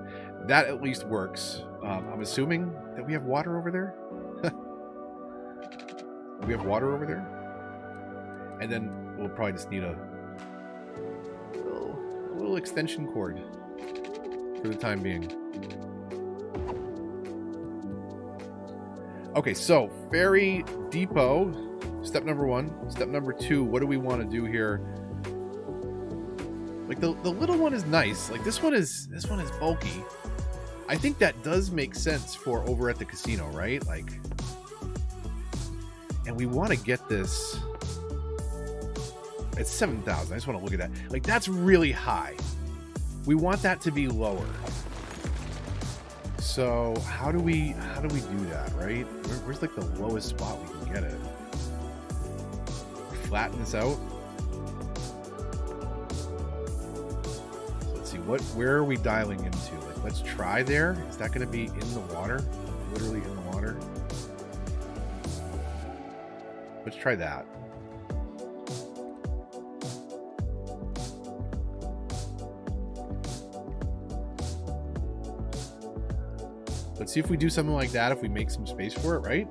that at least works. I'm assuming that we have water over there. We have water over there, and then we'll probably just need a little extension cord for the time being. Okay, so ferry depot, step number 1. Step number 2, what do we want to do here? Like the little one is nice. Like this one is bulky. I think that does make sense for over at the casino, right? Like, and we want to get this. It's 7,000. I just want to look at that. Like that's really high. We want that to be lower. So how do we do that, right? Where's like the lowest spot we can get it? Flatten this out. So let's see, where are we dialing into? Like, let's try there. Is that going to be in the water? Literally in the water. Let's try that. Let's see if we do something like that, if we make some space for it, right?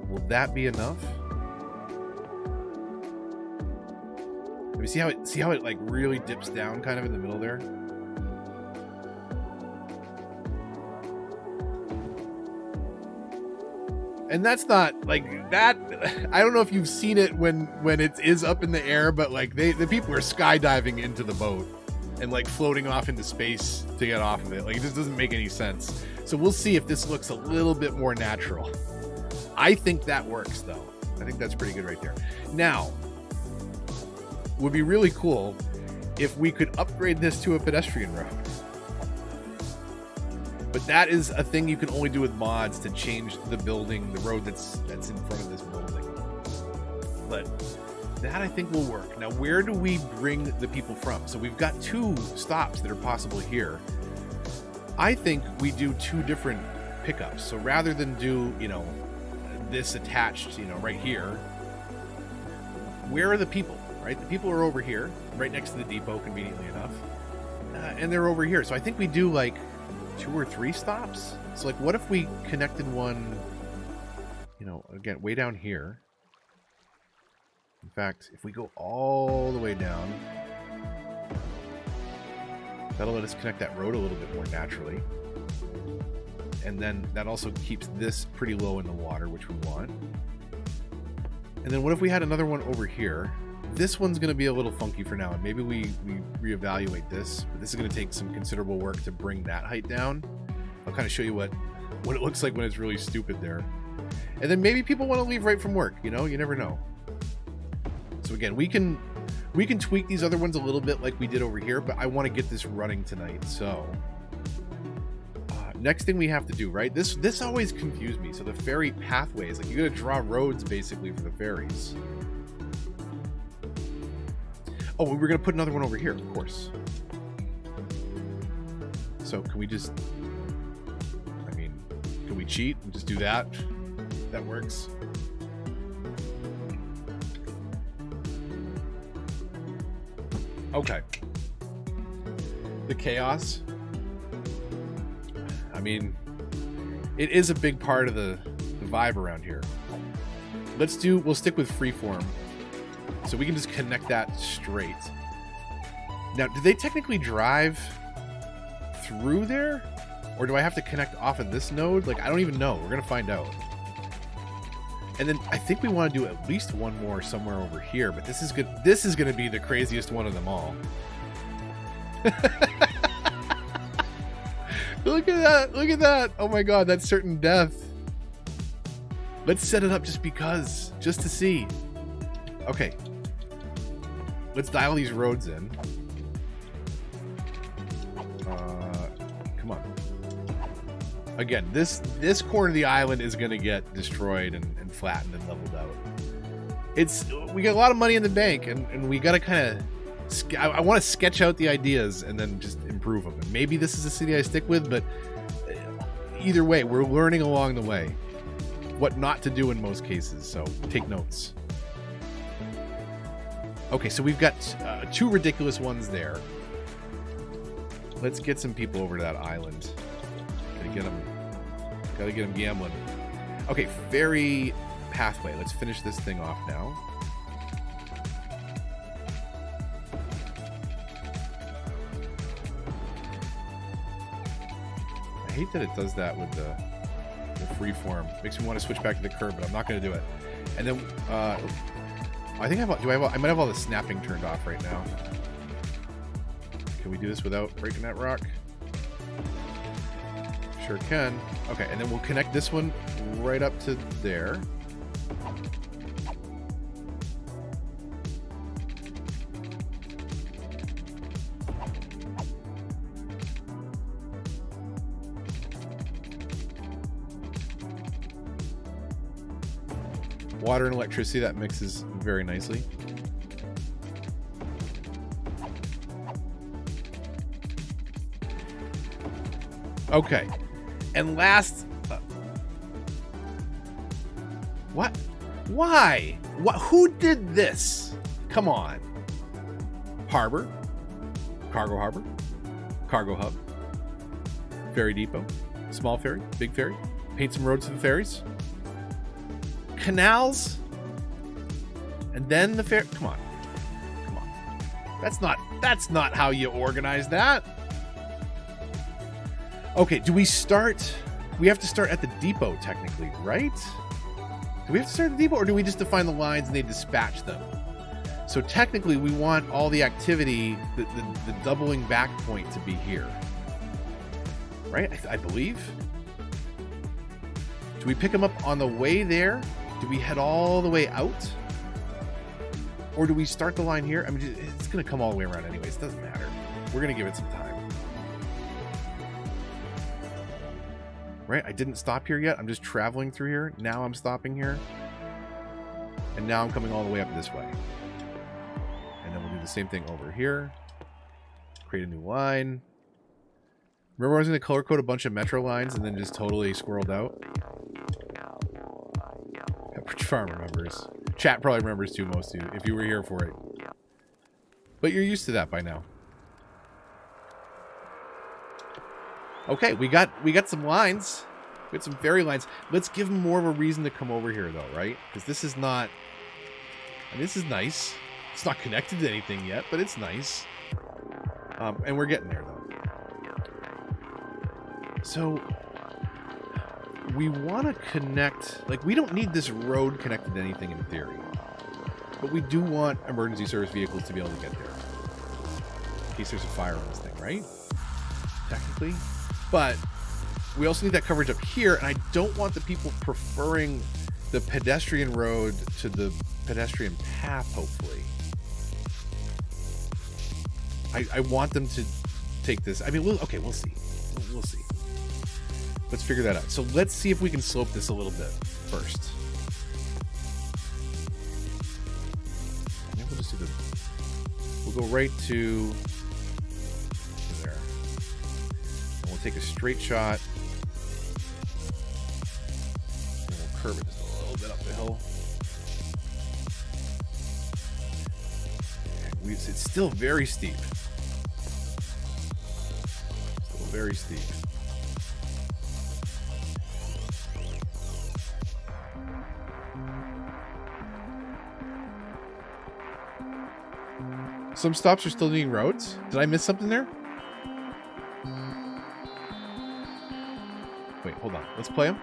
Will that be enough? Let me see how it like really dips down kind of in the middle there. And that's not like that. I don't know if you've seen it when it is up in the air, but like the people are skydiving into the boat and like floating off into space to get off of it. Like it just doesn't make any sense. So we'll see if this looks a little bit more natural. I think that works though. I think that's pretty good right there. Now, would be really cool if we could upgrade this to a pedestrian road. But that is a thing you can only do with mods to change the building, the road that's in front of this building. But that I think will work. Now, where do we bring the people from? So we've got 2 stops that are possible here. I think we do 2 different pickups. So rather than do, this attached, right here, where are the people, right? The people are over here, right next to the depot, conveniently enough. And they're over here. So I think we do like 2 or 3 stops. So like, what if we connected one, again, way down here? In fact, if we go all the way down, that'll let us connect that road a little bit more naturally. And then that also keeps this pretty low in the water, which we want. And then what if we had another one over here? This one's going to be a little funky for now, and maybe we reevaluate this. But this is going to take some considerable work to bring that height down. I'll kind of show you what it looks like when it's really stupid there. And then maybe people want to leave right from work. You never know. So again, we can tweak these other ones a little bit like we did over here, but I want to get this running tonight. So next thing we have to do, right? This always confused me. So the ferry pathways, like you got to draw roads basically for the ferries. Oh, we're going to put another one over here, of course. So can we just, can we cheat and just do that? That works. Okay. the chaos. I mean, it is a big part of the vibe around here. We'll stick with freeform. So we can just connect that straight. Now, do they technically drive through there? Or do I have to connect off of this node? Like, I don't even know. We're going to find out. And then I think we want to do at least one more somewhere over here. But this is good. This is going to be the craziest one of them all. Look at that. Look at that. Oh my god, that's certain death. Let's set it up just because. Just to see. Okay. Let's dial these roads in. Come on. Again, this corner of the island is going to get destroyed and flattened and leveled out. We got a lot of money in the bank, and we got to kind of... I want to sketch out the ideas and then just improve them. And maybe this is a city I stick with, but either way, we're learning along the way what not to do in most cases, so take notes. Okay, so we've got 2 ridiculous ones there. Let's get some people over to that island. Gotta get them gambling. Okay, ferry pathway. Let's finish this thing off now. I hate that it does that with the freeform. Makes me want to switch back to the curve, but I'm not going to do it. And then I think I might have all the snapping turned off right now. Can we do this without breaking that rock? Sure can. Okay, and then we'll connect this one right up to there. Water and electricity, that mixes very nicely. Okay. And last... what? Why? What? Who did this? Come on. Harbor. Cargo harbor. Cargo hub. Ferry depot. Small ferry. Big ferry. Paint some roads to the ferries. Canals. And then the ferry. Come on. Come on. That's not how you organize that. Okay, do we start... We have to start at the depot, technically, right? Do we have to start at the depot, or do we just define the lines and they dispatch them? So technically, we want all the activity, the doubling back point to be here. Right? I believe. Do we pick them up on the way there? Do we head all the way out? Or do we start the line here? I mean, it's going to come all the way around anyways. It doesn't matter. We're going to give it some time. Right? I didn't stop here yet. I'm just traveling through here. Now I'm stopping here. And now I'm coming all the way up this way. And then we'll do the same thing over here. Create a new line. Remember I was going to color code a bunch of metro lines and then just totally squirreled out? Pepperidge Farm remembers. Chat probably remembers too, most of you, if you were here for it. But you're used to that by now. Okay, we got some lines. We got some ferry lines. Let's give them more of a reason to come over here, though, right? Because this is not... I mean, this is nice. It's not connected to anything yet, but it's nice. And we're getting there, though. So, we want to connect... Like, we don't need this road connected to anything in theory. But we do want emergency service vehicles to be able to get there. In case there's a fire on this thing, right? Technically. But we also need that coverage up here, and I don't want the people preferring the pedestrian road to the pedestrian path, hopefully. I want them to take this. I mean, we'll see. We'll see. Let's figure that out. So let's see if we can slope this a little bit first. Maybe we'll just do the... We'll go right to... there. And we'll take a straight shot. And we'll curve it just a little bit up the hill. It's still very steep. Very steep. Some stops are still needing roads. Did I miss something there? Wait, hold on. Let's play them.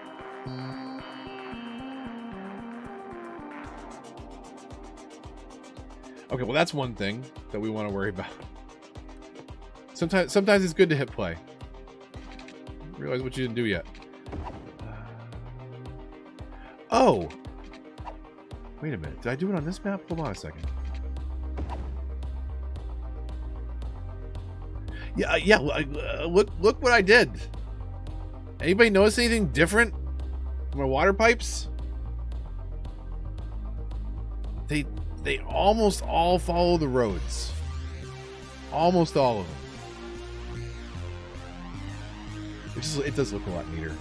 Okay, well that's one thing that we want to worry about. Sometimes it's good to hit play. Realize what you didn't do yet. Oh! Wait a minute. Did I do it on this map? Hold on a second. Yeah. Look what I did. Anybody notice anything different from my water pipes? They almost all follow the roads. Almost all of them. It does look a lot neater.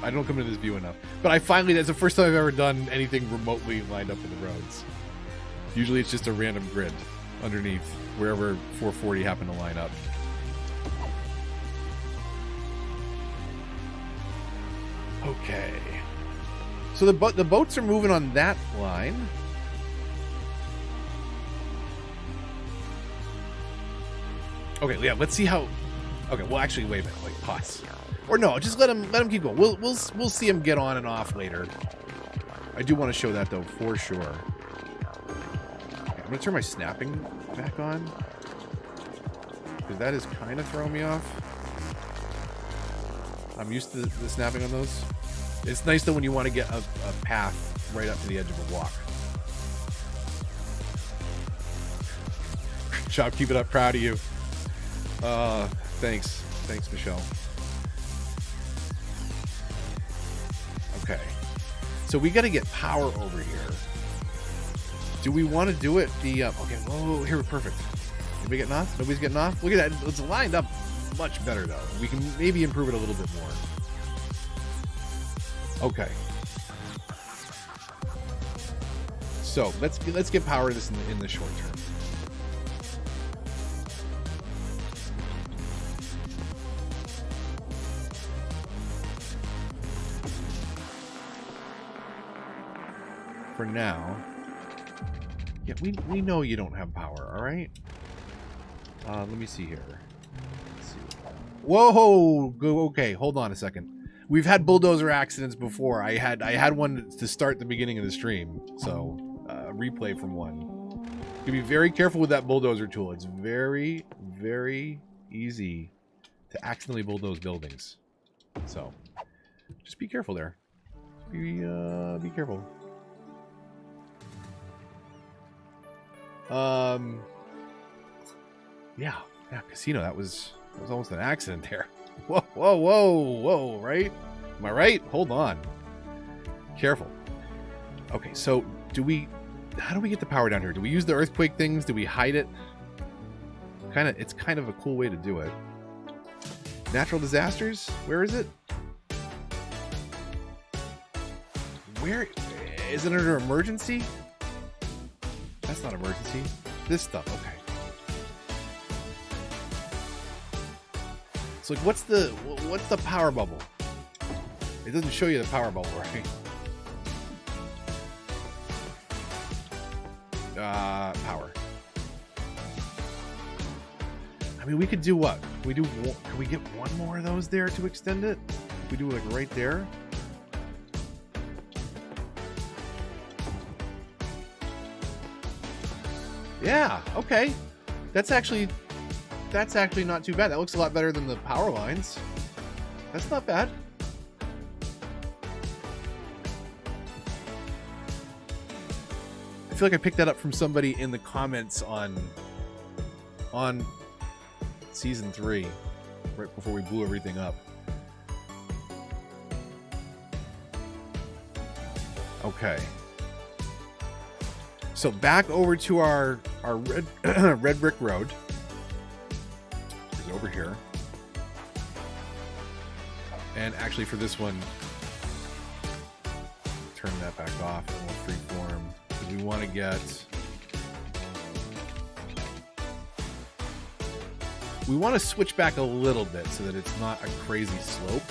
I don't come into this view enough. But I finally, that's the first time I've ever done anything remotely lined up with the roads. Usually it's just a random grid underneath wherever 440 happened to line up. Okay. So the boats are moving on that line. Okay, yeah, let's see how... Okay, well actually, wait a minute, wait, pause. Or no, just let him keep going. We'll see him get on and off later. I do want to show that though, for sure. Okay, I'm gonna turn my snapping back on. Because that is kind of throwing me off. I'm used to the snapping on those. It's nice though when you want to get a path right up to the edge of a walk. Good job, keep it up, proud of you. Thanks, Michelle. Okay, so we got to get power over here. Do we want to do it the? Okay, whoa, here, perfect. Anybody getting off? Nobody's getting off. Look at that. It's lined up much better though. We can maybe improve it a little bit more. Okay. So let's get power to this in the short term. For now, yeah, we know you don't have power. All right. Let me see here. Let's see. Whoa, go. Okay, hold on a second. We've had bulldozer accidents before. I had one to start the beginning of the stream, so replay from one. You can be very careful with that bulldozer tool. It's very, very easy to accidentally bulldoze buildings. So just be careful there. Be careful. Yeah, casino. That was almost an accident there. Whoa, right? Am I right? Hold on. Careful. Okay, so how do we get the power down here? Do we use the earthquake things? Do we hide it? It's kind of a cool way to do it. Natural disasters? Where is it? Where is it under emergency? That's not emergency. This stuff, okay. So like what's the power bubble? It doesn't show you the power bubble, right? Power. I mean, we could do what? Can we get one more of those there to extend it? We do like right there. Yeah, okay. That's actually not too bad. That looks a lot better than the power lines. That's not bad. I feel like I picked that up from somebody in the comments on season 3, right before we blew everything up. Okay. So back over to our red brick road. Is over here. And actually for this one, turn that back off and we'll freeform. Because we want to get... We want to switch back a little bit so that it's not a crazy slope.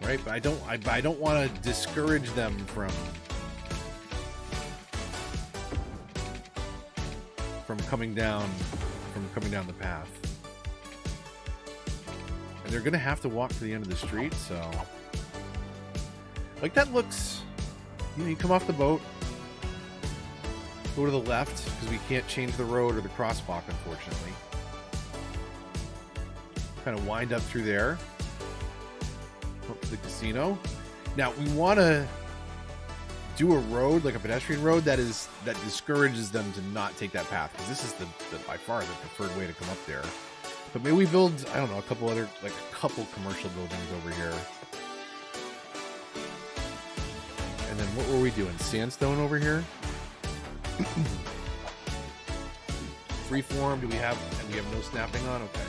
Right? But I don't want to discourage them from coming down the path. And they're gonna have to walk to the end of the street, so like that looks, you know, you come off the boat, go to the left because we can't change the road or the crosswalk, unfortunately. Kind of wind up through there, up to the casino. Now we want to do a road, like a pedestrian road, that discourages them to not take that path, because this is the by far the preferred way to come up there. But maybe we build, I don't know, a couple commercial buildings over here. And then what were we doing? Sandstone over here? Freeform, and we have no snapping on? Okay.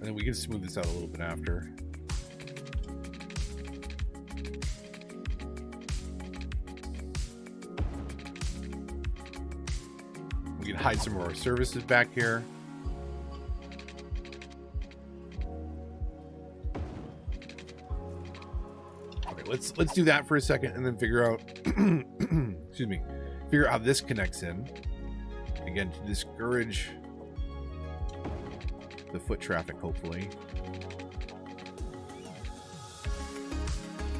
And then we can smooth this out a little bit after. We can hide some of our services back here. Okay, let's do that for a second and then figure out excuse me, figure out how this connects in. Again, to discourage the foot traffic, hopefully.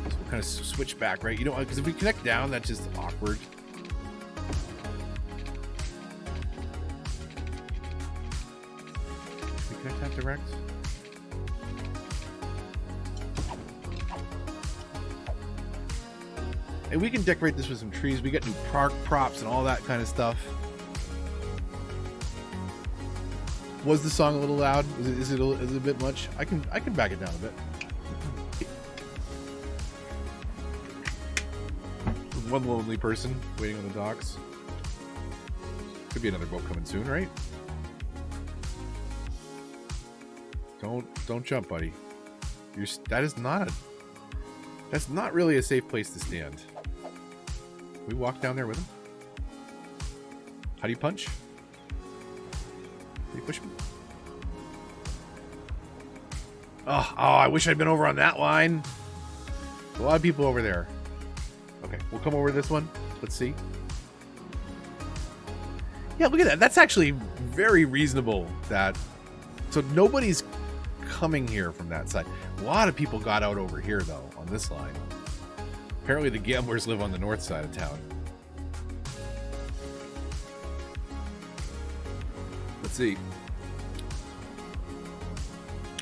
So we'll kind of switch back, right? You know, because if we connect down, that's just awkward. Can we connect that direct? And we can decorate this with some trees. We got new park props and all that kind of stuff. Was the song a little loud? Is it a bit much? I can back it down a bit. One lonely person waiting on the docks. Could be another boat coming soon, right? Don't jump, buddy. That's not really a safe place to stand. Can we walk down there with him? How do you punch? Can you push me? Oh, I wish I'd been over on that line. There's a lot of people over there. Okay, we'll come over this one. Let's see. Yeah, look at that. That's actually very reasonable. So nobody's coming here from that side. A lot of people got out over here, though, on this line. Apparently the gamblers live on the north side of town. Let's see.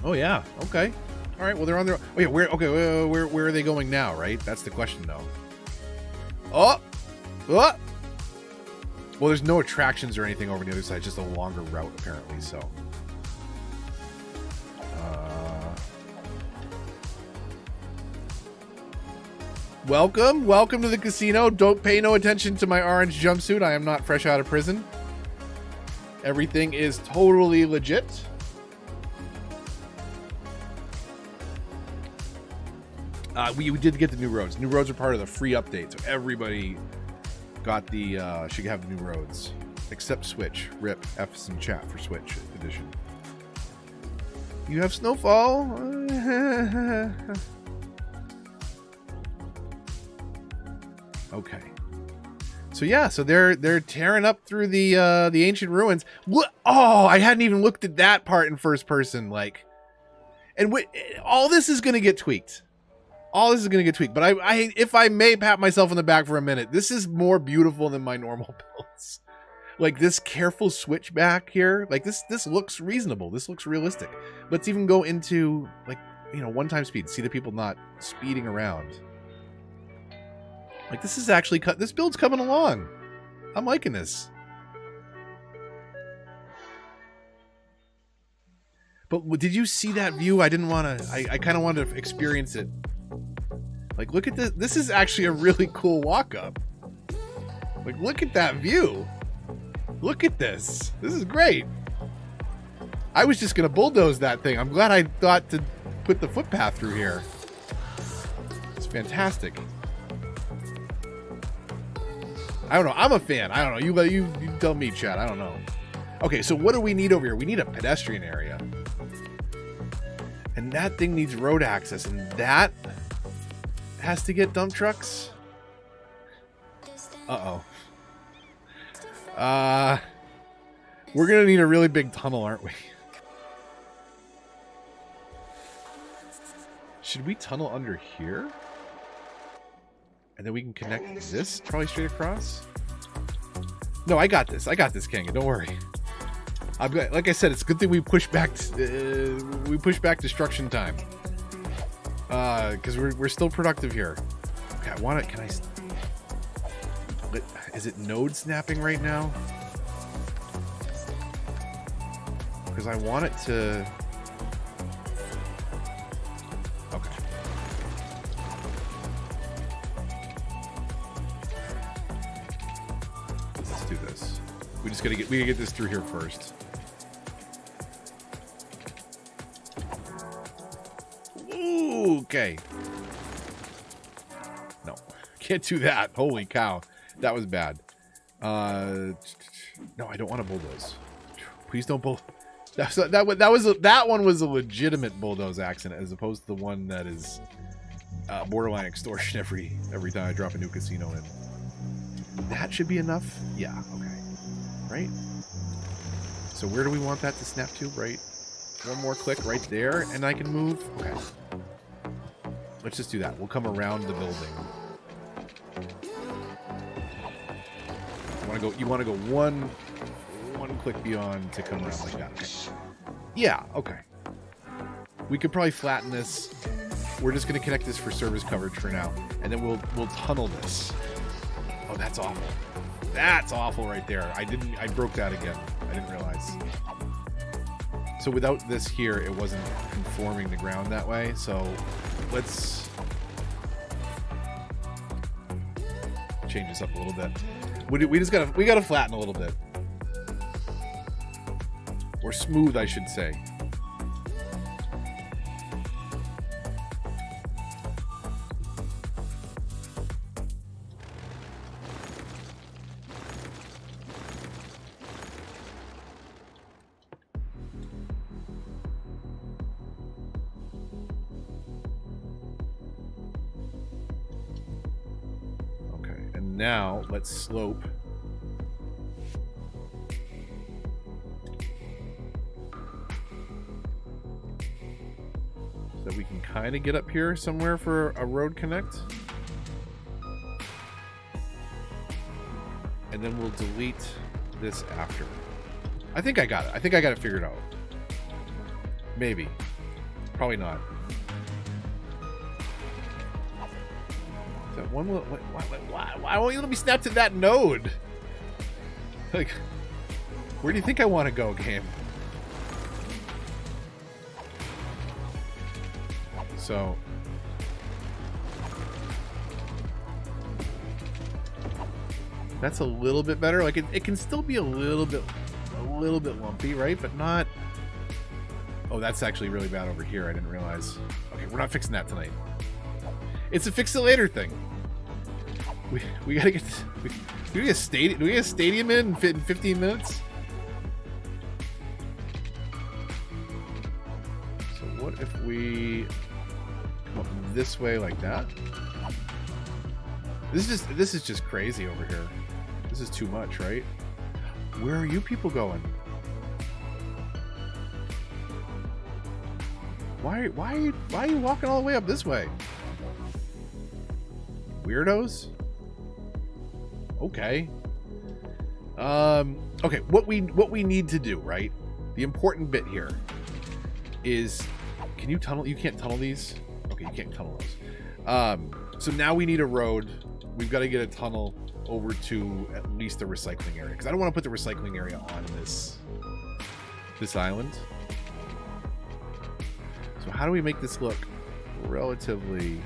Oh yeah. Okay. All right. Well, they're on their. Oh yeah. Where are they going now? Right. That's the question, though. Oh. Well, there's no attractions or anything over on the other side. Just a longer route, apparently. So. Welcome to the casino. Don't pay no attention to my orange jumpsuit. I am not fresh out of prison. Everything is totally legit. We did get the new roads. New roads are part of the free update, so everybody got the should have the new roads, except Switch. RIP F's in chat for Switch edition. You have snowfall. Okay. So yeah, so they're tearing up through the ancient ruins. What? Oh, I hadn't even looked at that part in first person. Like, and all this is gonna get tweaked. All this is gonna get tweaked. But I, if I may pat myself on the back for a minute, this is more beautiful than my normal builds. Like this careful switch back here. Like this looks reasonable. This looks realistic. Let's even go into like, you know, 1x speed. See the people not speeding around. Like, this is actually this build's coming along. I'm liking this. But did you see that view? I didn't want to. I kind of wanted to experience it. Like, look at this. This is actually a really cool walk up. Like, look at that view. Look at this. This is great. I was just going to bulldoze that thing. I'm glad I thought to put the footpath through here. It's fantastic. I don't know. I'm a fan. I don't know. You tell me, Chad. I don't know. Okay, so what do we need over here? We need a pedestrian area. And that thing needs road access. And that has to get dump trucks. Uh-oh. We're going to need a really big tunnel, aren't we? Should we tunnel under here? And then we can connect this probably straight across? No, I got this. I got this, Kangan. Don't worry. I've got, like I said, it's a good thing we push back destruction time. Because we're still productive here. Okay, I want it. Can I... Is it node snapping right now? Because I want it to... Okay. Let's do this. We just gotta get this through here first. Ooh, okay. No, can't do that. Holy cow. That was bad. No, I don't want to bulldoze. Please don't bull. That one was a legitimate bulldoze accident, as opposed to the one that is borderline extortion every time I drop a new casino in. That should be enough. Yeah. Okay. Right. So where do we want that to snap to? Right. One more click right there, and I can move. Okay. Let's just do that. We'll come around the building. You want to go one click beyond to come around like that. Okay. Yeah, okay. We could probably flatten this. We're just going to connect this for service coverage for now, and then we'll tunnel this. Oh, that's awful. That's awful right there. I broke that again. I didn't realize. So without this here, it wasn't conforming the ground that way. So let's change this up a little bit. We gotta flatten a little bit, or smooth, I should say. Okay, and now let's slope. So we can kind of get up here somewhere for a road connect. And then we'll delete this after. I think I got it. I think I got it figured out. Maybe. Probably not. Is that one? Why won't you let me snap to that node? Like, where do you think I want to go, game? So that's a little bit better. Like it can still be a little bit lumpy, right? But not. Oh, that's actually really bad over here. I didn't realize. Okay, we're not fixing that tonight. It's a fix it later thing. We gotta get. Do we get a stadium in 15 minutes? So what if we come up this way like that? This is just crazy over here. This is too much, right? Where are you people going? Why are you walking all the way up this way? Weirdos? Okay. Okay, what we need to do, right? The important bit here is, can you tunnel? You can't tunnel these? Okay, you can't tunnel those. So now we need a road. We've got to get a tunnel over to at least the recycling area, because I don't want to put the recycling area on this island. So how do we make this look relatively...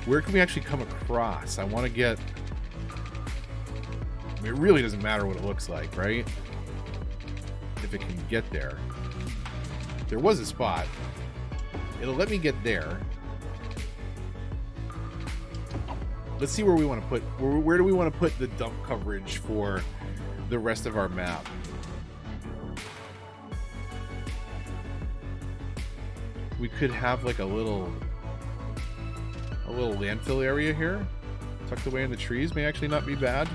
Where can we actually come across? I want to get... I mean, it really doesn't matter what it looks like, right? If it can get there. There was a spot. It'll let me get there. Let's see where we want to put... Where do we want to put the dump coverage for the rest of our map? We could have like a little landfill area here, tucked away in the trees. May actually not be bad.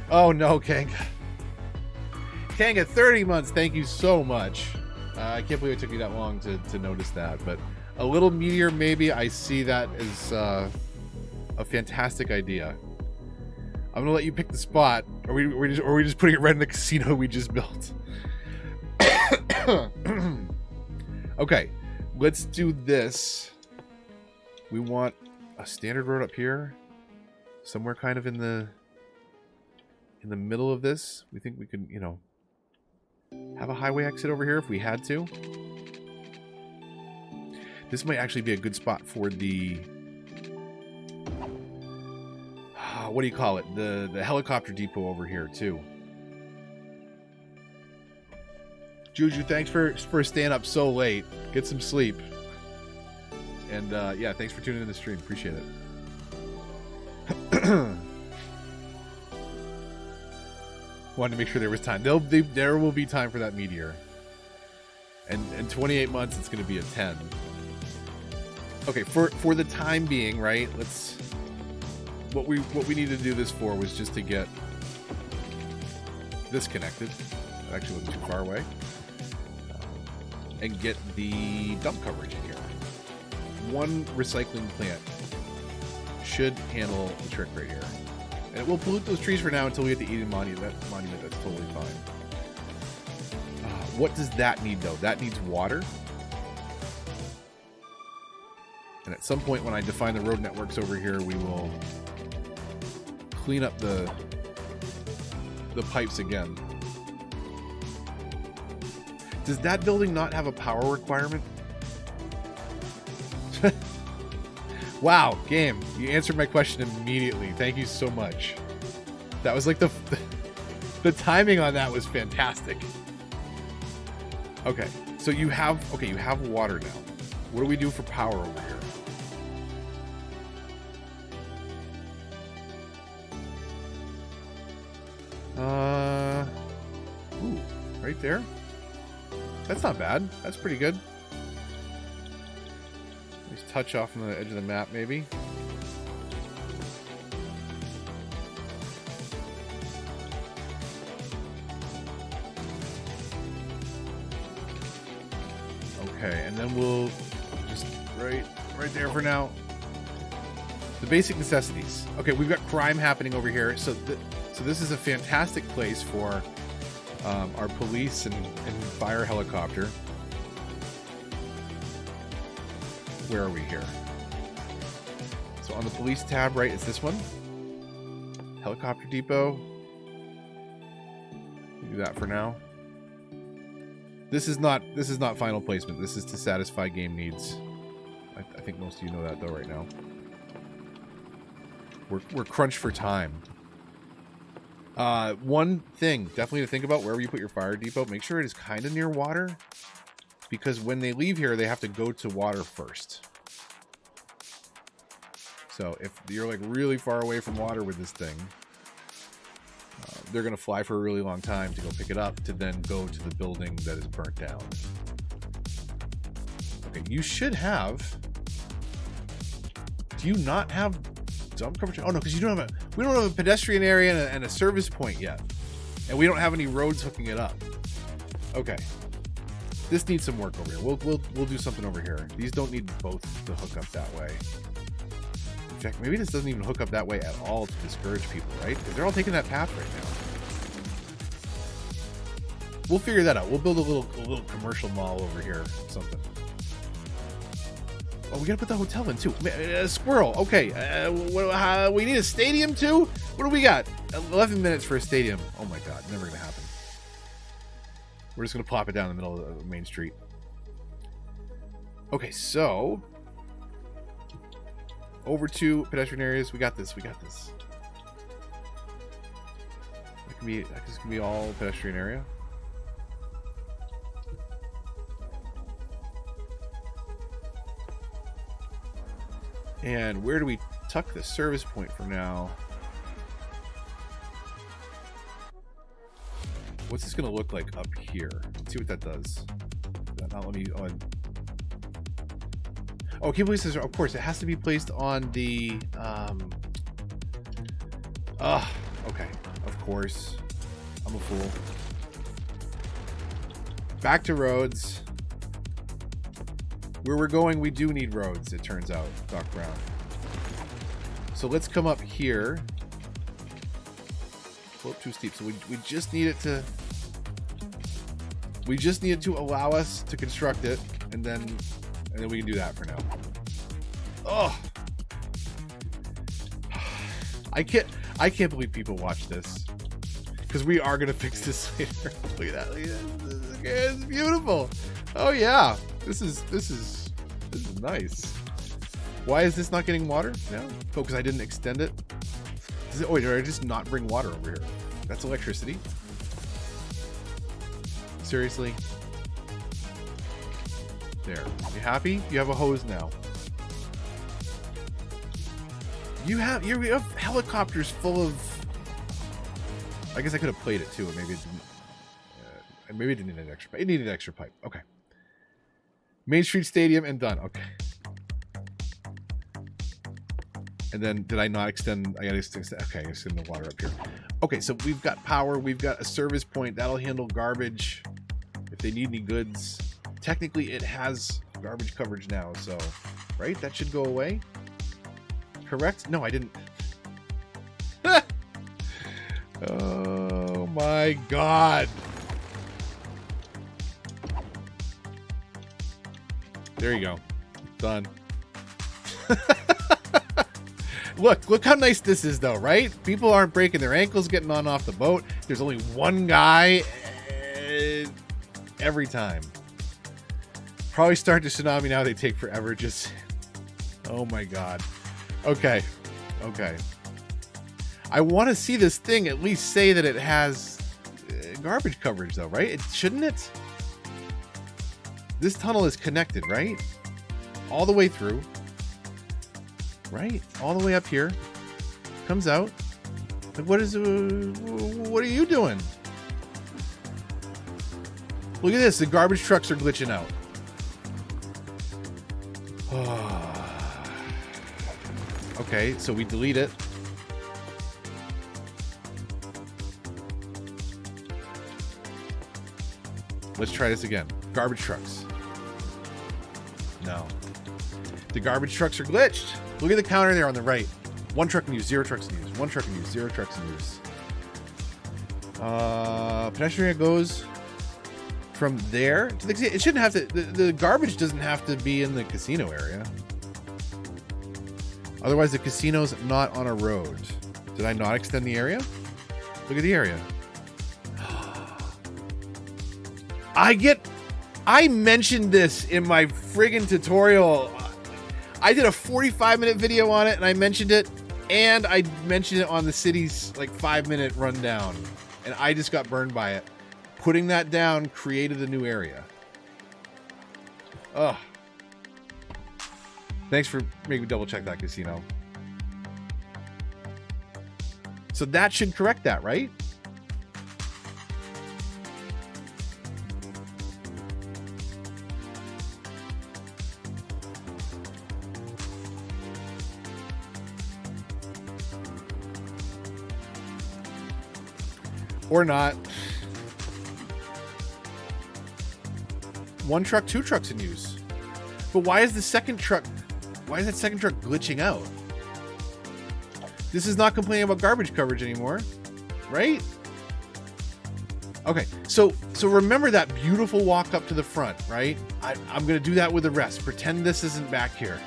Oh no, Kanga. Kanga, 30 months. Thank you so much. I can't believe it took you that long to notice that. But a little meteor, maybe. I see that as a fantastic idea. I'm gonna let you pick the spot. Are we just putting it right in the casino we just built? Okay, let's do this. We want a standard road up here, somewhere kind of in the middle of this. We think we can, you know, have a highway exit over here if we had to. This might actually be a good spot for the what do you call it? The helicopter depot over here too. Juju, thanks for staying up so late. Get some sleep. And yeah, thanks for tuning in the stream. Appreciate it. Wanted to make sure there was time. There will be time for that meteor. And in 28 months, it's going to be a 10. Okay, for the time being, right? Let's. What we needed to do this for was just to get this connected. It actually wasn't too far away. And get the dump coverage in here. One recycling plant should handle the trick right here. And it will pollute those trees for now until we get the Eden Monument. That's totally fine. What does that need, though? That needs water. And at some point when I define the road networks over here, we will clean up the pipes again. Does that building not have a power requirement? Wow, game. You answered my question immediately. Thank you so much. That was like the timing on that was fantastic. Okay, so you have water now. What do we do for power over here? Ooh, right there. That's not bad. That's pretty good. Just touch off on the edge of the map, maybe. Okay, and then we'll just right there for now. The basic necessities. Okay, we've got crime happening over here, so this is a fantastic place for our police and fire helicopter. Where are we here? So on the police tab, right, it's this one. Helicopter depot. We'll do that for now. This is not final placement. This is to satisfy game needs. I think most of you know that though right now. We're crunched for time. One thing definitely to think about wherever you put your fire depot, make sure it is kind of near water, because when they leave here, they have to go to water first. So if you're like really far away from water with this thing, they're going to fly for a really long time to go pick it up to then go to the building that is burnt down. Okay, you should have... Do you not have dump coverage? Oh no, because we don't have a pedestrian area and a service point yet, and we don't have any roads hooking it up. Okay, this needs some work over here. We'll do something over here. These don't need both to hook up that way. In fact, maybe this doesn't even hook up that way at all to discourage people, right? Because they're all taking that path right now. We'll figure that out. We'll build a little commercial mall over here, something. Oh, we gotta put the hotel in too. Squirrel. Okay. We need a stadium too? What do we got? 11 minutes for a stadium. Oh my god. Never gonna happen. We're just gonna plop it down in the middle of Main Street. Okay, so over to pedestrian areas. We got this. We got this. This can be all pedestrian area. And where do we tuck the service point for now? What's this going to look like up here? Let's see what that does. Not let me on. Oh, keep placed. Of course, it has to be placed on the. Okay. Of course, I'm a fool. Back to roads. Where we're going, we do need roads. It turns out, Doc Brown. So let's come up here. Oh, too steep. So we just need it to. We just need it to allow us to construct it, and then we can do that for now. Oh, I can't believe people watch this, because we are gonna fix this later. Look at that! Look at this. It's beautiful. Oh yeah, this is nice. Why is this not getting water? No, oh, because I didn't extend it. Oh wait, did I just not bring water over here? That's electricity. Seriously? There. You happy? You have a hose now. You have helicopters full of. I guess I could have played it too, and maybe it didn't. Maybe it didn't need an extra. It needed an extra pipe. Okay. Main Street Stadium and done. Okay. And then did I not extend? I gotta extend. Okay, I extend the water up here. Okay, so we've got power. We've got a service point that'll handle garbage if they need any goods. Technically, it has garbage coverage now, so right, that should go away. Correct? No, I didn't. Oh my god! There you go. Done. Look how nice this is though, right? People aren't breaking their ankles getting on off the boat. There's only one guy every time. Probably start to tsunami now. They take forever. Just, oh my god. Okay. I want to see this thing at least say that it has garbage coverage though, right? Shouldn't it? This tunnel is connected, right? All the way through. Right? All the way up here. Comes out. Like, what are you doing? Look at this. The garbage trucks are glitching out. Okay, so we delete it. Let's try this again. Garbage trucks. No. The garbage trucks are glitched. Look at the counter there on the right. One truck in use, 0 trucks in use. 1 truck in use, 0 trucks in use. Pedestrian goes from there to the. It shouldn't have to. The garbage doesn't have to be in the casino area. Otherwise, the casino's not on a road. Did I not extend the area? Look at the area. I mentioned this in my friggin' tutorial. I did a 45-minute video on it, and I mentioned it, and I mentioned it on the city's like 5-minute rundown, and I just got burned by it. Putting that down created a new area. Ugh. Thanks for making me double check that casino. So that should correct that, right? Or not. 1 truck, 2 trucks in use. But why is the second truck... Why is that second truck glitching out? This is not complaining about garbage coverage anymore, right? Okay, so remember that beautiful walk up to the front, right? I'm gonna do that with the rest. Pretend this isn't back here.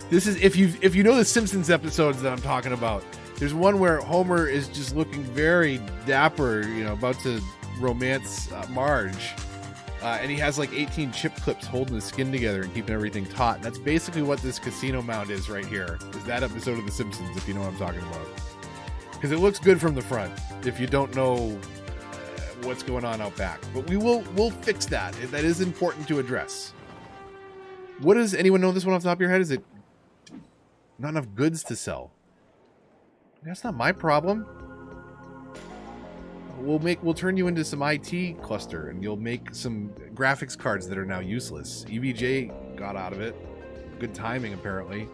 This is if you know the Simpsons episodes that I'm talking about. There's one where Homer is just looking very dapper, you know, about to romance Marge. And he has like 18 chip clips holding his skin together and keeping everything taut. That's basically what this casino mount is right here. Is that episode of The Simpsons, if you know what I'm talking about. Because it looks good from the front, if you don't know what's going on out back. But we'll fix that. That is important to address. What does anyone know this one off the top of your head? Is it not enough goods to sell? That's not my problem. We'll turn you into some IT cluster, and you'll make some graphics cards that are now useless. EVJ got out of it. Good timing, apparently.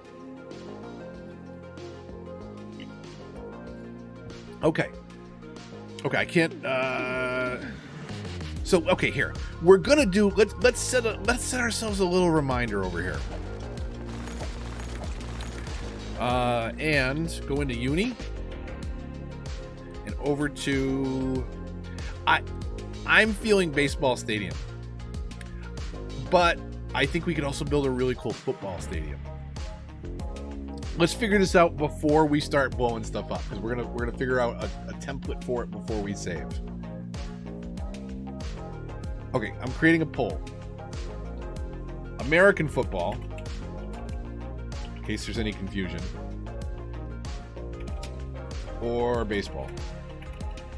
Okay, I can't. So okay, here we're gonna do. Let's set ourselves a little reminder over here. And go into Uni. Over to I'm feeling baseball stadium, but I think we could also build a really cool football stadium. Let's figure this out before we start blowing stuff up, because we're gonna figure out a template for it before we save. Okay, I'm creating a poll. American football, in case there's any confusion, or baseball.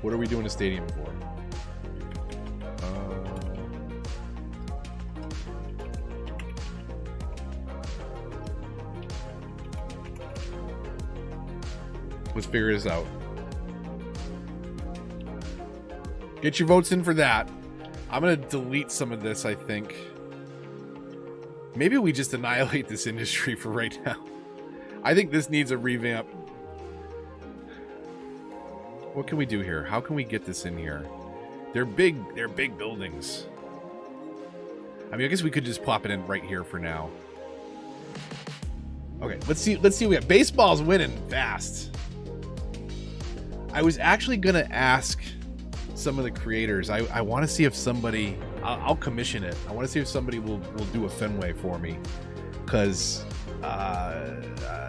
What are we doing a stadium for? Let's figure this out. Get your votes in for that. I'm going to delete some of this, I think. Maybe we just annihilate this industry for right now. I think this needs a revamp. What can we do here? How can we get this in here? They're big buildings. I mean, I guess we could just plop it in right here for now. Okay, let's see what we have. Baseball's winning fast. I was actually gonna ask some of the creators. I want to see if somebody. I'll commission it. I want to see if somebody will do a Fenway for me, because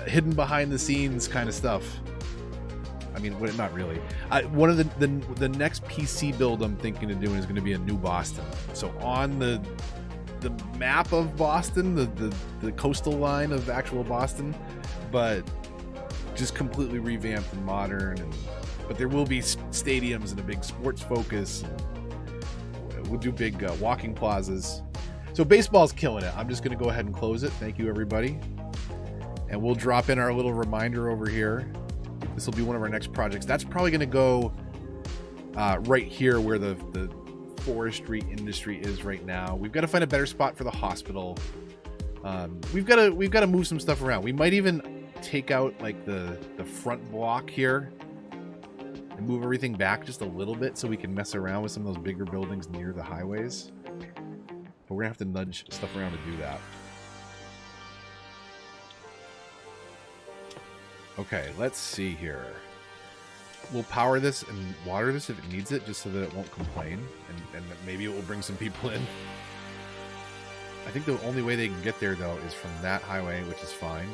hidden behind the scenes kind of stuff. I mean, not really. One of the next PC build I'm thinking of doing is going to be a new Boston. So on the map of Boston, the coastal line of actual Boston, but just completely revamped and modern. But there will be stadiums and a big sports focus. We'll do big walking plazas. So baseball's killing it. I'm just going to go ahead and close it. Thank you, everybody. And we'll drop in our little reminder over here. This will be one of our next projects. That's probably going to go right here where the forestry industry is right now. We've got to find a better spot for the hospital. We've got to move some stuff around. We might even take out like the front block here and move everything back just a little bit so we can mess around with some of those bigger buildings near the highways. But we're gonna have to nudge stuff around to do that. Okay, let's see here. We'll power this and water this if it needs it, just so that it won't complain, and maybe it will bring some people in. I think the only way they can get there, though, is from that highway, which is fine.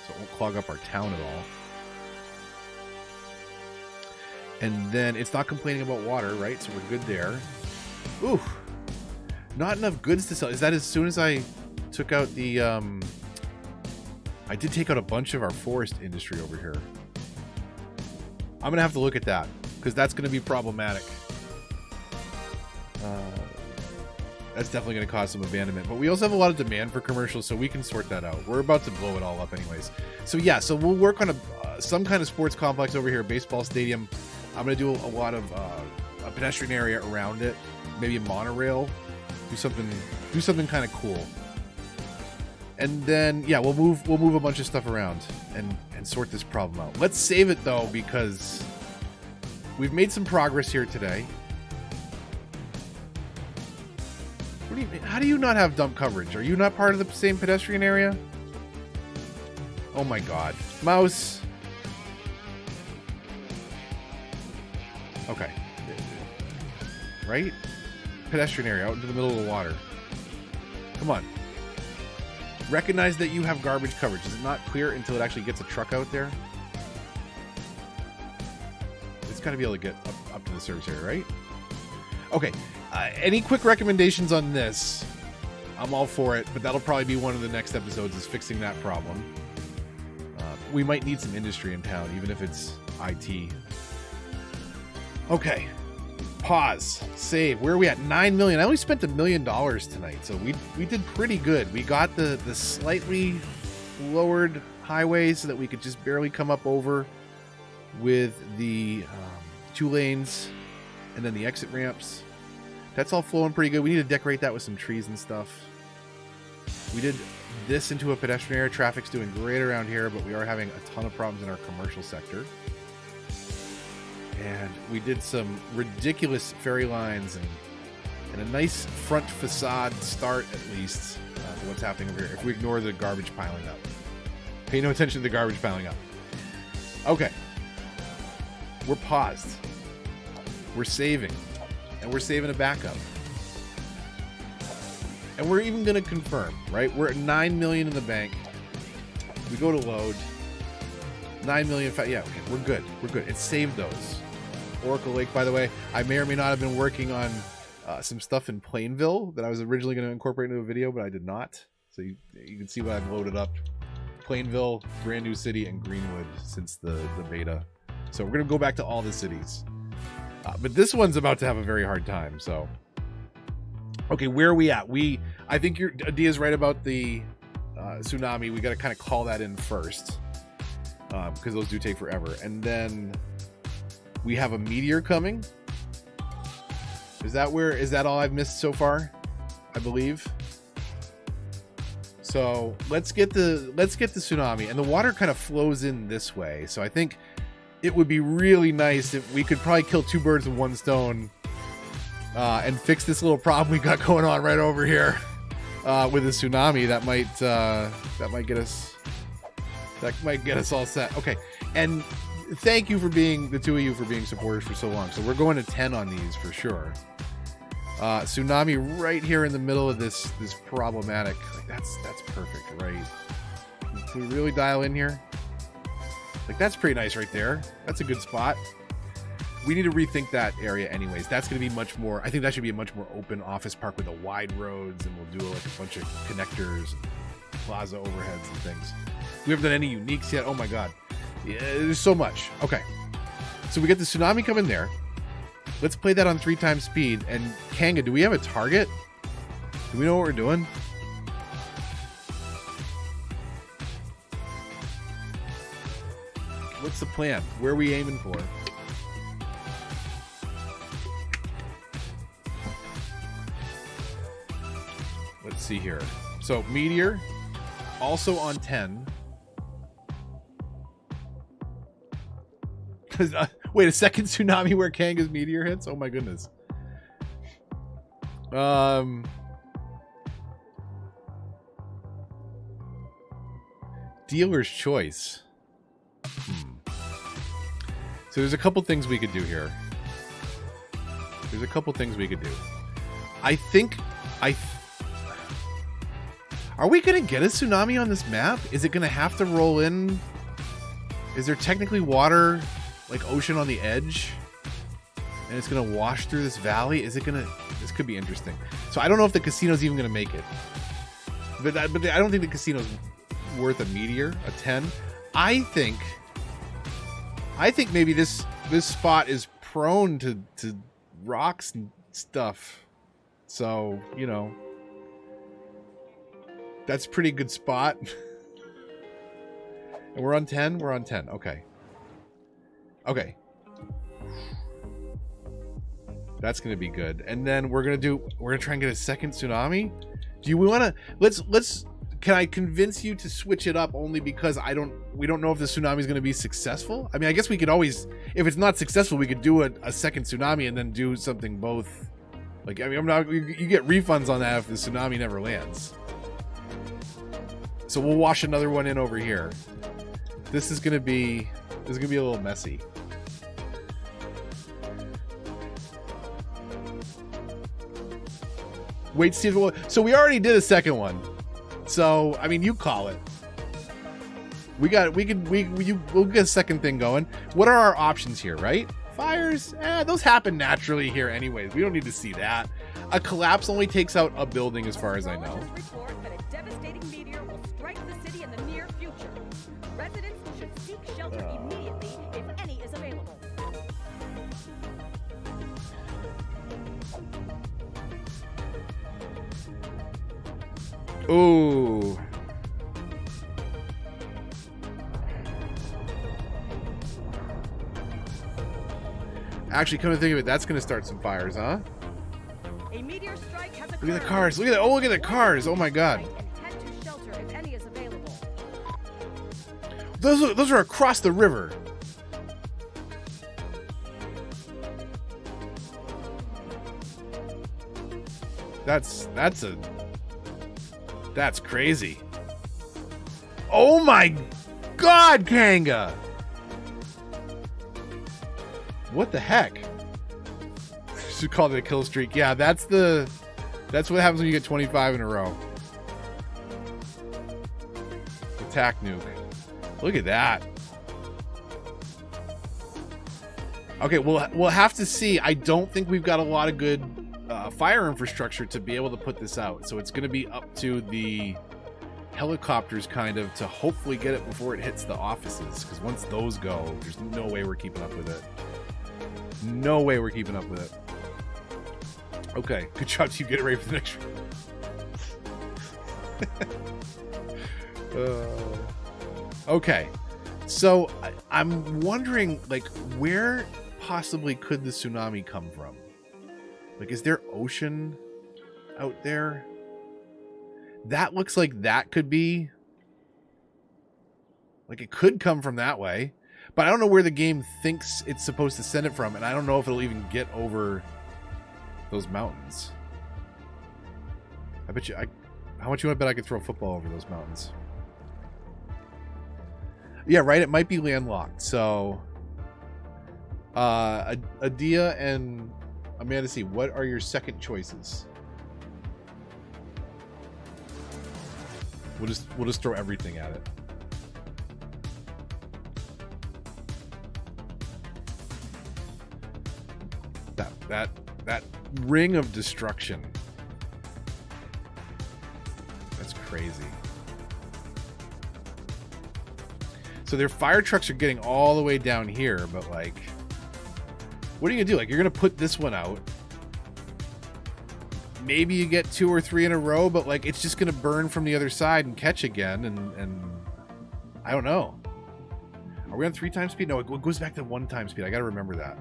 So it won't clog up our town at all. And then it's not complaining about water, right? So we're good there. Ooh! Not enough goods to sell. Is that as soon as I took out the... I did take out a bunch of our forest industry over here. I'm going to have to look at that, because that's going to be problematic. That's definitely going to cause some abandonment. But we also have a lot of demand for commercials, so we can sort that out. We're about to blow it all up anyways. So yeah, so we'll work on some kind of sports complex over here, a baseball stadium. I'm going to do a lot of a pedestrian area around it. Maybe a monorail. Do something kind of cool. And then, yeah, we'll move a bunch of stuff around and sort this problem out. Let's save it, though, because we've made some progress here today. What do you mean? How do you not have dump coverage? Are you not part of the same pedestrian area? Oh my god. Mouse. Okay. Right? Pedestrian area out into the middle of the water. Come on. Recognize that you have garbage coverage. Is it not clear until it actually gets a truck out there? It's got to be able to get up to the service area, right? Okay, any quick recommendations on this? I'm all for it, but that'll probably be one of the next episodes, is fixing that problem. We might need some industry in town, even if it's IT. Okay, pause, save. Where are we at? 9 million. I only spent $1 million tonight, so we did pretty good. We got the slightly lowered highway so that we could just barely come up over with the 2 lanes and then the exit ramps. That's all flowing pretty good. We need to decorate that with some trees and stuff. We did this into a pedestrian area. Traffic's doing great around here, but we are having a ton of problems in our commercial sector. And we did some ridiculous ferry lines and a nice front facade start, at least, to what's happening over here. If we ignore the garbage piling up. Pay no attention to the garbage piling up. Okay. We're paused. We're saving. And we're saving a backup. And we're even going to confirm, right? We're at 9 million in the bank. We go to load. 9 million. Yeah, okay, we're good. We're good. It saved those. Oracle Lake, by the way, I may or may not have been working on some stuff in Plainville that I was originally going to incorporate into a video, but I did not. So you can see what I've loaded up. Plainville, brand new city, and Greenwood since the beta. So we're going to go back to all the cities. But this one's about to have a very hard time, so... Okay, where are we at? I think your idea is right about the tsunami. We got to kind of call that in first, because those do take forever. And then we have a meteor coming. Is that all I've missed so far? I believe. So let's get the tsunami, and the water kind of flows in this way. So I think it would be really nice if we could probably kill 2 birds with 1 stone. And fix this little problem we got going on right over here with the tsunami. That might get us all set. Okay, and thank you for being the 2 of you for being supporters for so long. So we're going to 10 on these for sure. Tsunami right here in the middle of this problematic. Like that's perfect, right? Can we really dial in here? Like that's pretty nice right there. That's a good spot. We need to rethink that area anyways. That's going to be much more... I think that should be a much more open office park with the wide roads, and we'll do like a bunch of connectors and plaza overheads and things. We haven't done any uniques yet. Oh my god. Yeah, there's so much. Okay. So we get the tsunami coming there. Let's play that on 3 times speed. And Kanga, do we have a target? Do we know what we're doing? What's the plan? Where are we aiming for? Let's see here. So meteor also on 10. Wait, a second tsunami where Kanga's meteor hits? Oh my goodness. Dealer's choice. So there's a couple things we could do here. I think are we going to get a tsunami on this map? Is it going to have to roll in? Is there technically water, like ocean on the edge? And it's going to wash through this valley? Is it going to... This could be interesting. So I don't know if the casino's even going to make it. But I don't think the casino's worth a meteor, a 10. I think maybe this spot is prone to rocks and stuff. So, you know... That's a pretty good spot. And we're on 10? We're on 10. Okay. Okay. That's going to be good. And then we're going to try and get a second tsunami. Do we want to... Let's... Can I convince you to switch it up only because we don't know if the tsunami is going to be successful? I mean, I guess we could always... If it's not successful, we could do a second tsunami and then do something both... Like, I mean, you get refunds on that if the tsunami never lands. So we'll wash another one in over here. This is gonna be a little messy. Wait, Steve. So we already did a second one. So I mean, you call it. We'll get a second thing going. What are our options here, right? Fires, those happen naturally here anyways. We don't need to see that. A collapse only takes out a building as far as I know. Report that a devastating meteor will strike the city in the near future. Residents should seek shelter immediately if any is available. Ooh. Actually, come to think of it, that's going to start some fires, huh? A meteor strike has occurred. Look at the cars. Look at that. Oh, look at the cars. Oh my God. And head to shelter if any is available. Those are across the river. That's crazy. Oh my God, Kanga. What the heck? Should call it a kill streak. Yeah, that's what happens when you get 25 in a row. Attack nuke. Look at that. Okay, we'll have to see. I don't think we've got a lot of good fire infrastructure to be able to put this out. So it's going to be up to the helicopters kind of to hopefully get it before it hits the offices. Because once those go, there's no way we're keeping up with it. No way we're keeping up with it. Okay, good job to you. Get it ready for the next one. Okay, so I'm wondering, like, where possibly could the tsunami come from? Like, is there ocean out there? That looks like that could be... Like, it could come from that way. But I don't know where the game thinks it's supposed to send it from, and I don't know if it'll even get over those mountains. I bet you... how much you want to bet I could throw a football over those mountains? Yeah, right? It might be landlocked, so... Adia and Amanda C, what are your second choices? We'll just throw everything at it. That ring of destruction. That's crazy. So their fire trucks are getting all the way down here, but like, what are you gonna do? Like, you're gonna put this one out. Maybe you get 2 or 3 in a row, but like, it's just gonna burn from the other side and catch again, and I don't know. Are we on 3 times speed? No, it goes back to 1 time speed. I gotta remember that.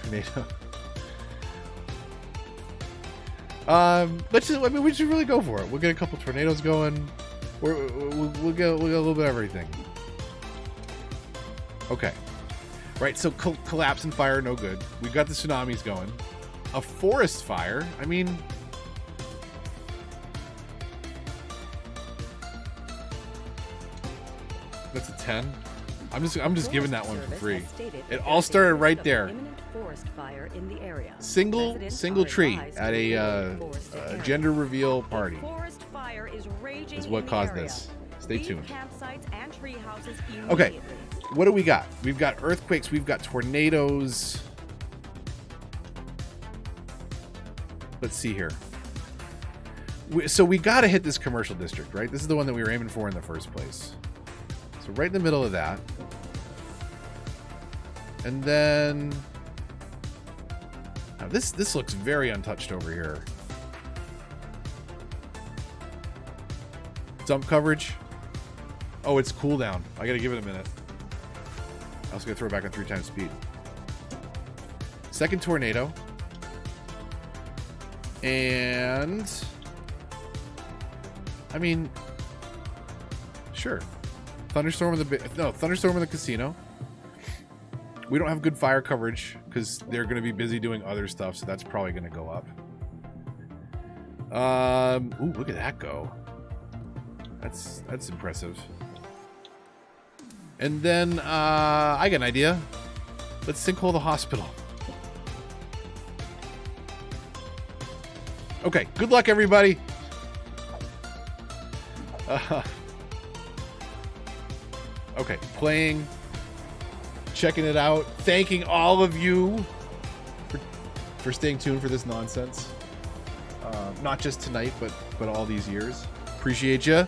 Tornado. Let's just, I mean, we should really go for it. We'll get a couple tornadoes going. We'll get a little bit of everything. Okay. Right, so collapse and fire, no good. We've got the tsunamis going. A forest fire, I mean... That's a 10. I'm just giving that one for free. It all started right there. Single tree at a gender reveal party is what caused this. Stay tuned. Okay, what do we got? We've got earthquakes. We've got tornadoes. Let's see here. So we got to hit this commercial district, right? This is the one that we were aiming for in the first place. So right in the middle of that. And then... Now this looks very untouched over here. Dump coverage. Oh, it's cooldown. I gotta give it a minute. I also gotta throw it back on 3 times speed. Second tornado. And... I mean... Sure. Thunderstorm in the... Thunderstorm in the casino. We don't have good fire coverage because they're going to be busy doing other stuff, so that's probably going to go up. Ooh, look at that go. That's impressive. And then I got an idea. Let's sinkhole the hospital. Okay, good luck, everybody. Okay, playing, checking it out, thanking all of you for staying tuned for this nonsense. Not just tonight, but all these years. Appreciate you.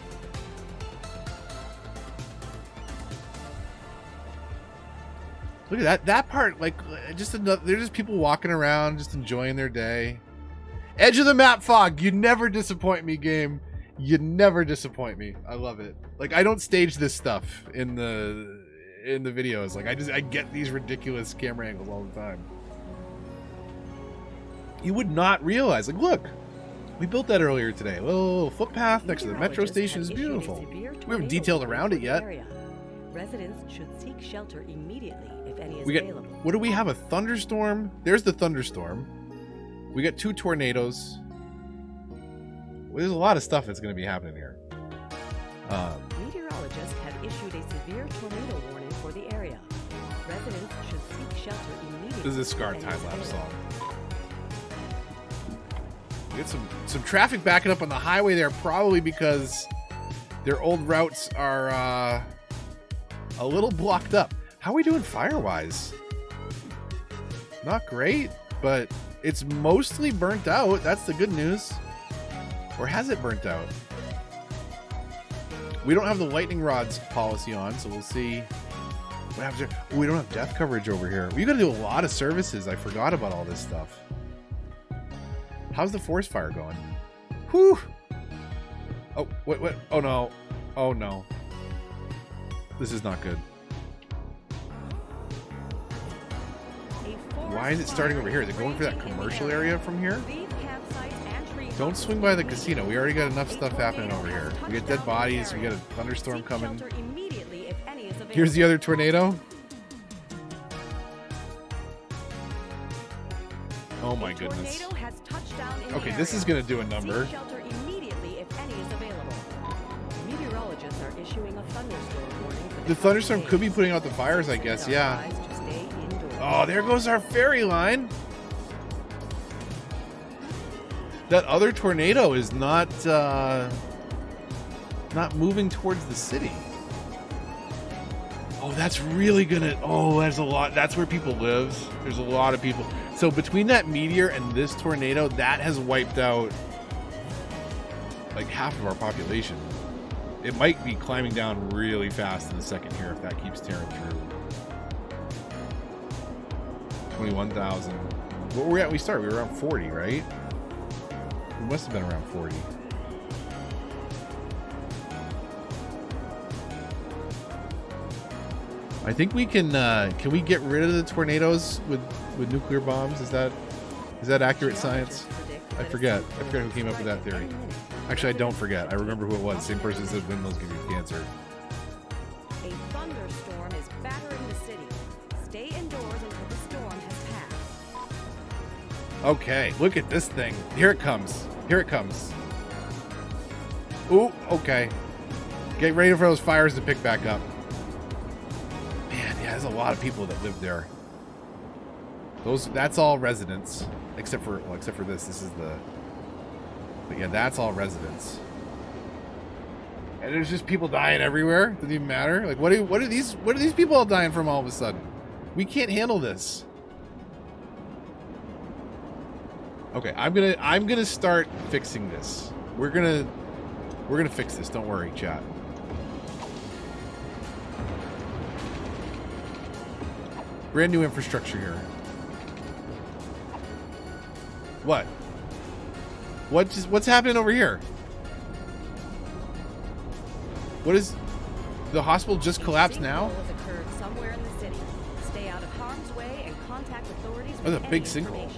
Look at that part, like just another. They're just people walking around, just enjoying their day. Edge of the map fog. You never disappoint me, game. You never disappoint me. I love it. Like I don't stage this stuff in the videos. Like I get these ridiculous camera angles all the time. You would not realize. Like look, we built that earlier today. A little footpath next to the metro station is beautiful. We haven't detailed around it yet. Residents should seek shelter immediately if any is We get. available. What do we have? A thunderstorm. There's the thunderstorm. We got 2 tornadoes. Well, there's a lot of stuff that's going to be happening here. Meteorologists have issued a severe tornado warning for the area. Residents should seek shelter immediately. This is a Scar if any time is lapse available. song. We get some traffic backing up on the highway there, probably because their old routes are a little blocked up. How are we doing fire-wise? Not great, but it's mostly burnt out. That's the good news. Or has it burnt out? We don't have the lightning rods policy on, so we'll see what happens here. Oh, we don't have death coverage over here. We got to do a lot of services. I forgot about all this stuff. How's the forest fire going? Whew. Oh, what? Oh, no. Oh, no. This is not good. Why is it starting over here? Is it going for that commercial area from here? Don't swing by the casino. We already got enough stuff happening over here. We got dead bodies. We got a thunderstorm coming. Here's the other tornado. Oh my goodness. Okay, this is going to do a number. The thunderstorm could be putting out the fires, I guess. Yeah. Oh, there goes our ferry line. That other tornado is not moving towards the city. Oh, that's really gonna. Oh, there's a lot. That's where people live. There's a lot of people. So between that meteor and this tornado, that has wiped out like half of our population. It might be climbing down really fast in a second here if that keeps tearing through. 21,000. What were we at? We started. We were around 40, right? We must have been around 40. I think we can we get rid of the tornadoes with nuclear bombs? Is that accurate science? I forget who came up with that theory. Actually, I don't forget. I remember who it was. Same person said windmills give you cancer. A thunderstorm is battering the city. Stay indoors until the storm has passed. Okay, look at this thing. Here it comes. Here it comes. Ooh, okay. Get ready for those fires to pick back up. Man, yeah, there's a lot of people that live there. That's all residents, except for this. This is the. But yeah, that's all residents. And there's just people dying everywhere. Doesn't even matter. Like, what are these people all dying from all of a sudden? We can't handle this. Okay, I'm gonna start fixing this. We're gonna fix this. Don't worry, chat. Brand new infrastructure here. What? What's happening over here? What is the hospital just collapsed now? Somewhere in the city. Stay out of harm's way and contact authorities. That's a big sinkhole.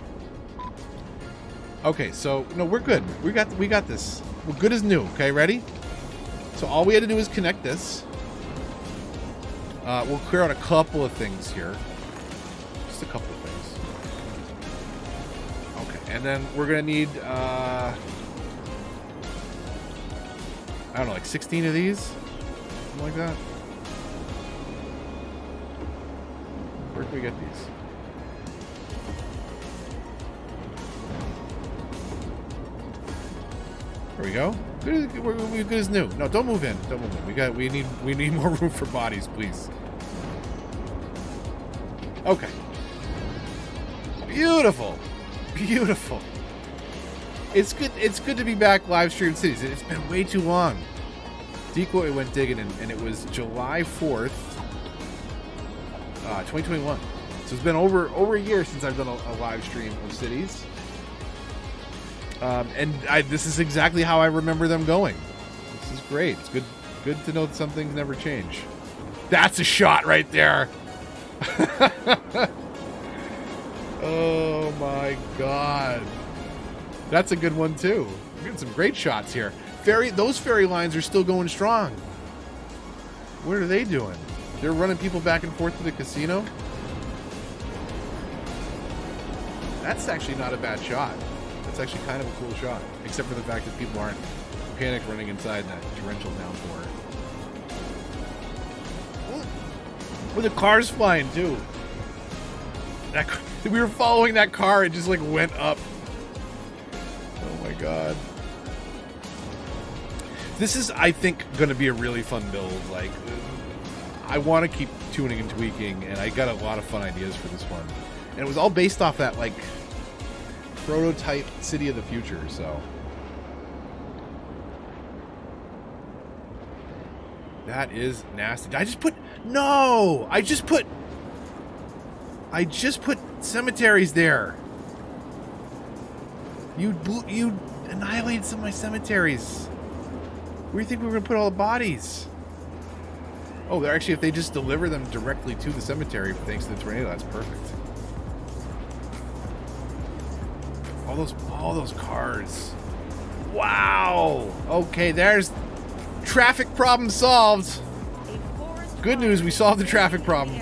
Okay, so no, we're good. We got this. We're good as new. Okay, ready? So all we had to do is connect this. We'll clear out a couple of things here. Just a couple of things. Okay, and then we're gonna need I don't know, like 16 of these, something like that. Where can we get these? There we go. We're good as new. No, don't move in. Don't move in. We need more room for bodies, please. Okay. Beautiful. Beautiful. It's good to be back live stream cities. It's been way too long. Decoy went digging and it was July 4th, 2021. So it's been over a year since I've done a live stream of cities. This is exactly how I remember them going. This is great. It's good to know that some things never change. That's a shot right there. Oh my god. That's a good one too. We're getting some great shots here. Those ferry lines are still going strong. What are they doing? They're running people back and forth to the casino? That's actually not a bad shot. That's actually kind of a cool shot. Except for the fact that people aren't panic running inside that torrential downpour. With the cars flying too. We were following that car, it just like went up. Oh my god. This is, I think, going to be a really fun build. Like, I want to keep tuning and tweaking, and I got a lot of fun ideas for this one. And it was all based off that, like, prototype city of the future, so. That is nasty. Did I just put... No! I just put cemeteries there. You annihilated some of my cemeteries. Where do you think we were going to put all the bodies? Oh, they're actually, if they just deliver them directly to the cemetery, thanks to the tornado, that's perfect. All those cars. Wow. Okay, there's traffic problem solved. Good news, we solved the traffic problem.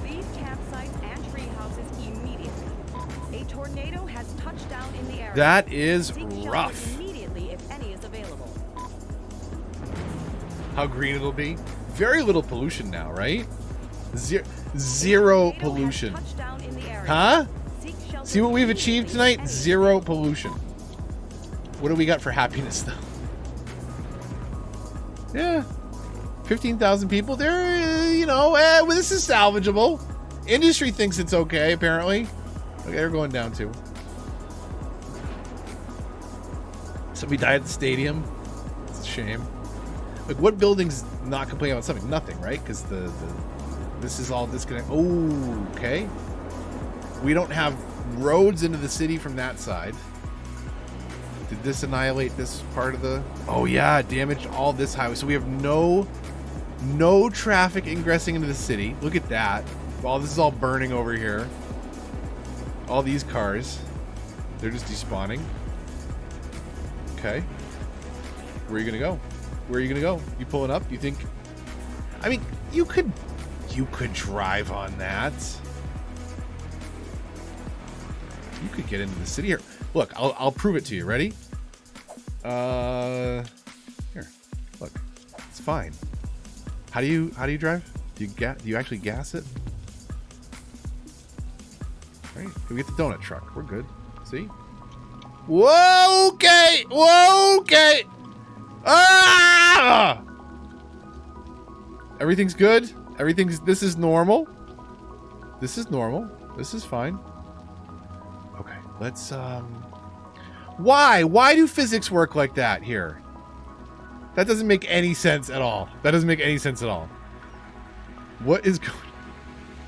Leave campsites and tree houses immediately. A tornado has touched down in the area. That is Seek shelter rough. immediately if any is available. How green it'll be. Very little pollution now, right? Zero pollution. Huh? See what we've achieved tonight? Zero pollution. What do we got for happiness, though? Yeah. 15,000 people. They're, well, this is salvageable. Industry thinks it's okay, apparently. Okay, they're going down, too. Somebody died at the stadium. It's a shame. Like, what building's not complaining about something? Nothing, right? Because this is all disconnected. Oh, okay. We don't have roads into the city from that side. Did this annihilate this part of the... Oh, yeah, damaged all this highway. So we have no traffic ingressing into the city. Look at that. All this is all burning over here. All these cars. They're just despawning. Okay. Where are you going to go? Where are you going to go? You pulling up? You think... I mean, you could drive on that. You could get into the city here. Look, I'll prove it to you. Ready? Here. Look. It's fine. How do you drive? Do you actually gas it? Right. We get the donut truck. We're good. See? Whoa, okay. Whoa, okay. Ah! Everything's good. This is normal. This is normal. This is fine. Okay, let's why do physics work like that here? That doesn't make any sense at all. That doesn't make any sense at all. What is going...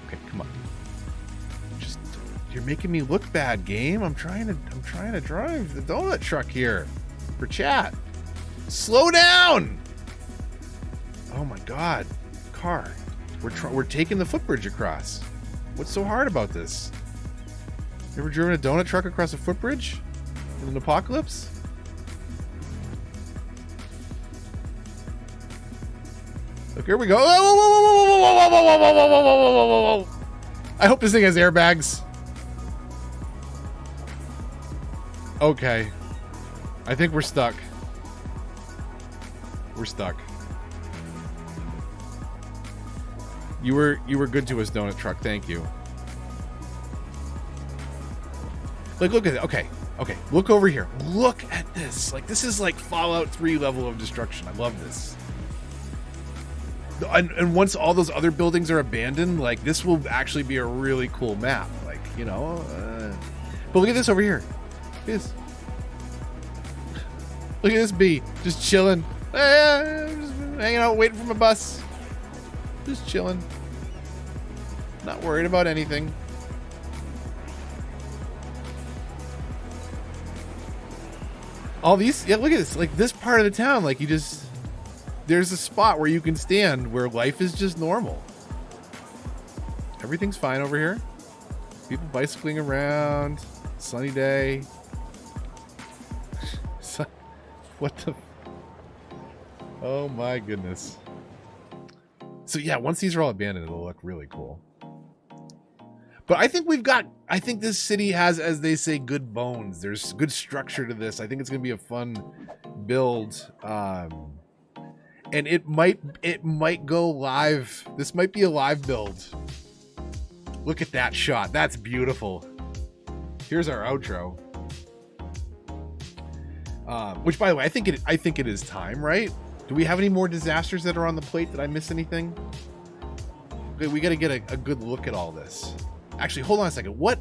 Okay, come on. You're making me look bad, game. I'm trying to drive the donut truck here for chat. Slow down. Oh my god. Car. We're taking the footbridge across. What's so hard about this? You ever driven a donut truck across a footbridge in an apocalypse? Look, here we go. I hope this thing has airbags. Okay. I think we're stuck. We're stuck. You were good to us, donut truck. Thank you. Like, look at it. Okay. Okay, look over here. Look at this. Like, this is like Fallout 3 level of destruction. I love this. And once all those other buildings are abandoned, like, this will actually be a really cool map. Like, you know. But look at this over here. Look at this. Look at this bee. Just chilling. Just hanging out, waiting for my bus. Just chilling. Not worried about anything. All these, yeah, look at this. Like, this part of the town, like, you just, there's a spot where you can stand where life is just normal. Everything's fine over here. People bicycling around. Sunny day. What the? Oh my goodness. So yeah, once these are all abandoned, it'll look really cool. But I think I think this city has, as they say, good bones. There's good structure to this. I think it's going to be a fun build. And it might go live. This might be a live build. Look at that shot. That's beautiful. Here's our outro. Which, by the way, I think it is time, right? Do we have any more disasters that are on the plate? Did I miss anything? Okay, we got to get a good look at all this. Actually, hold on a second. What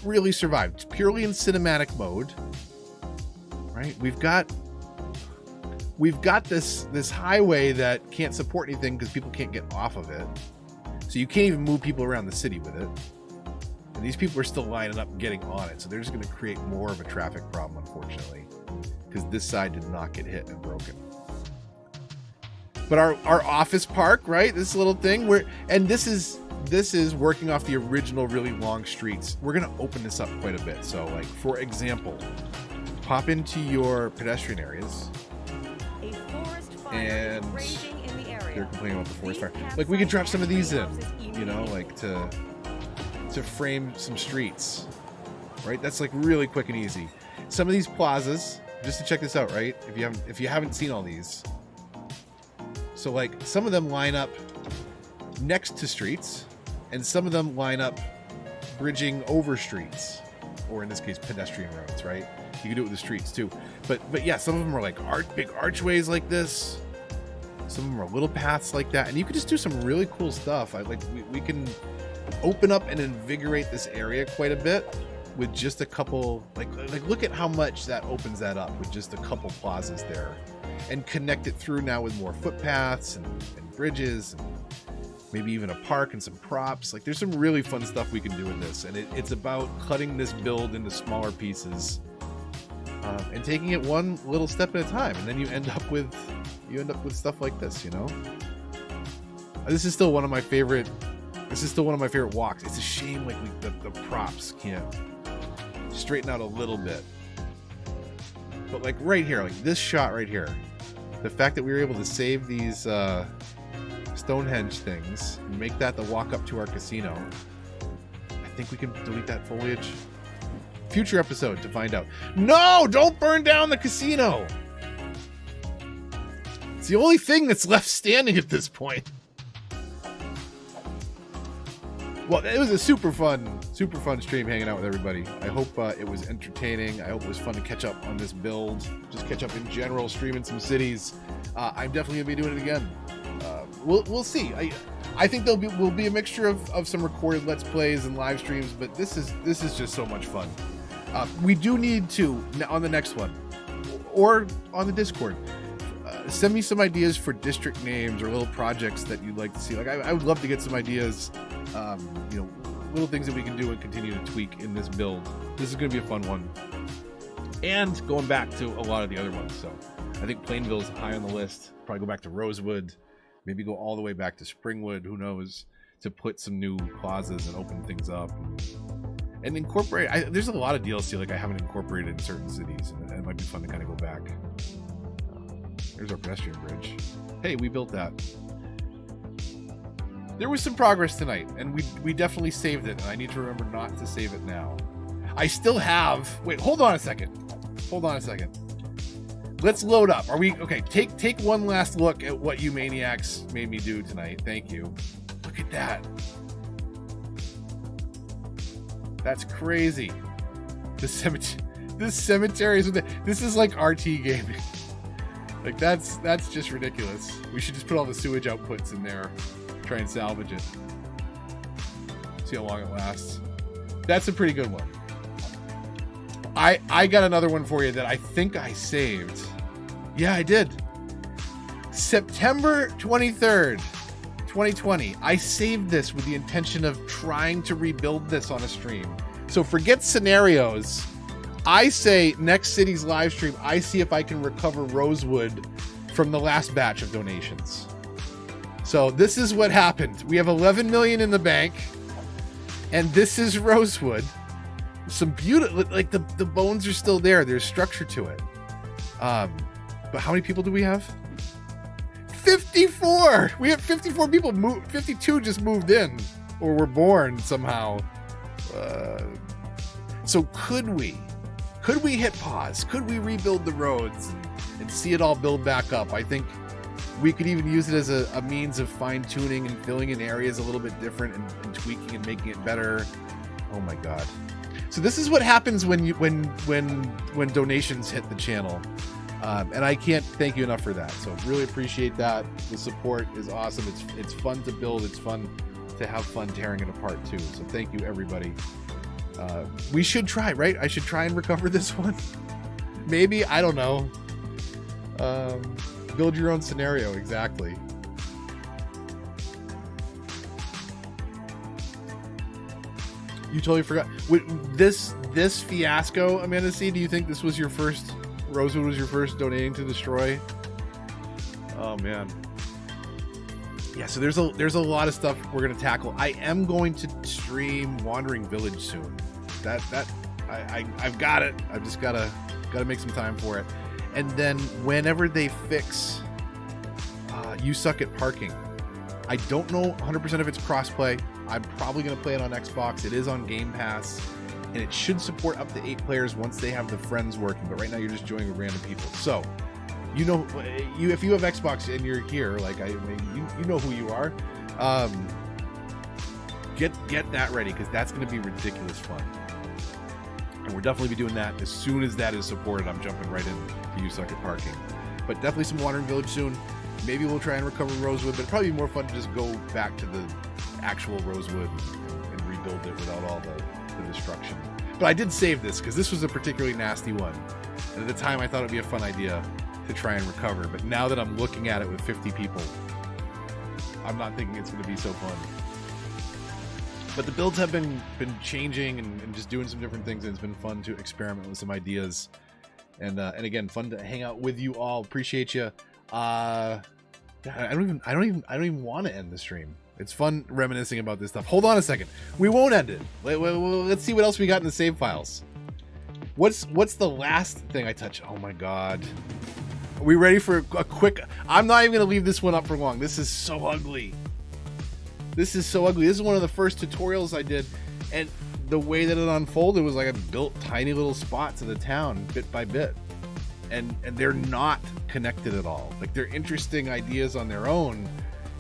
really survived? Purely in cinematic mode, right? We've got this highway that can't support anything because people can't get off of it. So you can't even move people around the city with it. And these people are still lining up and getting on it. So they're just going to create more of a traffic problem, unfortunately, because this side did not get hit and broken. But our office park, right? This little thing this is working off the original really long streets. We're going to open this up quite a bit. So, like, for example, pop into your pedestrian areas. A forest fire And is raging in the area. they're complaining about the forest fire. Like, we could drop some of these in, you know, like to frame some streets, right? That's like really quick and easy. Some of these plazas, just to check this out, right? If you haven't seen all these. So, like, some of them line up next to streets, and some of them line up bridging over streets, or in this case, pedestrian roads, right? You can do it with the streets too. But yeah, some of them are like big archways like this. Some of them are little paths like that, and you can just do some really cool stuff. We can open up and invigorate this area quite a bit with just a couple. Like look at how much that opens that up with just a couple plazas there, and connect it through now with more footpaths and bridges and maybe even a park and some props. Like, there's some really fun stuff we can do in this, and it's about cutting this build into smaller pieces and taking it one little step at a time, and then you end up with stuff like this, you know. This is still one of my favorite walks. It's a shame like the props can't straighten out a little bit, but like right here, like this shot right here, the fact that we were able to save these Stonehenge things and make that the walk up to our casino. I think we can delete that foliage. Future episode to find out. No, don't burn down the casino. It's the only thing that's left standing at this point. Well, it was a super fun stream hanging out with everybody. I hope it was entertaining. I hope it was fun to catch up on this build. Just catch up in general, streaming some cities. I'm definitely gonna be doing it again. We'll see. I think will be a mixture of some recorded Let's Plays and live streams, but this is just so much fun. We do need to, on the next one, or on the Discord, send me some ideas for district names or little projects that you'd like to see. Like, I would love to get some ideas, you know, little things that we can do and continue to tweak in this build. This is going to be a fun one. And going back to a lot of the other ones. So I think Plainville's high on the list. Probably go back to Rosewood. Maybe go all the way back to Springwood. Who knows? To put some new plazas and open things up. And incorporate. There's a lot of DLC like I haven't incorporated in certain cities. And it might be fun to kind of go back. There's our pedestrian bridge. Hey, we built that. There was some progress tonight, and we definitely saved it, and I need to remember not to save it now. I still have... Wait, hold on a second. Let's load up. Are we... Okay, take one last look at what you maniacs made me do tonight. Thank you. Look at that. That's crazy. The this cemetery is this is like RT gaming. Like that's just ridiculous. We should just put all the sewage outputs in there, try and salvage it. See how long it lasts. That's a pretty good one. I got another one for you that I think I saved. Yeah, I did. September 23rd, 2020. I saved this with the intention of trying to rebuild this on a stream. So forget scenarios. I say next city's live stream, I see if I can recover Rosewood from the last batch of donations. So this is what happened. We have 11 million in the bank, and this is Rosewood. Some beautiful, like the bones are still there. There's structure to it. But how many people do we have? 54. We have 54 people. 52 just moved in or were born somehow. So could we hit pause? Could we rebuild the roads and see it all build back up? I think we could even use it as a means of fine tuning and filling in areas a little bit different and tweaking and making it better. Oh my God. So this is what happens when donations hit the channel. And I can't thank you enough for that. So really appreciate that. The support is awesome. It's fun to build. It's fun to have fun tearing it apart too. So thank you, everybody. We should try, right? I should try and recover this one. Maybe, I don't know. Build your own scenario, exactly. You totally forgot. This fiasco, Amanda C, do you think this was your first, Rosewood was your first donating to destroy? Oh man. Yeah, so there's a lot of stuff we're gonna tackle. I am going to stream Wandering Village soon. I've got it. I've just gotta make some time for it. And then whenever they fix You Suck at Parking, I don't know 100% if it's crossplay. I'm probably going to play it on Xbox. It is on Game Pass, and it should support up to 8 players once they have the friends working. But right now, you're just joining with random people. So, you know, if you have Xbox and you're here, like you know who you are. Get that ready, because that's going to be ridiculous fun. And we'll definitely be doing that as soon as that is supported. I'm jumping right in to You Suck at Parking. But definitely some Wandering Village soon. Maybe we'll try and recover Rosewood, but it'd probably be more fun to just go back to the actual Rosewood and rebuild it without all the destruction. But I did save this because this was a particularly nasty one. And at the time, I thought it'd be a fun idea to try and recover. But now that I'm looking at it with 50 people, I'm not thinking it's going to be so fun. But the builds have been changing and just doing some different things, and it's been fun to experiment with some ideas. And again, fun to hang out with you all. Appreciate you. I don't even want to end the stream. It's fun reminiscing about this stuff. Hold on a second. We won't end it. Let's see what else we got in the save files. What's the last thing I touch? Oh my God. Are we ready for a quick... I'm not even going to leave this one up for long. This is so ugly. This is so ugly. This is one of the first tutorials I did. And the way that it unfolded was like I built tiny little spots of the town bit by bit. And they're not connected at all. Like, they're interesting ideas on their own,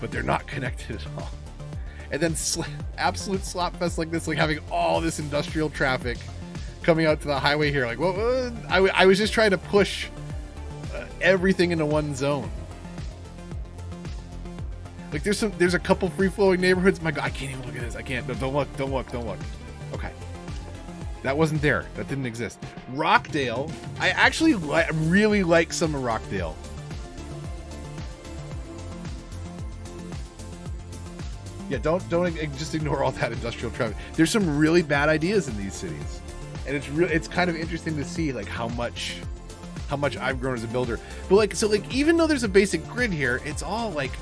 but they're not connected at all. And then absolute slop fest like this, like having all this industrial traffic coming out to the highway here. Like, well, I was just trying to push everything into one zone. Like, there's a couple free-flowing neighborhoods. My God, I can't even look at this. I can't. No, don't look. Okay. That wasn't there. That didn't exist. Rockdale. I actually really like some of Rockdale. Yeah, don't just ignore all that industrial traffic. There's some really bad ideas in these cities, and it's kind of interesting to see like how much I've grown as a builder. But like even though there's a basic grid here, it's all like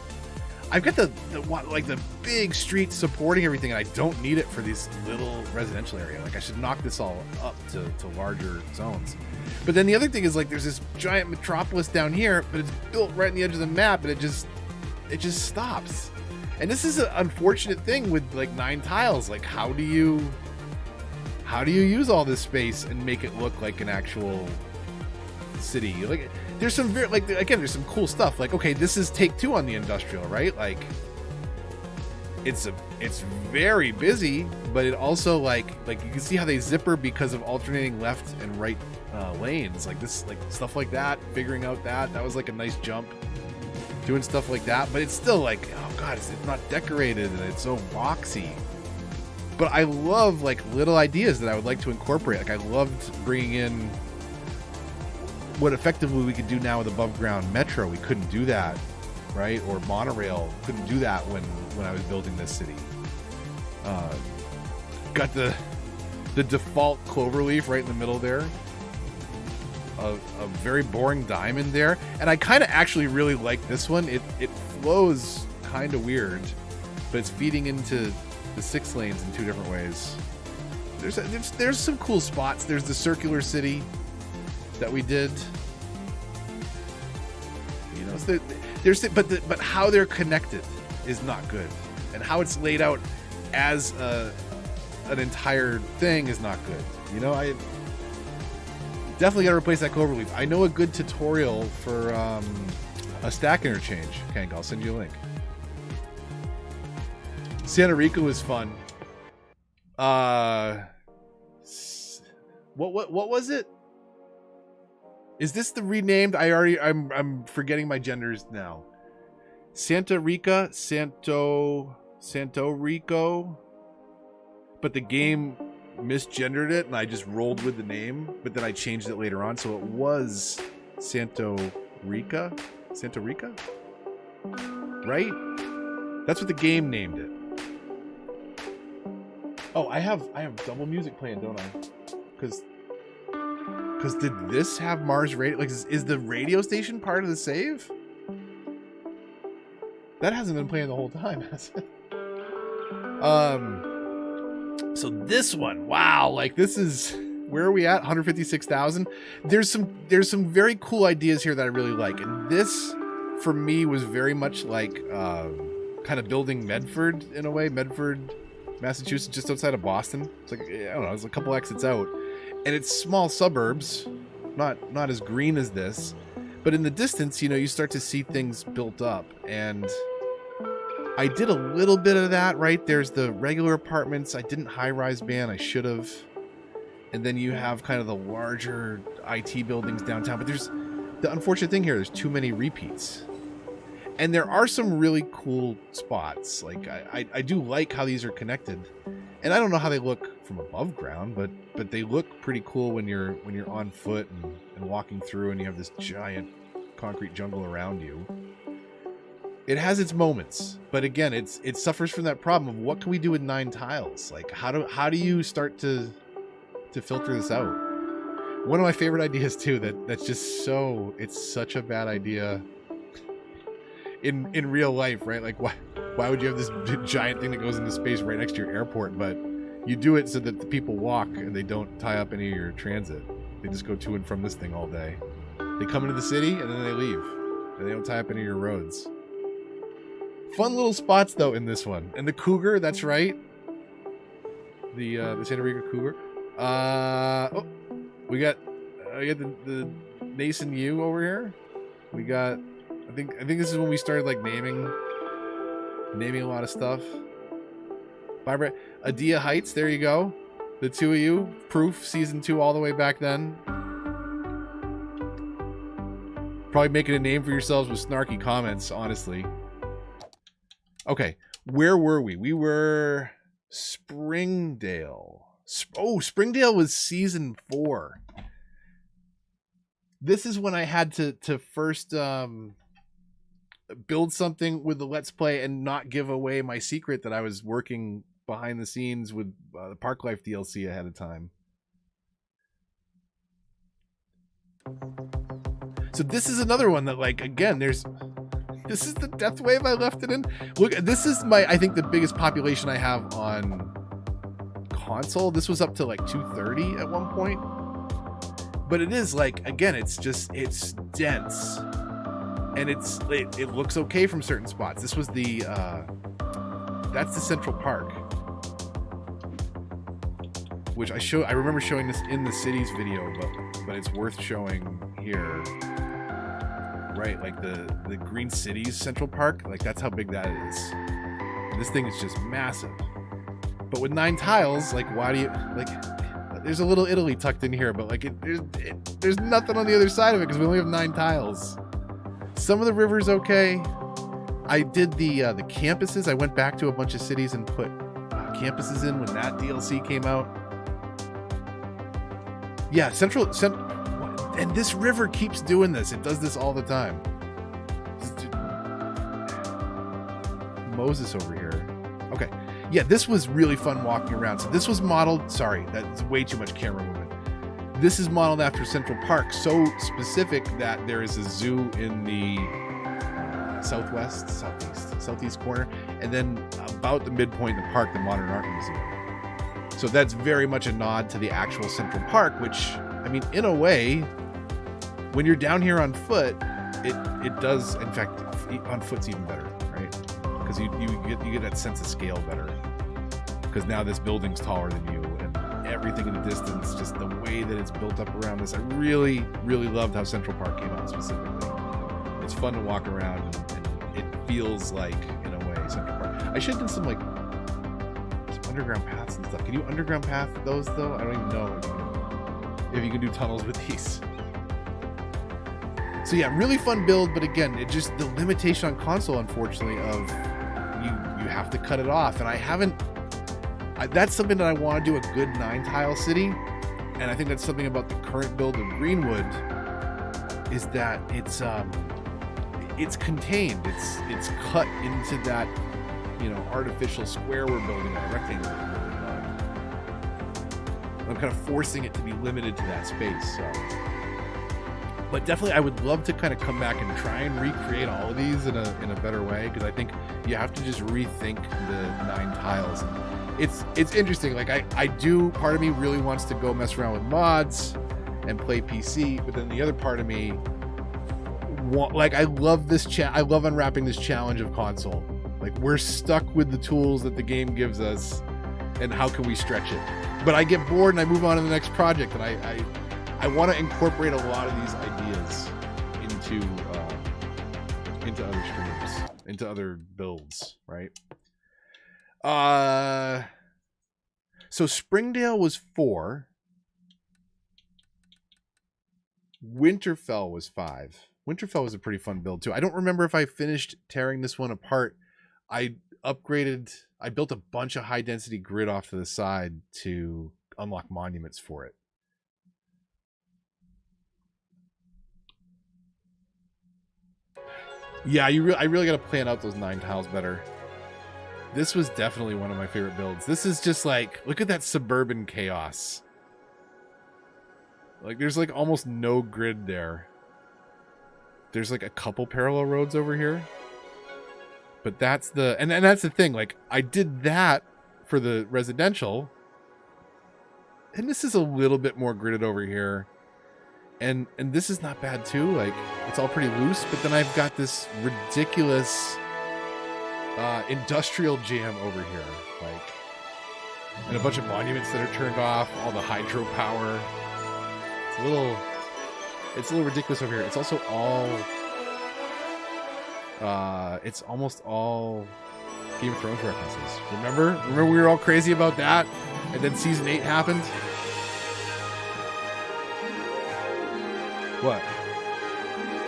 I've got the big streets supporting everything, and I don't need it for this little residential area. Like, I should knock this all up to larger zones. But then the other thing is, like, there's this giant metropolis down here, but it's built right on the edge of the map, and it just stops. And this is an unfortunate thing with like 9 tiles. Like, how do you use all this space and make it look like an actual city? Like, there's some very, like, again, there's some cool stuff. Like, okay, this is take 2 on the industrial, right? Like, it's very busy, but it also like you can see how they zipper because of alternating left and right lanes, like this, like stuff like that. Figuring out that was like a nice jump, doing stuff like that. But it's still like, oh god, it's not decorated and it's so boxy. But I love like little ideas that I would like to incorporate. Like I loved bringing in what effectively we could do now with above ground metro. We couldn't do that, right? Or monorail, couldn't do that when I was building this city. Got the default cloverleaf right in the middle there. A very boring diamond there, and I kind of actually really like this one. It flows kind of weird, but it's feeding into the 6 lanes in 2 different ways. There's some cool spots. There's the circular city that we did. You know, so but how they're connected is not good, and how it's laid out as an entire thing is not good. You know, I definitely got to replace that cloverleaf. I know a good tutorial for a stack interchange. Kank, I'll send you a link. Santa Rica was fun. What was it? Is this the renamed? I'm forgetting my genders now. Santa Rica, Santo Rico. But the game misgendered it, and I just rolled with the name. But then I changed it later on, so it was Santa Rica, right? That's what the game named it. Oh, I have double music playing, don't I? Because did this have Mars radio? Like, is the radio station part of the save? That hasn't been playing the whole time, has it? So this one, wow, like this is, where are we at? 156,000. There's some very cool ideas here that I really like, and this for me was very much like kind of building Medford in a way. Medford, Massachusetts, just outside of Boston. It's like, I don't know, it's a couple exits out, and it's small suburbs, not as green as this, but in the distance, you know, you start to see things built up, and I did a little bit of that, right? There's the regular apartments. I didn't high-rise ban. I should have. And then you have kind of the larger IT buildings downtown. But there's the unfortunate thing here. There's too many repeats. And there are some really cool spots. Like I do like how these are connected. And I don't know how they look from above ground, but they look pretty cool when you're on foot and walking through, and you have this giant concrete jungle around you. It has its moments, but again, it suffers from that problem of what can we do with 9 tiles? Like how do you start to filter this out? One of my favorite ideas too, that's just it's such a bad idea in real life, right? Like why would you have this giant thing that goes into space right next to your airport? But you do it so that the people walk and they don't tie up any of your transit. They just go to and from this thing all day. They come into the city and then they leave, and they don't tie up any of your roads. Fun little spots though in this one, and the cougar. That's right, the Santa Rica cougar. We got the Nason U over here. We got. I think this is when we started like naming a lot of stuff. Barbara, Adia Heights. There you go. The 2 of you. Proof season 2 all the way back then. Probably making a name for yourselves with snarky comments, honestly. Okay, where were we? We were Springdale. Springdale was season 4. This is when I had to first build something with the Let's Play and not give away my secret that I was working behind the scenes with the Park Life DLC ahead of time. So this is another one that, like, again, this is the death wave I left it in. Look, this is I think the biggest population I have on console. This was up to like 230 at one point. But it is like, again, it's dense. And it looks okay from certain spots. This was that's the Central Park. Which I remember showing this in the cities video, but it's worth showing here. Right, like the Green Cities Central Park, like that's how big that is. And this thing is just massive. But with 9 tiles, like, why do you, like, there's a little Italy tucked in here, but like, there's nothing on the other side of it because we only have 9 tiles. Some of the river's okay. I did the campuses. I went back to a bunch of cities and put campuses in when that DLC came out. Yeah, and this river keeps doing this. It does this all the time. Moses over here. Okay. Yeah, this was really fun walking around. So this was modeled, sorry, that's way too much camera movement. This is modeled after Central Park, so specific that there is a zoo in the southeast corner, and then about the midpoint in the park, the Modern Art Museum. So that's very much a nod to the actual Central Park, which, I mean, in a way, when you're down here on foot, it does, in fact, on foot's even better, right? Because you get that sense of scale better. Because now this building's taller than you, and everything in the distance, just the way that it's built up around this. I really, really loved how Central Park came out specifically. It's fun to walk around, and it feels like, in a way, Central Park. I should have done some underground paths and stuff. Can you underground path those, though? I don't even know if you can do tunnels with these. So yeah, really fun build, but again, it just, the limitation on console, unfortunately, of you have to cut it off, and I haven't. That's something that I want to do, a good 9-tile city, and I think that's something about the current build of Greenwood is that it's contained, it's cut into that, you know, artificial square we're building on, rectangle we're building on. I'm kind of forcing it to be limited to that space. So. But definitely, I would love to kind of come back and try and recreate all of these in a better way, because I think you have to just rethink the 9 tiles. And it's interesting. Like I do. Part of me really wants to go mess around with mods and play PC, but then the other part of me, I love this I love unwrapping this challenge of console. Like, we're stuck with the tools that the game gives us, and how can we stretch it? But I get bored and I move on to the next project, and I want to incorporate a lot of these ideas into other streams, into other builds, right? So Springdale was 4. Winterfell was 5. Winterfell was a pretty fun build too. I don't remember if I finished tearing this one apart. I built a bunch of high density grid off to the side to unlock monuments for it. Yeah, I really got to plan out those 9 tiles better. This was definitely one of my favorite builds. This is just like, look at that suburban chaos. Like, there's like almost no grid there. There's like a couple parallel roads over here. But that's the, and that's the thing. Like, I did that for the residential. And this is a little bit more gridded over here. And this is not bad too. Like, it's all pretty loose, but then I've got this ridiculous industrial jam over here, like, and a bunch of monuments that are turned off, all the hydropower. It's a little ridiculous over here. It's also all it's almost all Game of Thrones references. Remember we were all crazy about that, and then season 8 happened. What?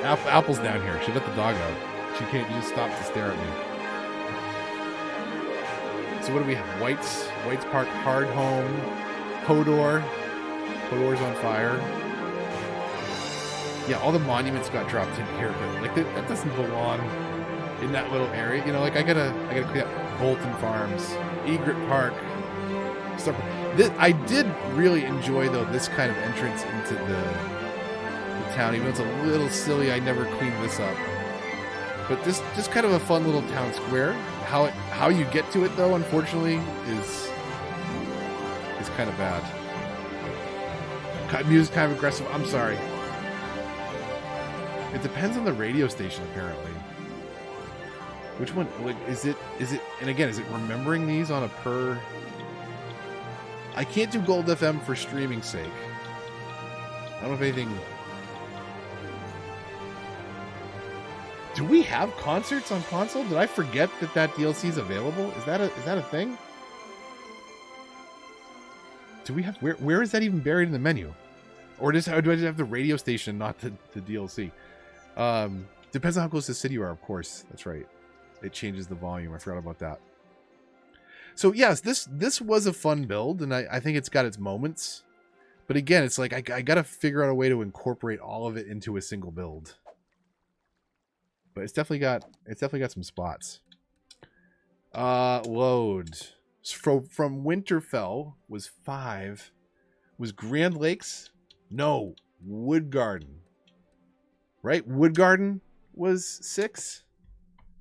Apple's down here. She let the dog out. She just stopped to stare at me. So what do we have? White's Park, Hard Home, Hodor. Hodor's on fire. Yeah, all the monuments got dropped in here, but like that doesn't belong in that little area. You know, like I gotta clean up Bolton Farms, Egret Park. Stuff. I did really enjoy though this kind of entrance into the town, even though it's a little silly. I never cleaned this up, but this just kind of a fun little town square. How you get to it though, unfortunately, is kind of bad. Music's kind of aggressive. I'm sorry. It depends on the radio station, apparently. Which one? Like, is it? And again, is it remembering these on a per? I can't do Gold FM for streaming sake. I don't know if anything. Do we have concerts on console? Did I forget that DLC is available? Is that a thing? Do we have where is that even buried in the menu? Or do I just have the radio station, not the DLC? Depends on how close to the city you are, of course. That's right. It changes the volume. I forgot about that. So yes, this was a fun build, and I think it's got its moments. But again, it's like I gotta figure out a way to incorporate all of it into a single build. But it's definitely got some spots. Load. From Winterfell was 5. Was Grand Lakes? No. Wood Garden. Right? Wood Garden was 6.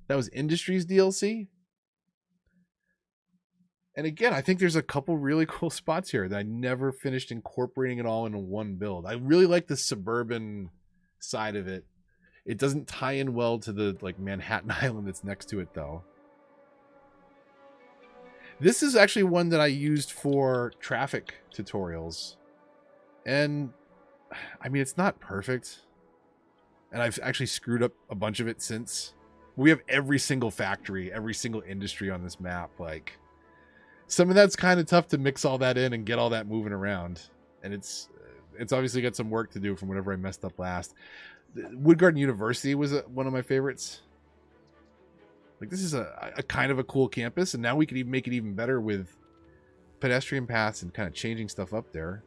That was Industries DLC. And again, I think there's a couple really cool spots here that I never finished incorporating it all into one build. I really like the suburban side of it. It doesn't tie in well to the like Manhattan Island that's next to it though. This is actually one that I used for traffic tutorials. And I mean, it's not perfect. And I've actually screwed up a bunch of it since. We have every single factory, every single industry on this map. Like, some of that's kind of tough to mix all that in and get all that moving around. And it's obviously got some work to do from whatever I messed up last. Wood Garden University was one of my favorites. Like, this is a kind of a cool campus, and now we could even make it even better with pedestrian paths and kind of changing stuff up there.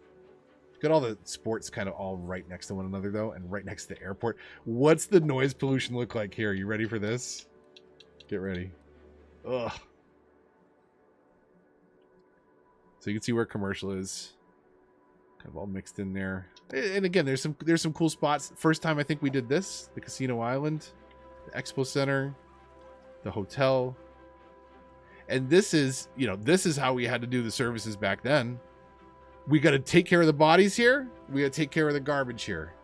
Got all the sports kind of all right next to one another, though, and right next to the airport. What's the noise pollution look like here? You ready for this? Get ready. Ugh. So you can see where commercial is. Kind of all mixed in there. And again, there's some cool spots. First time I think we did this, the Casino Island, the Expo Center, the hotel. And this is how we had to do the services back then. We got to take care of the bodies here. We got to take care of the garbage here.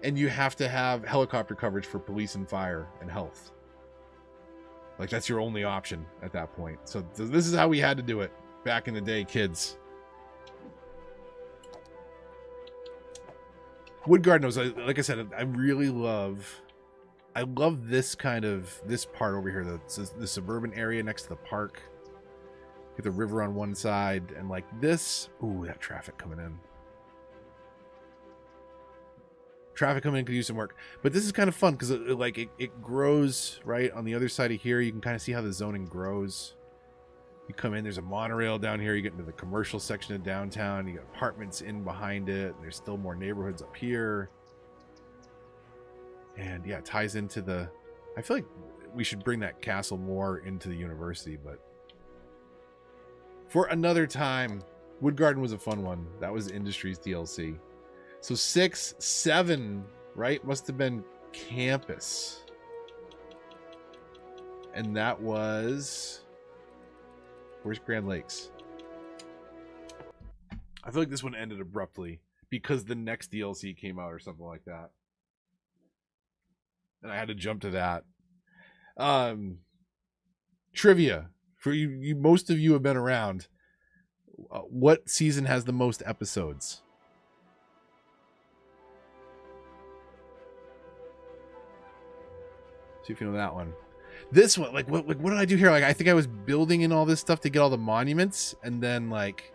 And you have to have helicopter coverage for police and fire and health. Like, that's your only option at that point. So this is how we had to do it back in the day, kids. Wood Garden was, like I said, I really love this part over here, the suburban area next to the park. Get the river on one side, and like this. Ooh, that traffic coming in. Traffic coming in could use some work, but this is kind of fun because it grows right on the other side of here. You can kind of see how the zoning grows. You come in, there's a monorail down here. You get into the commercial section of downtown. You got apartments in behind it. There's still more neighborhoods up here. And yeah, it ties into the... I feel like we should bring that castle more into the university, but for another time. Wood Garden was a fun one. That was Industries DLC. So 6, 7, right? Must have been Campus. And that was... Where's Grand Lakes? I feel like this one ended abruptly because the next DLC came out or something like that. And I had to jump to that. Trivia. For you, most of you have been around. What season has the most episodes? See if you know that one. This one, like, what did I do here? Like, I think I was building in all this stuff to get all the monuments, and then like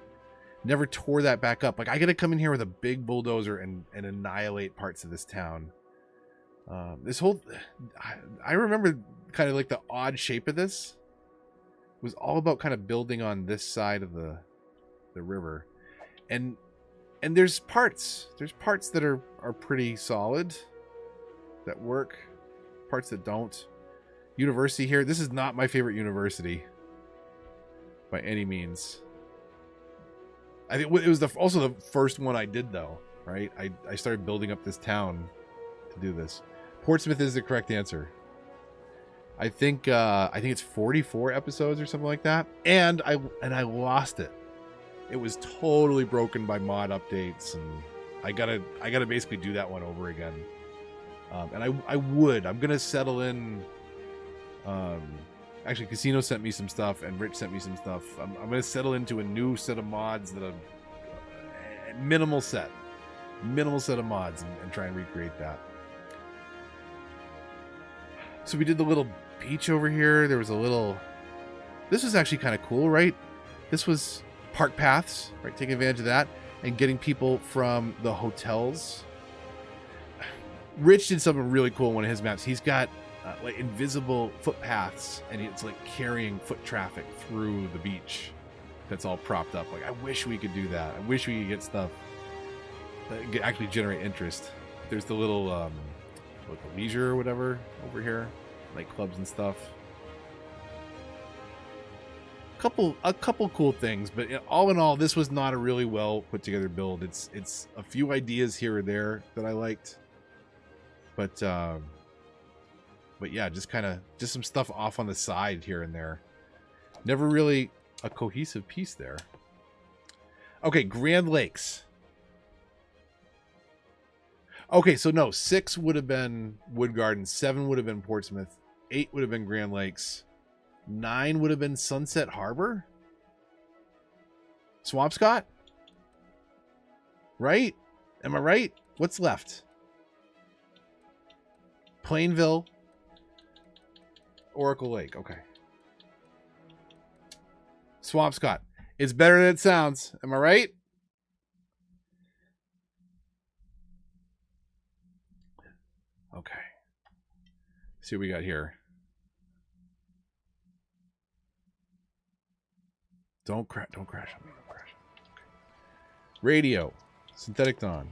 never tore that back up. Like, I gotta come in here with a big bulldozer and annihilate parts of this town. This whole, I remember kind of like the odd shape of this. It was all about kind of building on this side of the river, and there's parts that are pretty solid, that work, parts that don't. University here. This is not my favorite university by any means. I think it was also the first one I did, though, right? I started building up this town to do this. Portsmouth is the correct answer. I think it's 44 episodes or something like that. And I lost it. It was totally broken by mod updates, and I gotta basically do that one over again. And I'm gonna settle in. Actually, Casino sent me some stuff, and Rich sent me some stuff. I'm gonna settle into a new set of mods that are minimal set of mods, and try and recreate that. So we did the little beach over here. There was a little... This was actually kind of cool, right? This was park paths, right? Taking advantage of that and getting people from the hotels. Rich did something really cool in one of his maps. He's got like invisible footpaths, and it's like carrying foot traffic through the beach that's all propped up. Like, I wish we could do that. I wish we could get stuff that could actually generate interest. There's the little like the leisure or whatever over here, like clubs and stuff. A couple cool things, but all in all, this was not a really well put together build. It's a few ideas here or there that I liked, but yeah, just some stuff off on the side here and there. Never really a cohesive piece there. Okay, Grand Lakes. Okay, so no, 6 would have been Wood Garden, 7 would have been Portsmouth, 8 would have been Grand Lakes, 9 would have been Sunset Harbor? Swampscott? Right? Am I right? What's left? Plainville. Oracle Lake. Okay. Swampscott. It's better than it sounds. Am I right? Okay. See what we got here. Don't crash on me. Don't crash. Okay. Radio. Synthetic Dawn.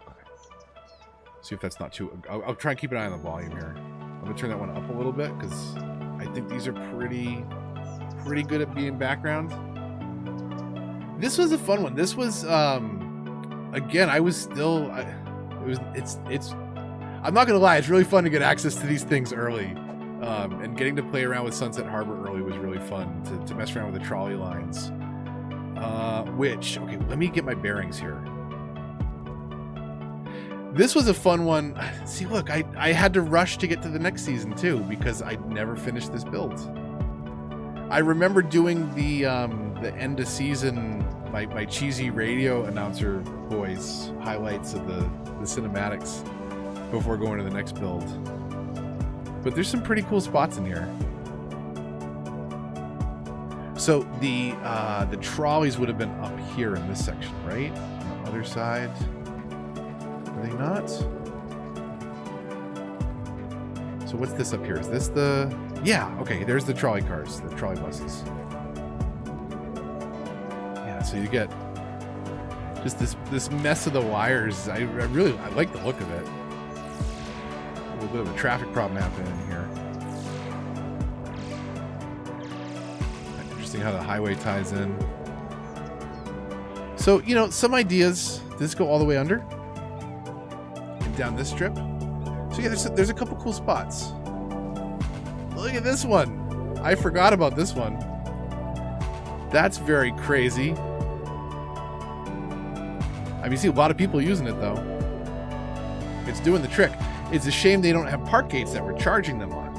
Okay. See if that's not too... I'll try and keep an eye on the volume here. I'm going to turn that one up a little bit because I think these are pretty good at being background. This was a fun one. This was... again, I was still... It's... I'm not going to lie. It's really fun to get access to these things early. And getting to play around with Sunset Harbor early was really fun to mess around with the trolley lines. Okay, let me get my bearings here. This was a fun one. See, look, I had to rush to get to the next season too because I'd never finished this build. I remember doing the end of season, my cheesy radio announcer voice highlights of the cinematics before going to the next build. But there's some pretty cool spots in here. So the trolleys would have been up here in this section, right? On the other side. Are they not? So what's this up here? Is this the... Yeah, okay, there's the trolley cars, the trolley buses. Yeah, so you get just this mess of the wires. I like the look of it. A little bit of a traffic problem happening in here. Interesting how the highway ties in. So, you know, some ideas. Does this go all the way under? And down this strip? So yeah, there's a couple cool spots. Look at this one. I forgot about this one. That's very crazy. I mean, you see a lot of people using it, though. It's doing the trick. It's a shame they don't have park gates that we're charging them on.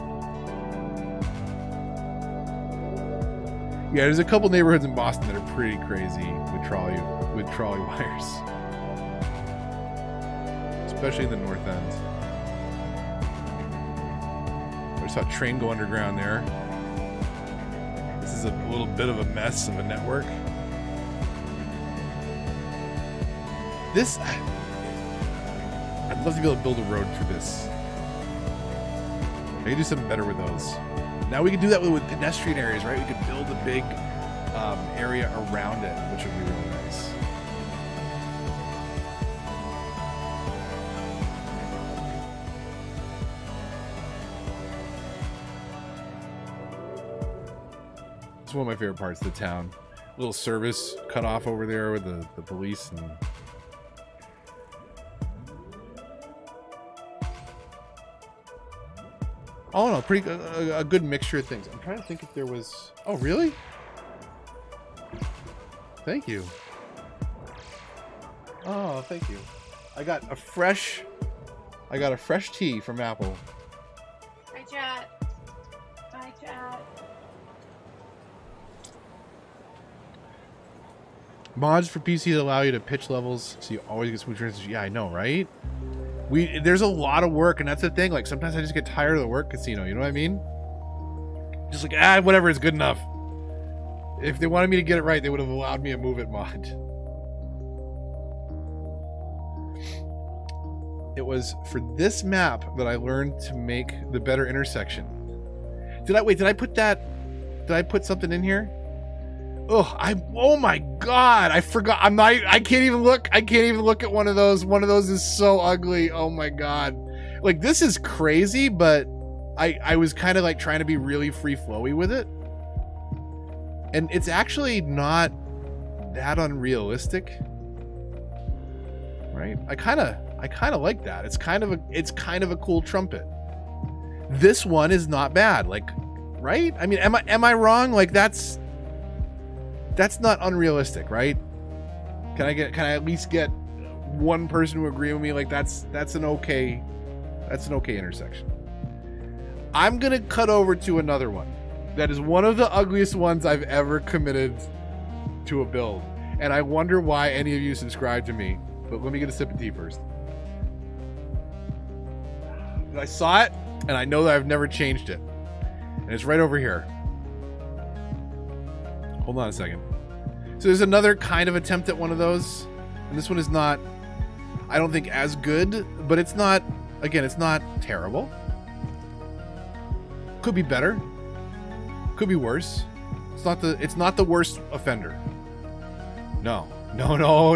Yeah, there's a couple neighborhoods in Boston that are pretty crazy with trolley wires. Especially in the north end. I saw a train go underground there. This is a little bit of a mess of a network. This... I'd love to be able to build a road through this. I can do something better with those. Now we can do that with pedestrian areas, right? We could build a big area around it, which would be really nice. It's one of my favorite parts of the town. Little service cut off over there with the police and... Oh no, pretty a good mixture of things. I'm trying to think if there was... Oh, really? Thank you. Oh, thank you. I got a fresh tea from Apple. Hi, chat. Hi, chat. Mods for PC that allow you to pitch levels so you always get smooth transitions. Yeah, I know, right? There's a lot of work, and that's the thing. Like, sometimes I just get tired of the work casino, you know what I mean? Just like, whatever is good enough. If they wanted me to get it right, they would have allowed me a move it mod. It was for this map that I learned to make the better intersection. Did I put something in here? Oh my god, I forgot. I can't even look at one of those. One of those is so ugly. Oh my god. Like, this is crazy, but I was kind of like trying to be really free flowy with it. And it's actually not that unrealistic. Right? I kind of like that. It's kind of a cool trumpet. This one is not bad. Like, right? I mean, am I wrong? Like, that's not unrealistic, right? Can I at least get one person to agree with me? Like, that's an okay intersection. I'm gonna cut over to another one that is one of the ugliest ones I've ever committed to a build, and I wonder why any of you subscribe to me. But let me get a sip of tea first. I saw it, and I know that I've never changed it, and it's right over here. Hold on a second. So there's another kind of attempt at one of those, and this one is not, I don't think, as good, but it's not, again, it's not terrible. Could be better. Could be worse. It's not the worst offender. No. Oh,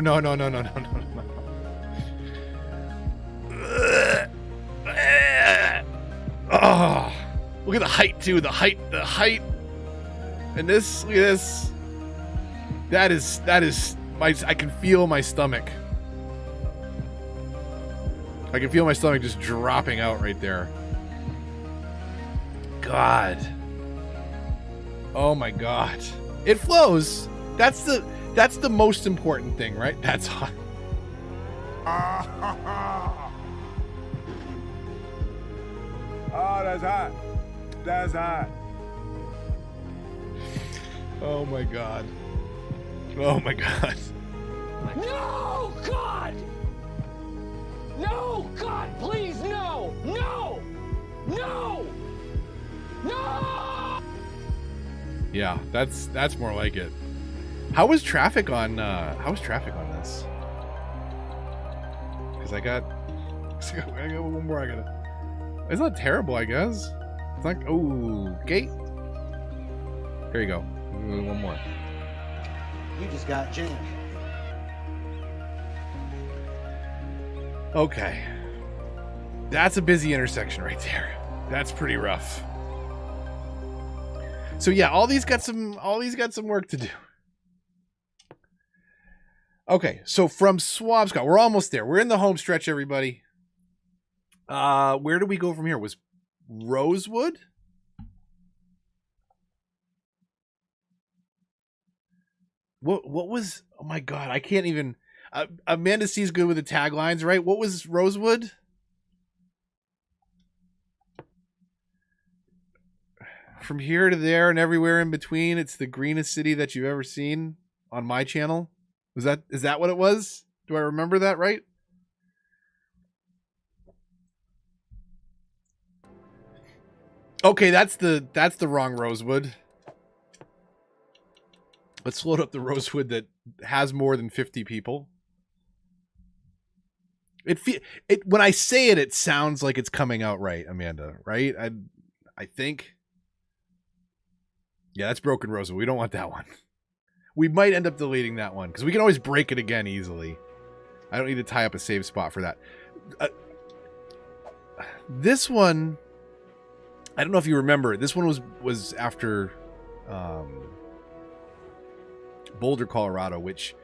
look at the height too. The height. And this, look at this. That is I can feel my stomach. I can feel my stomach just dropping out right there. God. Oh my god. It flows. That's the most important thing, right? That's hot. Oh, that's hot. That's hot. Oh my god. Oh my god. No, God! No, God, please, no! No! No! No! Yeah, that's more like it. How was traffic on this? Because I got one more. It's not terrible, I guess. It's like, okay. There you go. One more. You just got jammed. Okay. That's a busy intersection right there. That's pretty rough. So yeah, all these got some work to do. Okay, so from Swabscott, we're almost there. We're in the home stretch, everybody. Where do we go from here? Was Rosewood? What was? Oh my god, I can't even. Amanda C's good with the taglines, right? What was Rosewood? From here to there and everywhere in between, it's the greenest city that you've ever seen on my channel. Is that what it was? Do I remember that right? Okay, that's the wrong Rosewood. Let's load up the Rosewood that has more than 50 people. When I say it, it sounds like it's coming out right, Amanda, right? I think. Yeah, that's Broken Rosewood. We don't want that one. We might end up deleting that one because we can always break it again easily. I don't need to tie up a save spot for that. This one, I don't know if you remember. This one was after Boulder, Colorado, which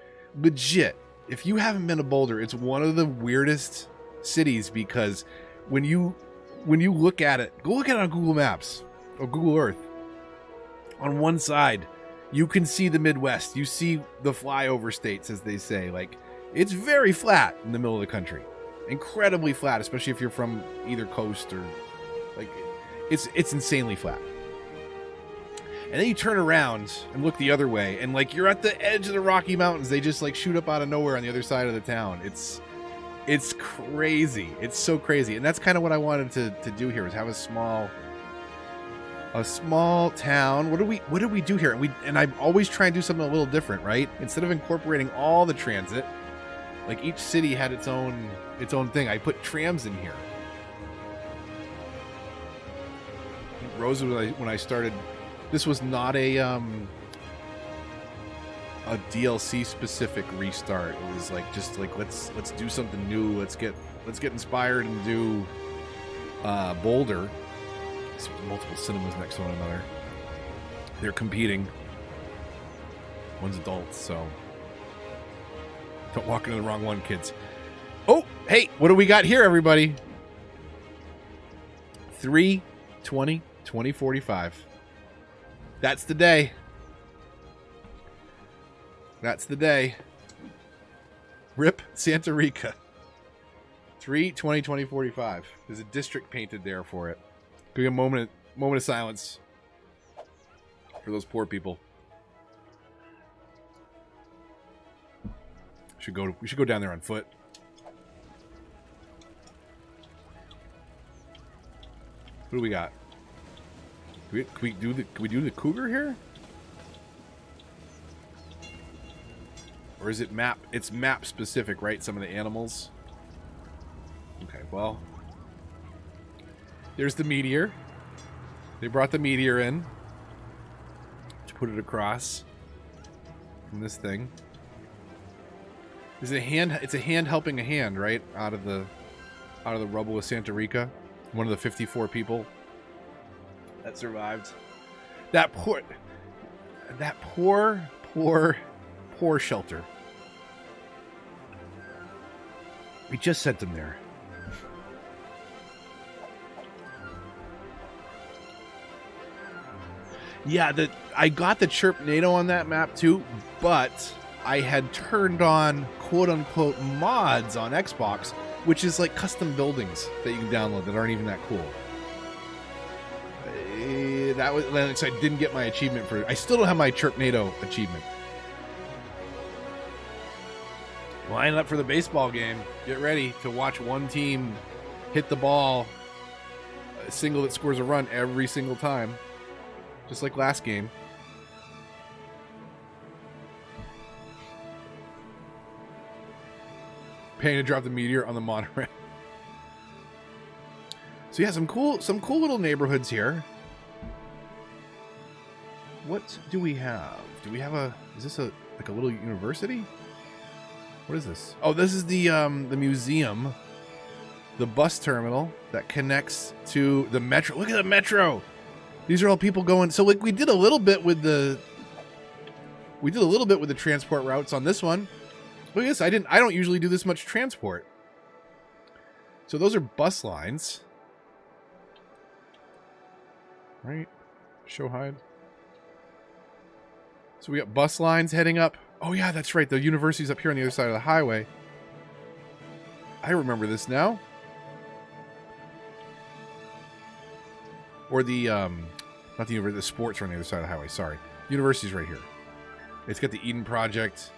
legit, if you haven't been to Boulder, it's one of the weirdest cities because when you look at it, go look at it on Google Maps or Google Earth. On one side, you can see the Midwest. You see the flyover states, as they say. Like, it's very flat in the middle of the country. Incredibly flat, especially if you're from either coast or... Like, it's insanely flat. And then you turn around and look the other way, and like you're at the edge of the Rocky Mountains. They just like shoot up out of nowhere on the other side of the town. It's crazy. It's so crazy. And that's kind of what I wanted to do here, was have a small town. What do we do here? And I always try and do something a little different, right? Instead of incorporating all the transit, like each city had its own thing. I put trams in here. Rosewood, when I started, this was not a DLC specific restart. It was like just like let's do something new. Let's get inspired and do Boulder. There's multiple cinemas next to one another. They're competing. One's adults, so don't walk into the wrong one, kids. Oh, hey, what do we got here, everybody? 3/20/2045. That's the day. That's the day. Rip Santa Rica. 3/20/2045. There's a district painted there for it. Give me a moment of silence for those poor people. We should go down there on foot. What do we got? Can we do the cougar here? Or is it map? It's map specific, right? Some of the animals. Okay, well, there's the meteor. They brought the meteor in to put it across from this thing. Is it a hand? It's a hand helping a hand, right? Out of the rubble of Santa Rica. One of the 54 people that survived. That poor shelter. We just sent them there. Yeah, I got the Chirp NATO on that map too, but I had turned on quote-unquote mods on Xbox, which is like custom buildings that you can download that aren't even that cool. That was, so I didn't get my achievement for it. I still don't have my Chirp NATO achievement. Line up for the baseball game. Get ready to watch one team hit the ball, a single that scores a run every single time. Just like last game. Paying to drop the meteor on the monorail. So yeah, some cool little neighborhoods here. What do we have? Do we have is this like a little university? What is this? Oh, this is the museum, the bus terminal that connects to the metro. Look at the metro. These are all people going. So like we did a little bit with the transport routes on this one. Look at this. I don't usually do this much transport. So those are bus lines. Right? Show hide. So we got bus lines heading up. Oh yeah, that's right. The university's up here on the other side of the highway. I remember this now. Or the not the university, the sports are on the other side of the highway. Sorry. University's right here. It's got the Eden Project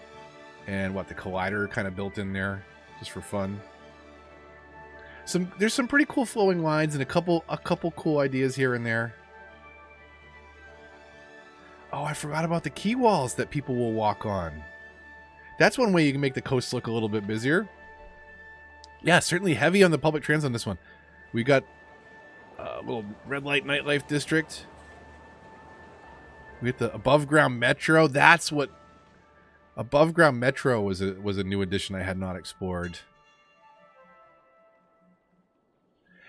and the Collider kind of built in there just for fun. There's some pretty cool flowing lines and a couple cool ideas here and there. Oh, I forgot about the quay walls that people will walk on. That's one way you can make the coast look a little bit busier. Yeah, certainly heavy on the public transit on this one. We got a little red light nightlife district. We get the above ground metro. That's what above ground metro was a new addition I had not explored.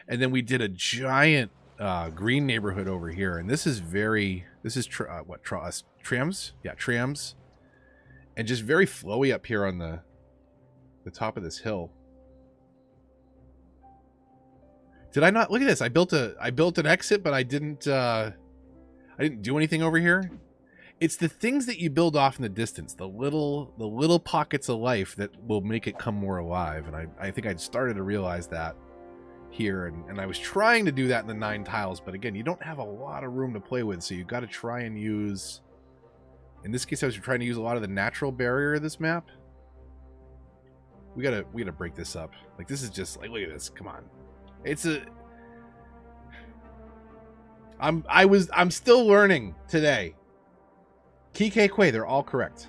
And then we did a giant green neighborhood over here, and this is trams? Yeah, trams. And just very flowy up here on the top of this hill. Did I not look at this? I built an exit, but I didn't do anything over here. It's the things that you build off in the distance, the little pockets of life that will make it come more alive. And I think I'd started to realize that here, and I was trying to do that in the 9 tiles, but again, you don't have a lot of room to play with, so you've got to try and use, in this case I was trying to use a lot of the natural barrier of this map. We gotta break this up. Like, this is just like, look at this, come on. It's a I'm still learning today. Kike Kwe, they're all correct.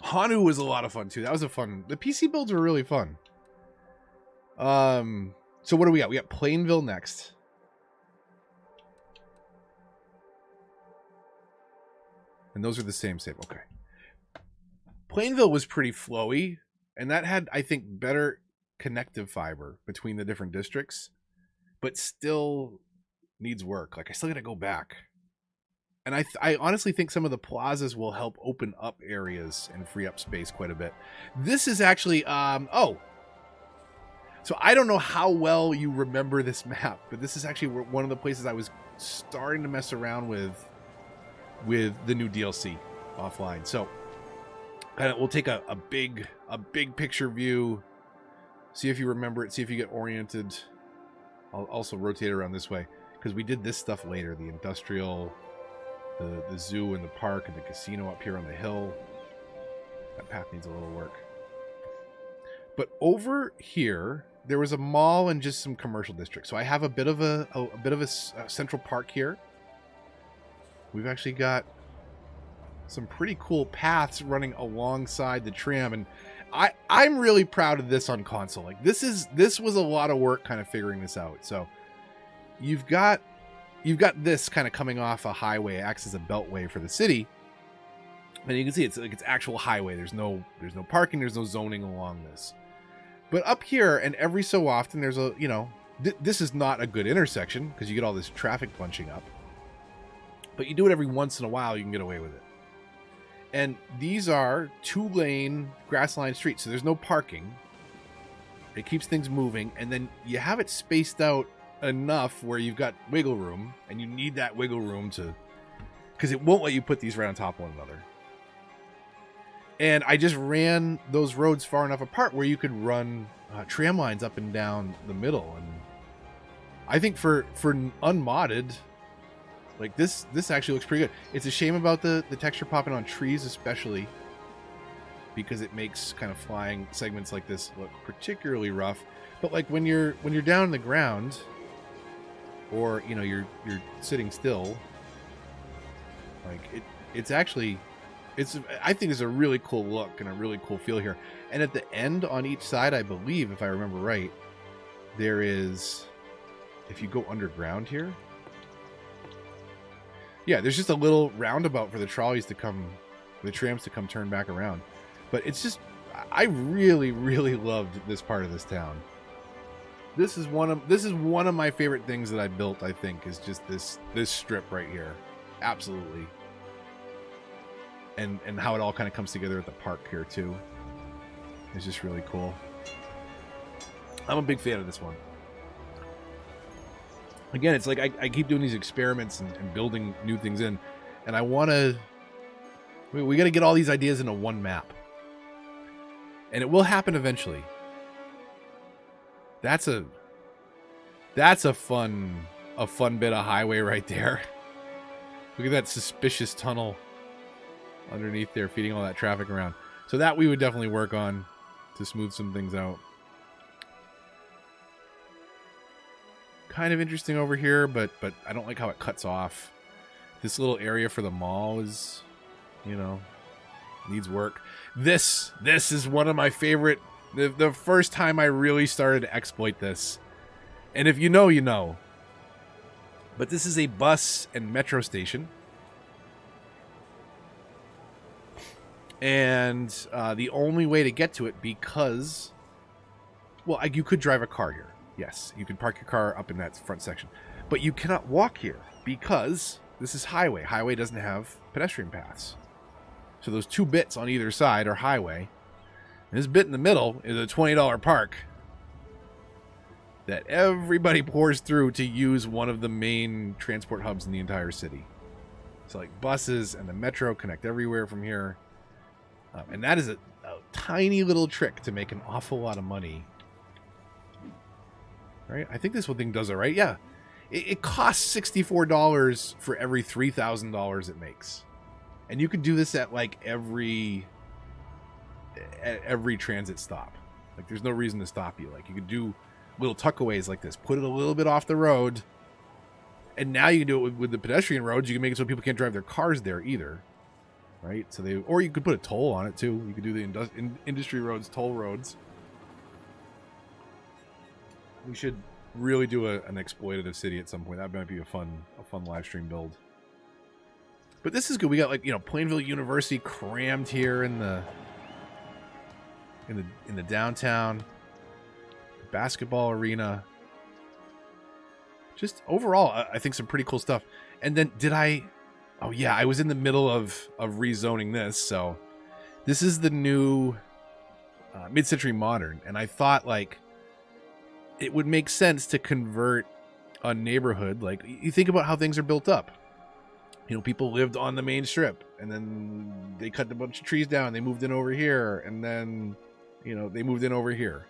Hanu was a lot of fun too. That was a fun. The PC builds were really fun. So what do we got? We got Plainville next. And those are the same. Okay. Plainville was pretty flowy, and that had, I think, better connective fiber between the different districts, but still needs work. Like, I still got to go back. And I honestly think some of the plazas will help open up areas and free up space quite a bit. This is actually, so I don't know how well you remember this map, but this is actually one of the places I was starting to mess around with the new DLC offline. So we'll take a big picture view, see if you remember it, see if you get oriented. I'll also rotate around this way, because we did this stuff later, the industrial, the zoo and the park and the casino up here on the hill. That path needs a little work. But over here, there was a mall and just some commercial districts. So I have a bit of a central park here. We've actually got some pretty cool paths running alongside the tram, and I'm really proud of this on console. Like, this was a lot of work kind of figuring this out. So you've got this kind of coming off a highway, acts as a beltway for the city, and you can see it's actual highway. There's no parking, there's no zoning along this. But up here, and every so often, there's a, this is not a good intersection because you get all this traffic bunching up. But you do it every once in a while, you can get away with it. And these are 2-lane grass-lined streets, so there's no parking. It keeps things moving, and then you have it spaced out enough where you've got wiggle room, and you need that wiggle room to, because it won't let you put these right on top of one another. And I just ran those roads far enough apart where you could run tram lines up and down the middle. And I think for unmodded, like, this actually looks pretty good. It's a shame about the texture popping on trees, especially because it makes kind of flying segments like this look particularly rough. But like when you're down on the ground, or you're sitting still, like I think it's a really cool look and a really cool feel here. And at the end on each side, I believe, if I remember right, there is, if you go underground here, yeah, there's just a little roundabout for the trolleys to come, the trams to come turn back around. But it's just, I really, really loved this part of this town. This is one of my favorite things that I built, I think, is just this strip right here. Absolutely. And how it all kind of comes together at the park here too. It's just really cool. I'm a big fan of this one. Again, it's like I keep doing these experiments and building new things in, and I want to. We got to get all these ideas into one map, and it will happen eventually. That's a fun bit of highway right there. Look at that suspicious tunnel underneath there, feeding all that traffic around. So that we would definitely work on to smooth some things out. Kind of interesting over here, but I don't like how it cuts off. This little area for the mall is, needs work. This is one of my favorite. The first time I really started to exploit this, and if you know, you know. But this is a bus and metro station. And the only way to get to it, because, well, you could drive a car here. Yes, you can park your car up in that front section. But you cannot walk here because this is highway. Highway doesn't have pedestrian paths. So those 2 bits on either side are highway. And this bit in the middle is a $20 park that everybody pours through to use one of the main transport hubs in the entire city. So like buses and the metro connect everywhere from here. And that is tiny little trick to make an awful lot of money. Right? I think this one thing does it right. Yeah. It costs $64 for every $3,000 it makes. And you could do this at like every transit stop. Like there's no reason to stop you. Like you could do little tuckaways like this. Put it a little bit off the road. And now you can do it with the pedestrian roads. You can make it so people can't drive their cars there either. Right? So or you could put a toll on it too. You could do the industry roads, toll roads. We should really do an exploitative city at some point. That might be a fun live stream build. But this is good. We got like, you know, Plainville University crammed here in the downtown. Basketball arena. Just overall, I think some pretty cool stuff. And then oh yeah, I was in the middle of rezoning this. So this is the new mid-century modern. And I thought like it would make sense to convert a neighborhood. Like you think about how things are built up. You know, people lived on the main strip and then they cut a bunch of trees down. They moved in over here. And then, you know, they moved in over here.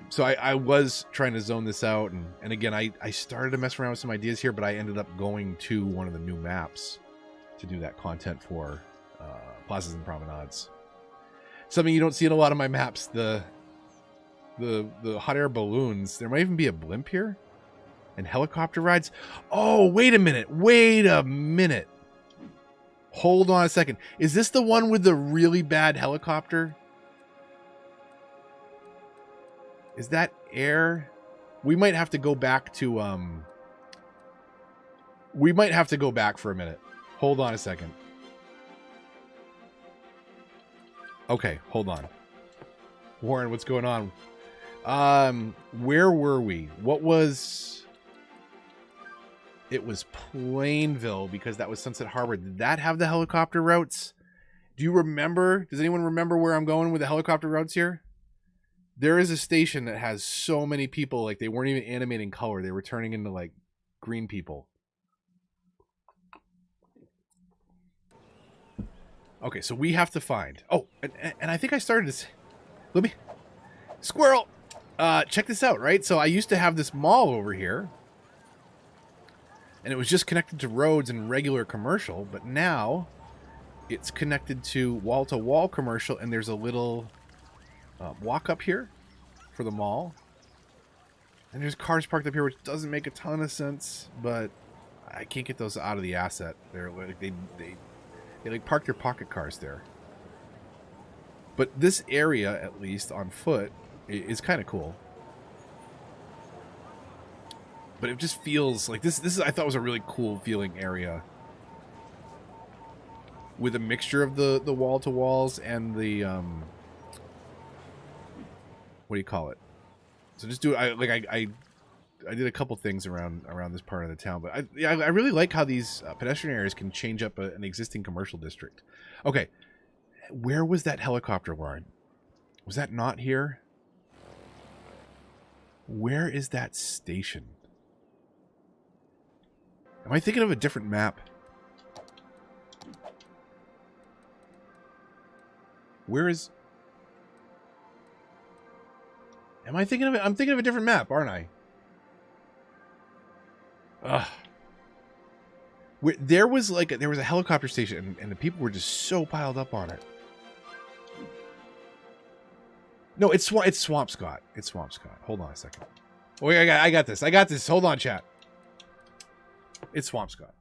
So I was trying to zone this out. And again, I started to mess around with some ideas here, but I ended up going to one of the new maps to do that content for plazas and promenades. Something you don't see in a lot of my maps, the hot air balloons. There might even be a blimp here. And helicopter rides. Oh, wait a minute. Hold on a second. Is this the one with the really bad helicopter? Is that air? We might have to go back to we might have to go back for a minute. Hold on a second. Okay, hold on. Warren, what's going on? Where were we? What was... It was Plainville because that was Sunset Harbor. Did that have the helicopter routes? Do you remember? Does anyone remember where I'm going with the helicopter routes here? There is a station that has so many people, like they weren't even animating color. They were turning into like green people. Okay, so we have to find... Oh, and I think I started to say... Let me... Squirrel! Check this out, right? So I used to have this mall over here. And it was just connected to roads and regular commercial. But now it's connected to wall-to-wall commercial. And there's a little walk up here for the mall. And there's cars parked up here, which doesn't make a ton of sense. But I can't get those out of the asset. They're like, they like park their pocket cars there. But this area, at least on foot, is kind of cool. But it just feels like this is, I thought, was a really cool feeling area. With a mixture of the wall-to-walls and the what do you call it? So just do I did a couple things around this part of the town, but I really like how these pedestrian areas can change up an existing commercial district. Okay, where was that helicopter line? Was that not here? Where is that station? Am I thinking of a different map? Where is... Am I thinking of it? I'm thinking of a different map, aren't I? Ugh. There was like there was a helicopter station, and the people were just so piled up on it. No, it's Swampscott. It's Swampscott. Hold on a second. Wait, I got this. I got this. Hold on, chat. It's Swampscott.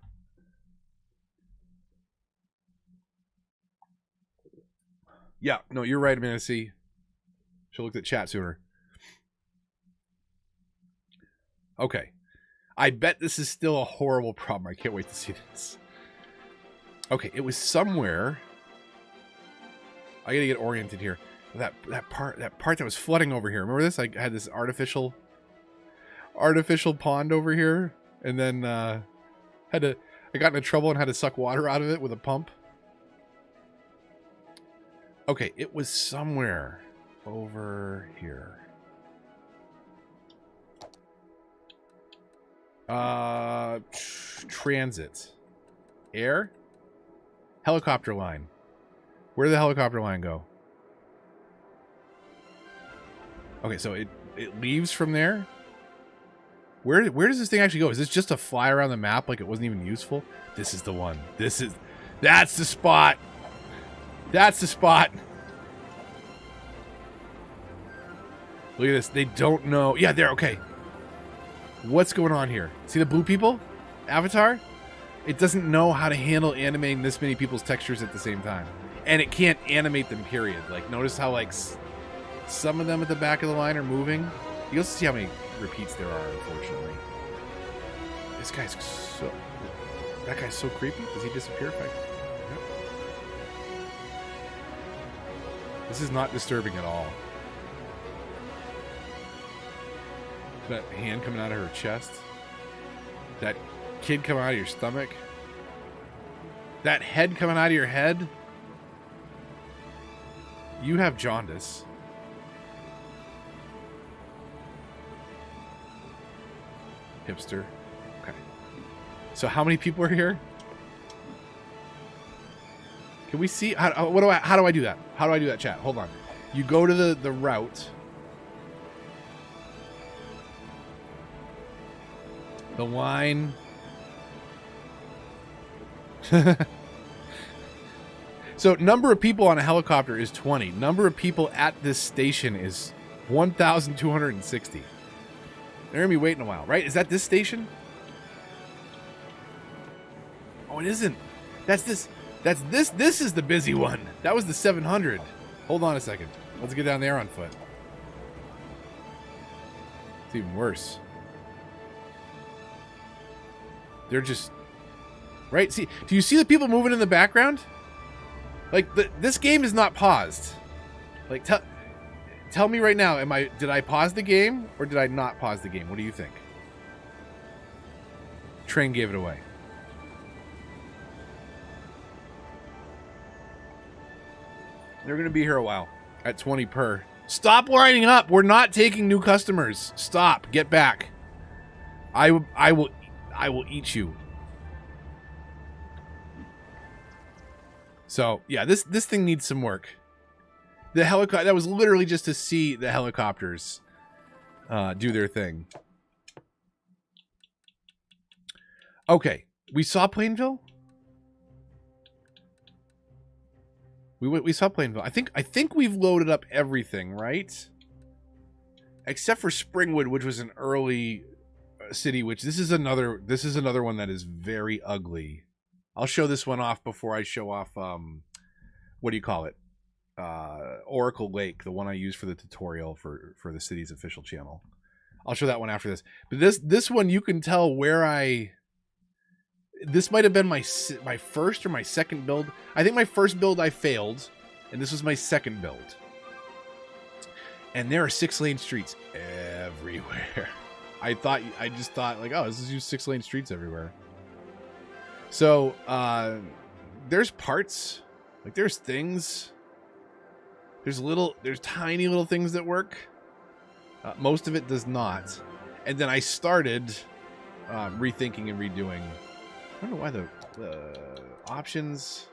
Yeah, no, you're right, Amanda C. Should have looked at chat sooner. Okay. I bet this is still a horrible problem. I can't wait to see this. Okay, it was somewhere. I gotta get oriented here. That part that was flooding over here. Remember this? I had this artificial pond over here, and then I got into trouble and had to suck water out of it with a pump. Okay, it was somewhere over here. Transit. Air? Helicopter line. Where did the helicopter line go? Okay, so it leaves from there. Where does this thing actually go? Is this just a fly around the map like it wasn't even useful? This is the one. That's the spot. That's the spot. Look at this. They don't know. Yeah, they're okay. What's going on here? See the blue people? Avatar? It doesn't know how to handle animating this many people's textures at the same time. And it can't animate them, period. Like, notice how, like, some of them at the back of the line are moving. You also see how many repeats there are, unfortunately. This guy's so... That guy's so creepy. Does he disappear if I... Yep. This is not disturbing at all. That hand coming out of her chest. That kid coming out of your stomach. That head coming out of your head. You have jaundice. Hipster. Okay. So how many people are here? Can we see? How do I do that? How do I do that, chat? Hold on. You go to the route. The line. So number of people on a helicopter is 20. Number of people at this station is 1,260. They're gonna be waiting a while, right? Is that this station? Oh, it isn't. That's this. That's this. This is the busy one. That was the 700. Hold on a second. Let's get down there on foot. It's even worse. They're just... Right? See, do you see the people moving in the background? Like, this game is not paused. Like, tell me right now, did I pause the game or did I not pause the game? What do you think? Train gave it away. They're going to be here a while at 20 per. Stop lining up. We're not taking new customers. Stop. Get back. I will eat you. So, yeah, this thing needs some work. The helicopter, that was literally just to see the helicopters do their thing. Okay, we saw Plainville? We saw Plainville. I think we've loaded up everything, right? Except for Springwood, which was an early city, which this is another one that is very ugly. I'll show this one off before I show off what do you call it? Oracle Lake, the one I use for the tutorial for the city's official channel. I'll show that one after this. But this one you can tell where this might have been my first or my second build. I think my first build I failed, and this was my second build. And there are 6-lane streets everywhere. I just thought like, oh, this is use 6-lane streets everywhere. So there's parts, like there's things, there's tiny little things that work. Most of it does not. And then I started rethinking and redoing. I don't know why the options.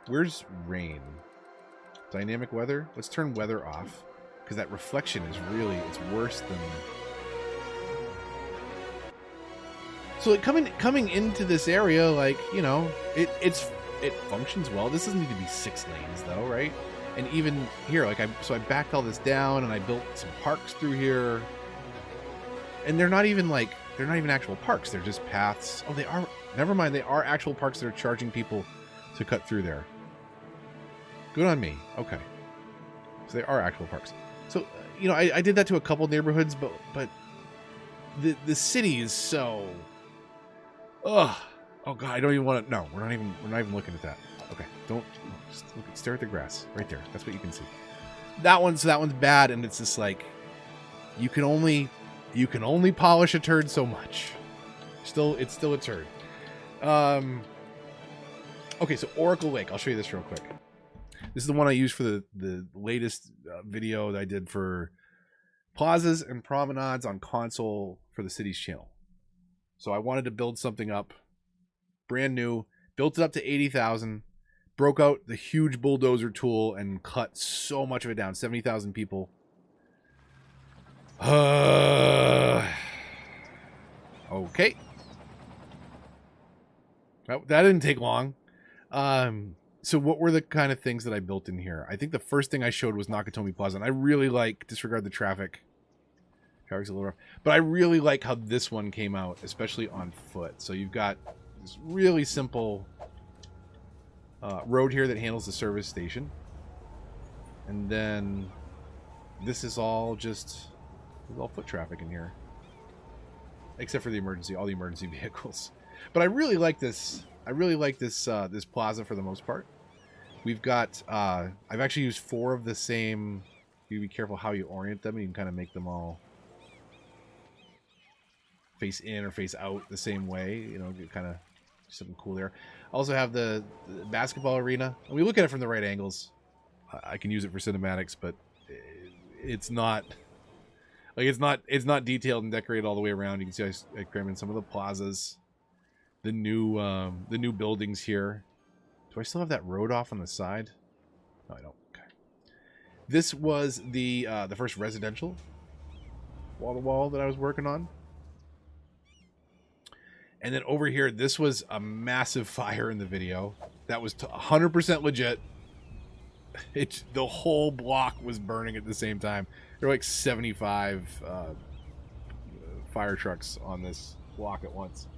Where's rain? Dynamic weather. Let's turn weather off because that reflection is it's worse than. So like coming into this area, like, you know, it functions well. This doesn't need to be 6 lanes though, right? And even here, like I backed all this down and I built some parks through here. And they're not even actual parks. They're just paths. Oh, they are. Never mind. They are actual parks that are charging people to cut through there. Good on me. Okay. So they are actual parks. So, you know, I did that to a couple neighborhoods, but the city is so. Ugh. Oh God, I don't even want to. No, we're not even looking at that. Okay, don't just stare at the grass right there. That's what you can see. That one's bad, and it's just like you can only polish a turd so much. It's still a turd. Okay, so Oracle Lake. I'll show you this real quick. This is the one I used for the latest video that I did for plazas and promenades on console for the city's channel. So I wanted to build something up brand new, built it up to 80,000, broke out the huge bulldozer tool and cut so much of it down, 70,000 people. Okay. That didn't take long. So what were the kind of things that I built in here? I think the first thing I showed was Nakatomi Plaza, and I really like, disregard the traffic. Traffic's a little rough. But I really like how this one came out, especially on foot. So you've got this really simple road here that handles the service station. And then this is all just, there's all foot traffic in here. Except for the emergency, all the emergency vehicles. But I really like this. I really like this this plaza for the most part. We've got, I've actually used 4 of the same. You be careful how you orient them. You can kind of make them all face in or face out the same way. You know, get kind of something cool there. I also have the basketball arena. And we look at it from the right angles. I can use it for cinematics, but it's not like it's not detailed and decorated all the way around. You can see I cram in some of the plazas, the new buildings here. Do I still have that road off on the side? No, I don't. Okay. This was the first residential wall-to-wall that I was working on. And then over here, this was a massive fire in the video. That was 100% legit. The whole block was burning at the same time. There were like 75 fire trucks on this block at once.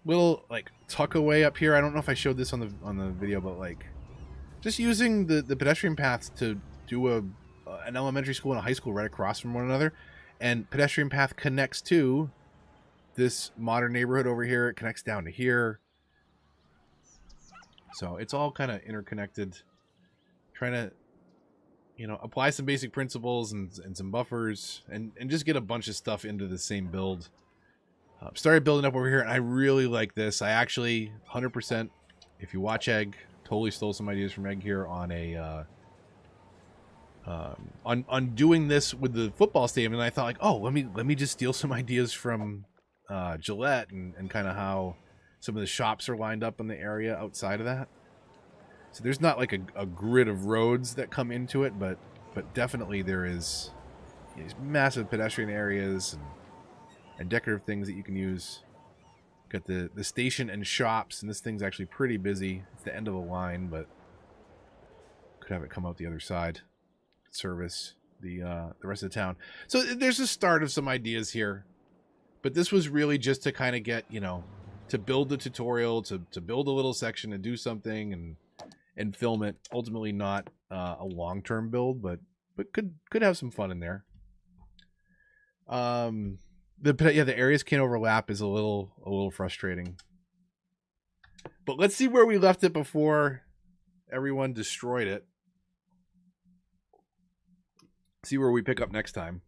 Little like tuck away up here. I don't know if I showed this on the video, but like just using the pedestrian paths to do an elementary school and a high school right across from one another, and pedestrian path connects to this modern neighborhood over here. It connects down to here, so it's all kind of interconnected. Trying to, you know, apply some basic principles and some buffers and just get a bunch of stuff into the same build. Started building up over here, and I really like this. I actually 100%, if you watch Egg, totally stole some ideas from Egg here on a on doing this with the football stadium, and I thought like, oh, let me just steal some ideas from Gillette and kind of how some of the shops are lined up in the area outside of that. So there's not like a grid of roads that come into it, but definitely there is these massive pedestrian areas and decorative things that you can use. Got the station and shops, and this thing's actually pretty busy. It's the end of the line, but could have it come out the other side. Service the rest of the town. So there's a start of some ideas here, but this was really just to kind of get, you know, to build the tutorial, to build a little section and do something and film it. Ultimately not a long-term build, but could have some fun in there. The areas can't overlap is a little frustrating. But let's see where we left it before everyone destroyed it. See where we pick up next time.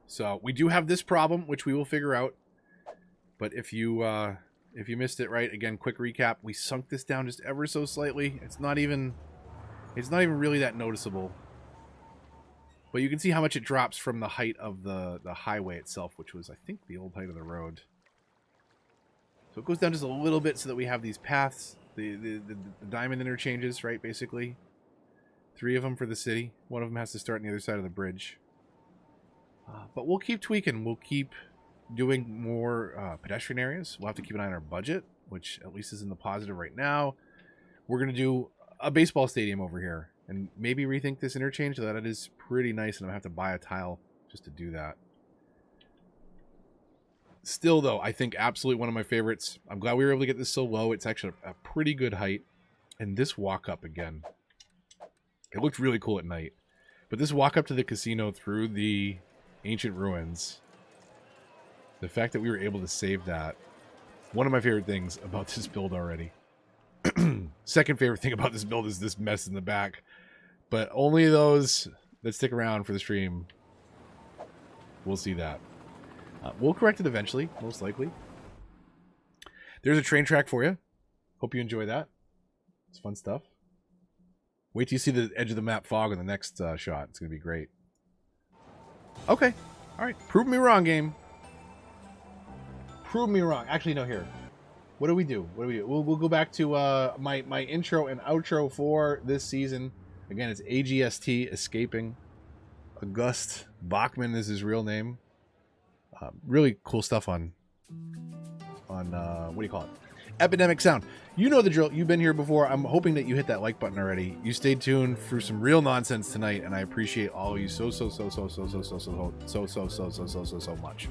So we do have this problem, which we will figure out. But if you missed it, right, again, quick recap: we sunk this down just ever so slightly. It's not even really that noticeable. But you can see how much it drops from the height of the highway itself, which was, I think, the old height of the road. So it goes down just a little bit so that we have these paths, the diamond interchanges, right, basically. 3 of them for the city. 1 of them has to start on the other side of the bridge. But we'll keep tweaking. We'll keep doing more pedestrian areas. We'll have to keep an eye on our budget, which at least is in the positive right now. We're going to do a baseball stadium over here and maybe rethink this interchange so that it is pretty nice, and I'm going to have to buy a tile just to do that. Still, though, I think absolutely one of my favorites. I'm glad we were able to get this so low. It's actually a pretty good height. And this walk up again. It looked really cool at night. But this walk up to the casino through the ancient ruins, the fact that we were able to save that, one of my favorite things about this build already. Second favorite thing about this build is this mess in the back. But only those that stick around for the stream will see that. We'll correct it eventually, most likely. There's a train track for you. Hope you enjoy that. It's fun stuff. Wait till you see the edge of the map fog in the next shot. It's going to be great. Okay. All right. Prove me wrong, game. Prove me wrong. Actually, no, here. What do we do? We'll go back to my intro and outro for this season. Again, it's AGST Escaping. August Bachman is his real name. Really cool stuff on what do you call it? Epidemic Sound. You know the drill. You've been here before. I'm hoping that you hit that like button already. You stayed tuned for some real nonsense tonight, and I appreciate all of you so much.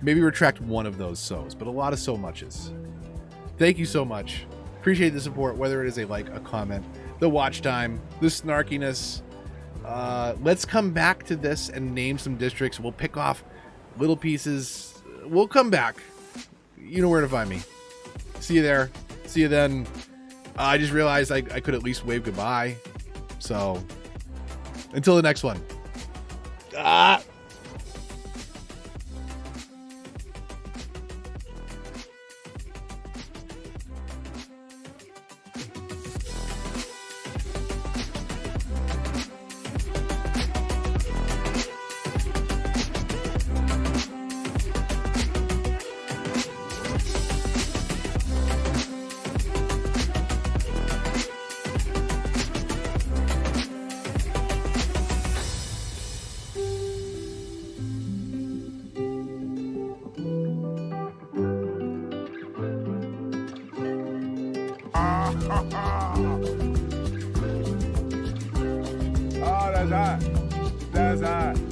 Maybe retract one of those so's, but a lot of so muches. Thank you so much. Appreciate the support, whether it is a like, a comment, the watch time, the snarkiness. Let's come back to this and name some districts. We'll pick off little pieces. We'll come back. You know where to find me. See you there. See you then. I just realized I could at least wave goodbye. So, until the next one. Oh, that's hot. That's hot.